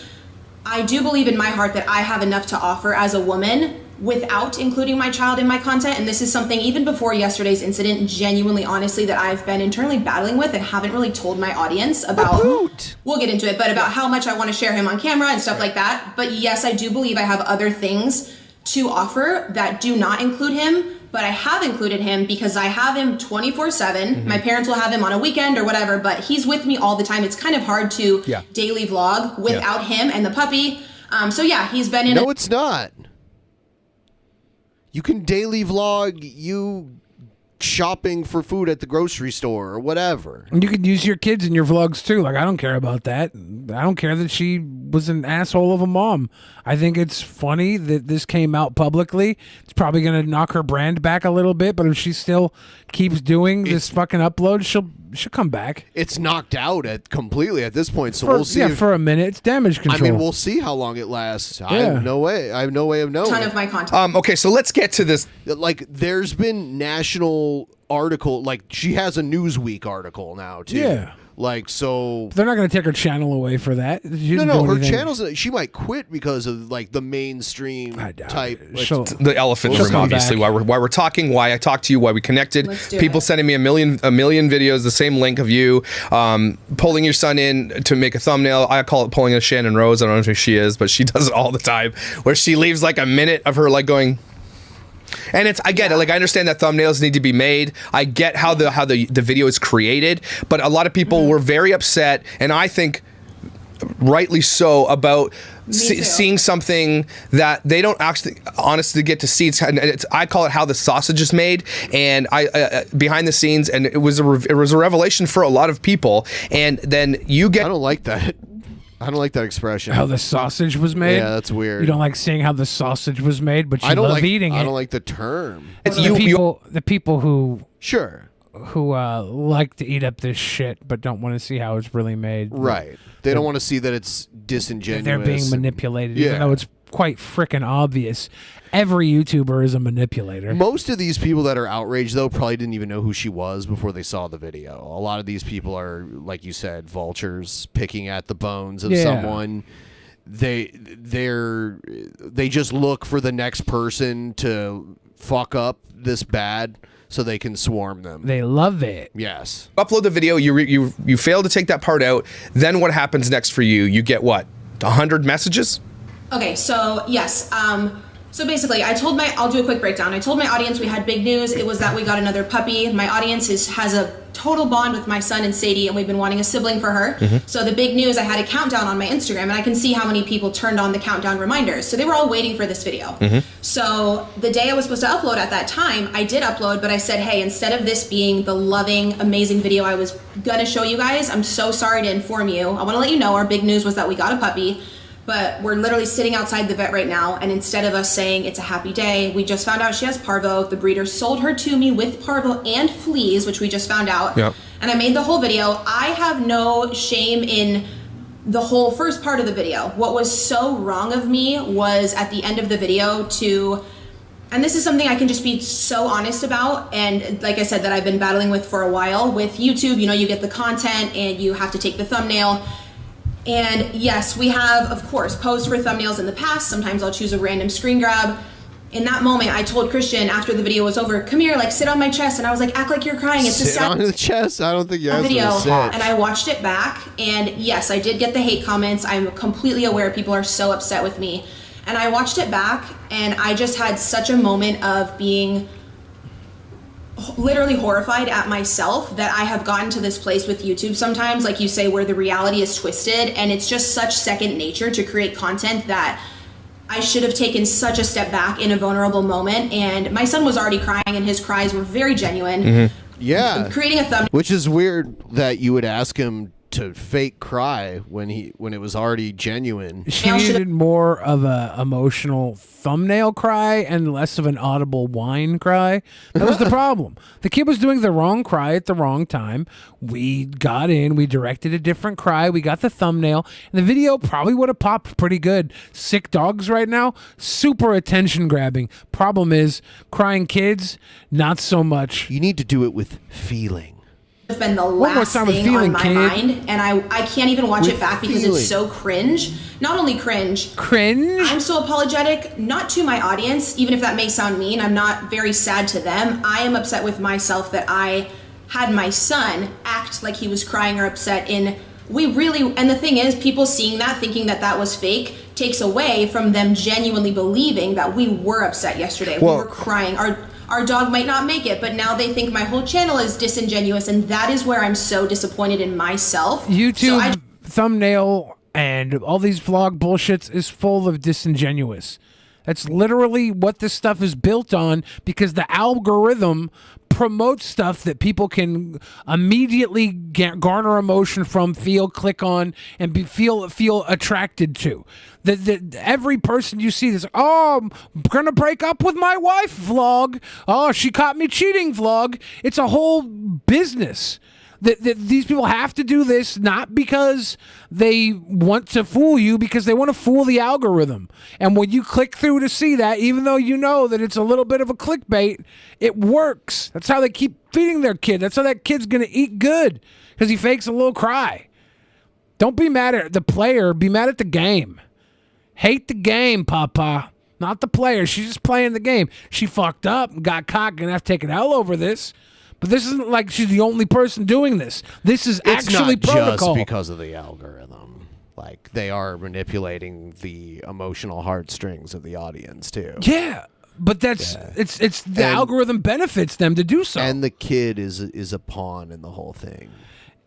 in my heart that I have enough to offer as a woman without including my child in my content. And this is something, even before yesterday's incident, genuinely, honestly, that I've been internally battling with and haven't really told my audience about. We'll get into it, but about how much I want to share him on camera and stuff like that. But yes, I do believe I have other things to offer that do not include him, but I have included him because I have him 24/7. My parents will have him on a weekend or whatever, but he's with me all the time. It's kind of hard to daily vlog without him and the puppy. So yeah, he's been in. No, it's not. You can daily vlog you shopping for food at the grocery store or whatever. And you could use your kids in your vlogs too. Like, I don't care about that. I don't care that she was an asshole of a mom. I think it's funny that this came out publicly. It's probably going to knock her brand back a little bit, but if she still keeps doing this fucking upload, she'll come back. It's knocked out completely at this point, so we'll see. Yeah, for a minute. It's damage control. I mean, we'll see how long it lasts. I have no way of knowing. Ton of my content. Okay, so let's get to this. Like, there's been national article, like she has a Newsweek article now too. Yeah. Like, so They're not going to take her channel away for that. She no, didn't no, do her anything. channel's type, because of like the mainstream type. The elephant in the room, obviously. Why we're talking, why I talked to you, why we connected. Let's do People it. sending me a million videos, the same link of you, pulling your son in to make a thumbnail. I call it pulling a Shannon Rose. I don't know who she is, but she does it all the time, where she leaves like a minute of her like going. And I get it. Like, I understand that thumbnails need to be made. I get how the video is created, but a lot of people were very upset, and I think rightly so, about seeing something that they don't actually honestly get to see. I call it how the sausage is made, and I behind the scenes, and it was a revelation for a lot of people. And then you get. I don't like that. I don't like that expression. How the sausage was made? Yeah, that's weird. You don't like seeing how the sausage was made, but you I don't love like eating it. I don't like the term. It's the people who like to eat up this shit but don't want to see how it's really made. Right. They don't want to see that it's disingenuous. They're being manipulated, Yeah. even though it's quite freaking obvious. Every YouTuber is a manipulator. Most of these people that are outraged, though, probably didn't even know who she was before they saw the video. A lot of these people are, like you said, vultures picking at the bones of someone. They just look for the next person to fuck up this bad so they can swarm them. They love it. Yes. Upload the video. You fail to take that part out. Then what happens next for you? You get what? 100 messages? Okay, so yes. So basically, I'll do a quick breakdown. I told my audience we had big news. It was that we got another puppy. My audience has a total bond with my son and Sadie, and we've been wanting a sibling for her. So the big news, I had a countdown on my Instagram, and I can see how many people turned on the countdown reminders. So they were all waiting for this video. So the day I was supposed to upload at that time, I did upload, but I said, hey, instead of this being the loving, amazing video I was gonna show you guys, I'm so sorry to inform you. I wanna let you know our big news was that we got a puppy. But we're literally sitting outside the vet right now, and instead of us saying it's a happy day, we just found out she has parvo. The breeder sold her to me with parvo and fleas, which we just found out. Yep. And I made the whole video. I have no shame in the whole first part of the video. What was so wrong of me was at the end of the video and this is something I can just be so honest about, and like I said, that I've been battling with for a while. With YouTube, you get the content and you have to take the thumbnail. And yes, we have, of course, posed for thumbnails in the past. Sometimes I'll choose a random screen grab. In that moment, I told Christian after the video was over, come here, like sit on my chest. And I was like, act like you're crying. It's sit on the chest? I don't think you have video. to sit. And I watched it back. And yes, I did get the hate comments. I'm completely aware people are so upset with me. And I watched it back, and I just had such a moment of being literally horrified at myself that I have gotten to this place with YouTube sometimes, like you say, where the reality is twisted, and it's just such second nature to create content that I should have taken such a step back in a vulnerable moment. And my son was already crying, and his cries were very genuine. Yeah. Creating a thumbnail. Which is weird that you would ask him to fake cry when it was already genuine. She needed more of a emotional thumbnail cry and less of an audible whine cry. That was the problem. The kid was doing the wrong cry at the wrong time. We got in, we directed a different cry, we got the thumbnail, and the video probably would have popped pretty good. Sick dogs right now, super attention grabbing. Problem is, crying kids, not so much. You need to do it with feeling. Have been the last thing on my mind, and I can't even watch it back because it's so cringe. Not only cringe, I'm so apologetic, not to my audience, even if that may sound mean. I'm not very sad to them. I am upset with myself that I had my son act like he was crying or upset. And the thing is, people seeing that, thinking that that was fake, takes away from them genuinely believing that we were upset yesterday. We were crying. Our dog might not make it, but now they think my whole channel is disingenuous, and that is where I'm so disappointed in myself. YouTube thumbnail and all these vlog bullshits is full of disingenuous. That's literally what this stuff is built on, because the algorithm promotes stuff that people can immediately garner emotion from, click on, and feel attracted to. Every person you see is, oh, I'm gonna break up with my wife vlog. Oh, she caught me cheating vlog. It's a whole business. That these people have to do this not because they want to fool you, because they want to fool the algorithm. And when you click through to see that, even though you know that it's a little bit of a clickbait, it works. That's how they keep feeding their kid. That's how that kid's going to eat good, because he fakes a little cry. Don't be mad at the player. Be mad at the game. Hate the game, Papa. Not the player. She's just playing the game. She fucked up and got caught. Gonna have to take an L over this. But this isn't like she's the only person doing this. This is actually it's not protocol. just because of the algorithm. Like, they are manipulating the emotional heartstrings of the audience too. Yeah, but it's the algorithm benefits them to do so. And the kid is a pawn in the whole thing.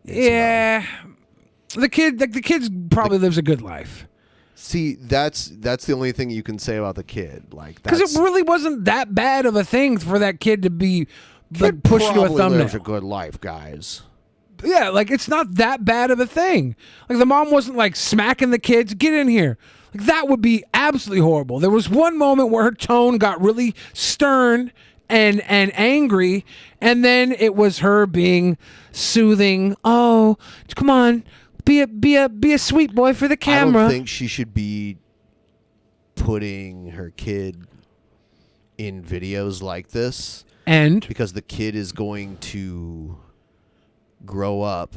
Yeah, the kid probably lives a good life. See, that's the only thing you can say about the kid. Like, Because it really wasn't that bad of a thing for that kid to be like pushed to a probably thumbnail. lives a good life, guys. Yeah, like it's not that bad of a thing. Like the mom wasn't like smacking the kids, get in here. Like that would be absolutely horrible. There was one moment where her tone got really stern and angry, and then it was her being soothing. Oh, come on. Be a sweet boy for the camera. I don't think she should be putting her kid in videos like this. And because the kid is going to grow up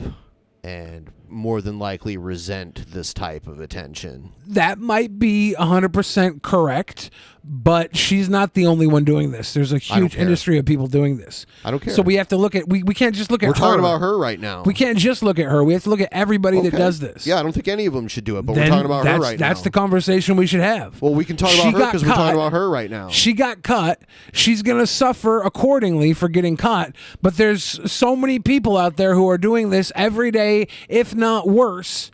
and more than likely resent this type of attention. That might be 100% correct, but she's not the only one doing this. There's a huge industry of people doing this. I don't care. So we have to look at, we can't just look at her. We're talking about her right now. We can't just look at her. We have to look at everybody that does this. Yeah, I don't think any of them should do it, but Then we're talking about her right now. That's the conversation we should have. Well, we can talk about her because we're talking about her right now. She got caught. She's going to suffer accordingly for getting caught. But there's so many people out there who are doing this every day, if not worse.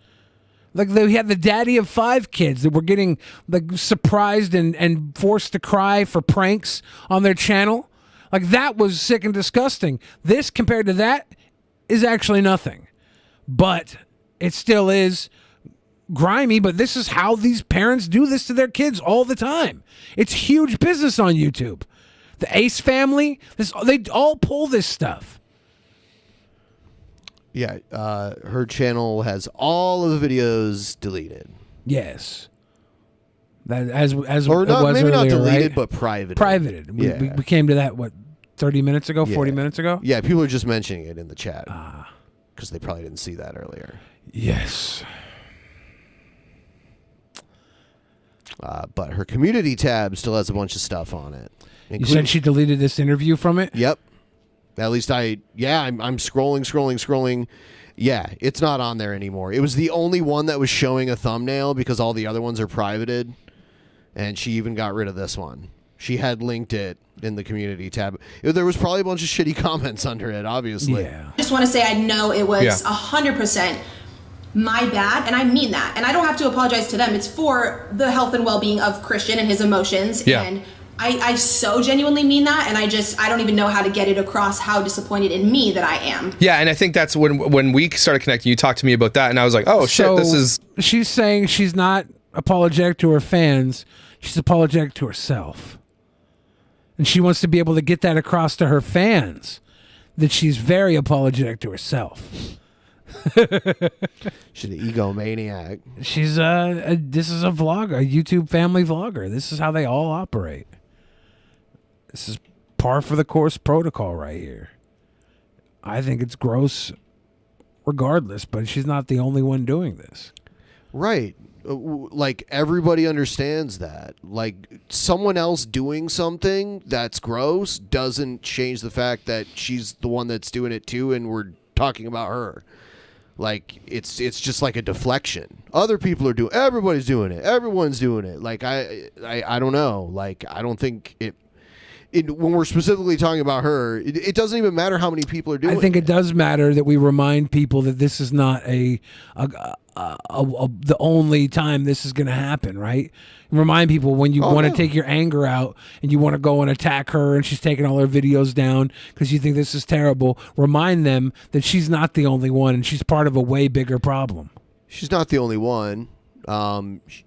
Like they had the daddy of 5 kids that were getting like surprised and forced to cry for pranks on their channel. Like that was sick and disgusting. This compared to that is actually nothing. But it still is grimy, but this is how these parents do this to their kids all the time. It's huge business on YouTube. The Ace family, they all pull this stuff. Yeah, her channel has all of the videos deleted. Yes. That as or it not, was maybe earlier, not deleted, right? but privated. Privated. We came to that, what, 30 minutes ago, 40 minutes ago? Yeah, people are just mentioning it in the chat because they probably didn't see that earlier. Yes. But her community tab still has a bunch of stuff on it. You said she deleted this interview from it? Yep. At least I'm scrolling. Yeah, it's not on there anymore. It was the only one that was showing a thumbnail because all the other ones are privated. And she even got rid of this one. She had linked it in the community tab. There was probably a bunch of shitty comments under it, obviously. Yeah. I just want to say I know it was 100% my bad, and I mean that. And I don't have to apologize to them. It's for the health and well-being of Christian and his emotions. Yeah. And I so genuinely mean that, and I don't even know how to get it across how disappointed in me that I am. Yeah, and I think that's when we started connecting, you talked to me about that, and I was like, oh, shit, this is... She's saying she's not apologetic to her fans. She's apologetic to herself. And she wants to be able to get that across to her fans, that she's very apologetic to herself. She's an egomaniac. She's this is a vlogger, a YouTube family vlogger. This is how they all operate. This is par for the course protocol right here. I think it's gross regardless, but she's not the only one doing this. Right. Like, everybody understands that. Like, someone else doing something that's gross doesn't change the fact that she's the one that's doing it too, and we're talking about her. Like, it's just like a deflection. Other people are doing, everybody's doing it. Everyone's doing it. Like, I don't know. Like, I don't think when we're specifically talking about her, it doesn't even matter how many people are doing it. I think it does matter that we remind people that this is not the only time this is going to happen, right? Remind people when you want to take your anger out and you want to go and attack her and she's taking all her videos down because you think this is terrible, remind them that she's not the only one and she's part of a way bigger problem. She's not the only one.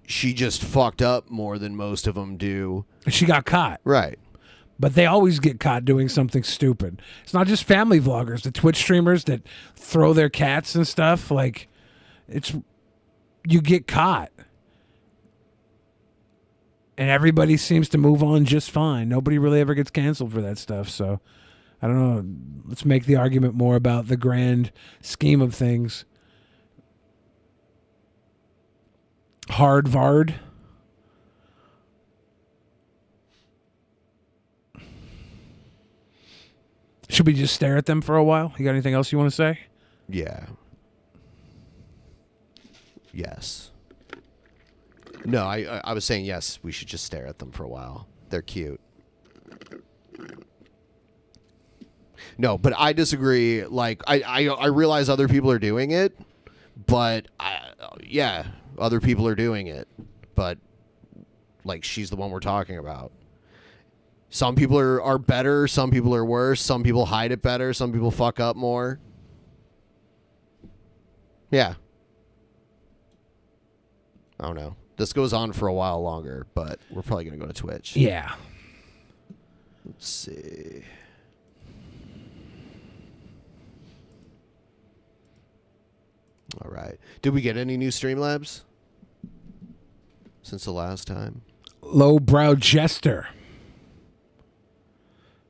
She just fucked up more than most of them do. She got caught. Right. But they always get caught doing something stupid. It's not just family vloggers, the Twitch streamers that throw their cats and stuff. Like, you get caught. And everybody seems to move on just fine. Nobody really ever gets canceled for that stuff. So I don't know. Let's make the argument more about the grand scheme of things. Hardvard. Should we just stare at them for a while? You got anything else you want to say? Yeah. Yes. No, I was saying yes, we should just stare at them for a while. They're cute. No, but I disagree. Like, I realize other people are doing it, but yeah, other people are doing it. But, like, she's the one we're talking about. Some people are better, some people are worse, some people hide it better, some people fuck up more. Yeah. I don't know. This goes on for a while longer, but we're probably going to go to Twitch. Yeah. Let's see. All right. Did we get any new Streamlabs since the last time? Lowbrow Jester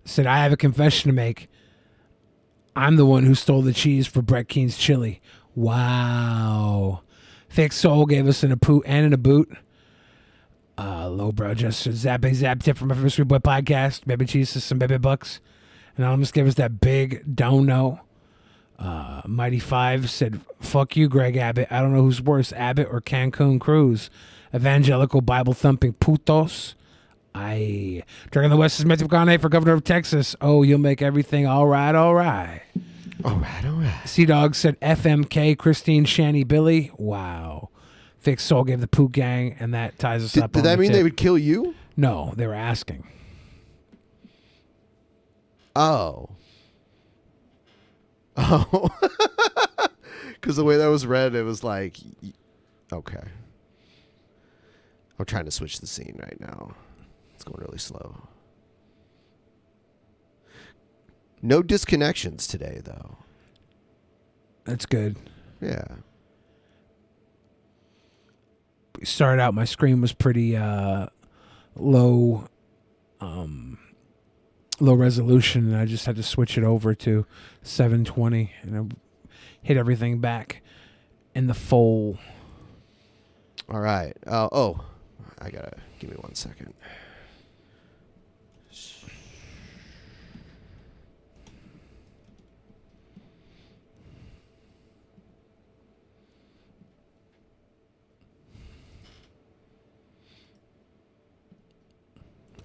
said, I have a confession to make. I'm the one who stole the cheese for Brett Keen's chili. Wow. Thick Soul gave us an Apoot and an Aboot. Lowbrow Jester, Zappy Zap tip from my first Boy podcast. Baby cheese to some baby bucks. Anonymous gave us that big don't know. Mighty Five said, fuck you, Greg Abbott. I don't know who's worse, Abbott or Cancun Cruz. Evangelical Bible thumping putos. Dragon the West is Matthew McConaughey for governor of Texas. Oh, you'll make everything all right, all right. All right, all right. Sea Dog said FMK, Christine, Shanny, Billy. Wow. Thick Soul gave the Poot Gang, and that ties us up. Did that mean they would kill you? No, they were asking. Oh. Oh. Because the way that was read, it was like, okay. I'm trying to switch the scene right now. It's going really slow. No disconnections today, though. That's good. Yeah. We started out, my screen was pretty low resolution, and I just had to switch it over to 720, and I hit everything back in the full. All right. Oh, I gotta give me 1 second.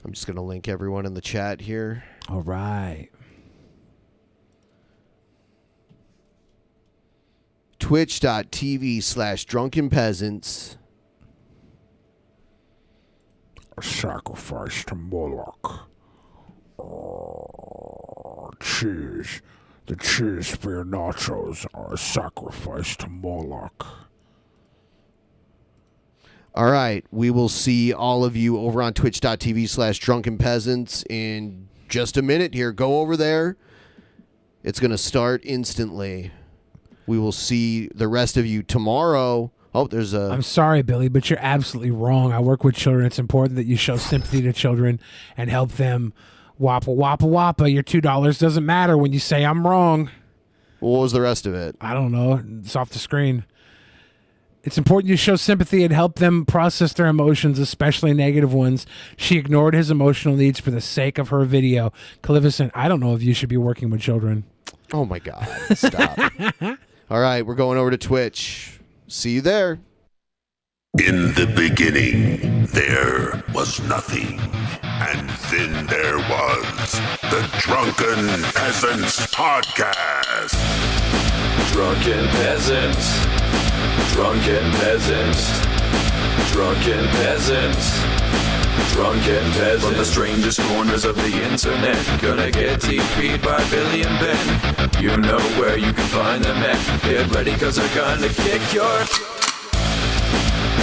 I'm just going to link everyone in the chat here. All right. Twitch.tv/drunkenpeasants. Sacrifice to Moloch. Cheese. The cheese for your nachos are a sacrifice to Moloch. All right. We will see all of you over on twitch.tv/drunkenpeasants in just a minute here. Go over there. It's going to start instantly. We will see the rest of you tomorrow. Oh, there's a... I'm sorry, Billy, but you're absolutely wrong. I work with children. It's important that you show sympathy to children and help them. Wappa, wappa, wappa. Your $2 doesn't matter when you say I'm wrong. What was the rest of it? I don't know. It's off the screen. It's important you show sympathy and help them process their emotions, especially negative ones. She ignored his emotional needs for the sake of her video. Calificent, I don't know if you should be working with children. Oh, my God. Stop. All right, we're going over to Twitch. See you there. In the beginning, there was nothing. And then there was the Drunken Peasants Podcast. Drunken Peasants. Drunken Peasants. Drunken Peasants. Drunken Peasants. From the strangest corners of the internet, gonna get TP'd by Billy and Ben. You know where you can find them at. Get ready, cause they're gonna kick your...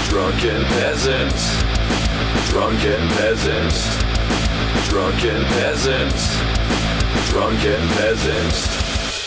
Drunken Peasants. Drunken Peasants. Drunken Peasants. Drunken Peasants.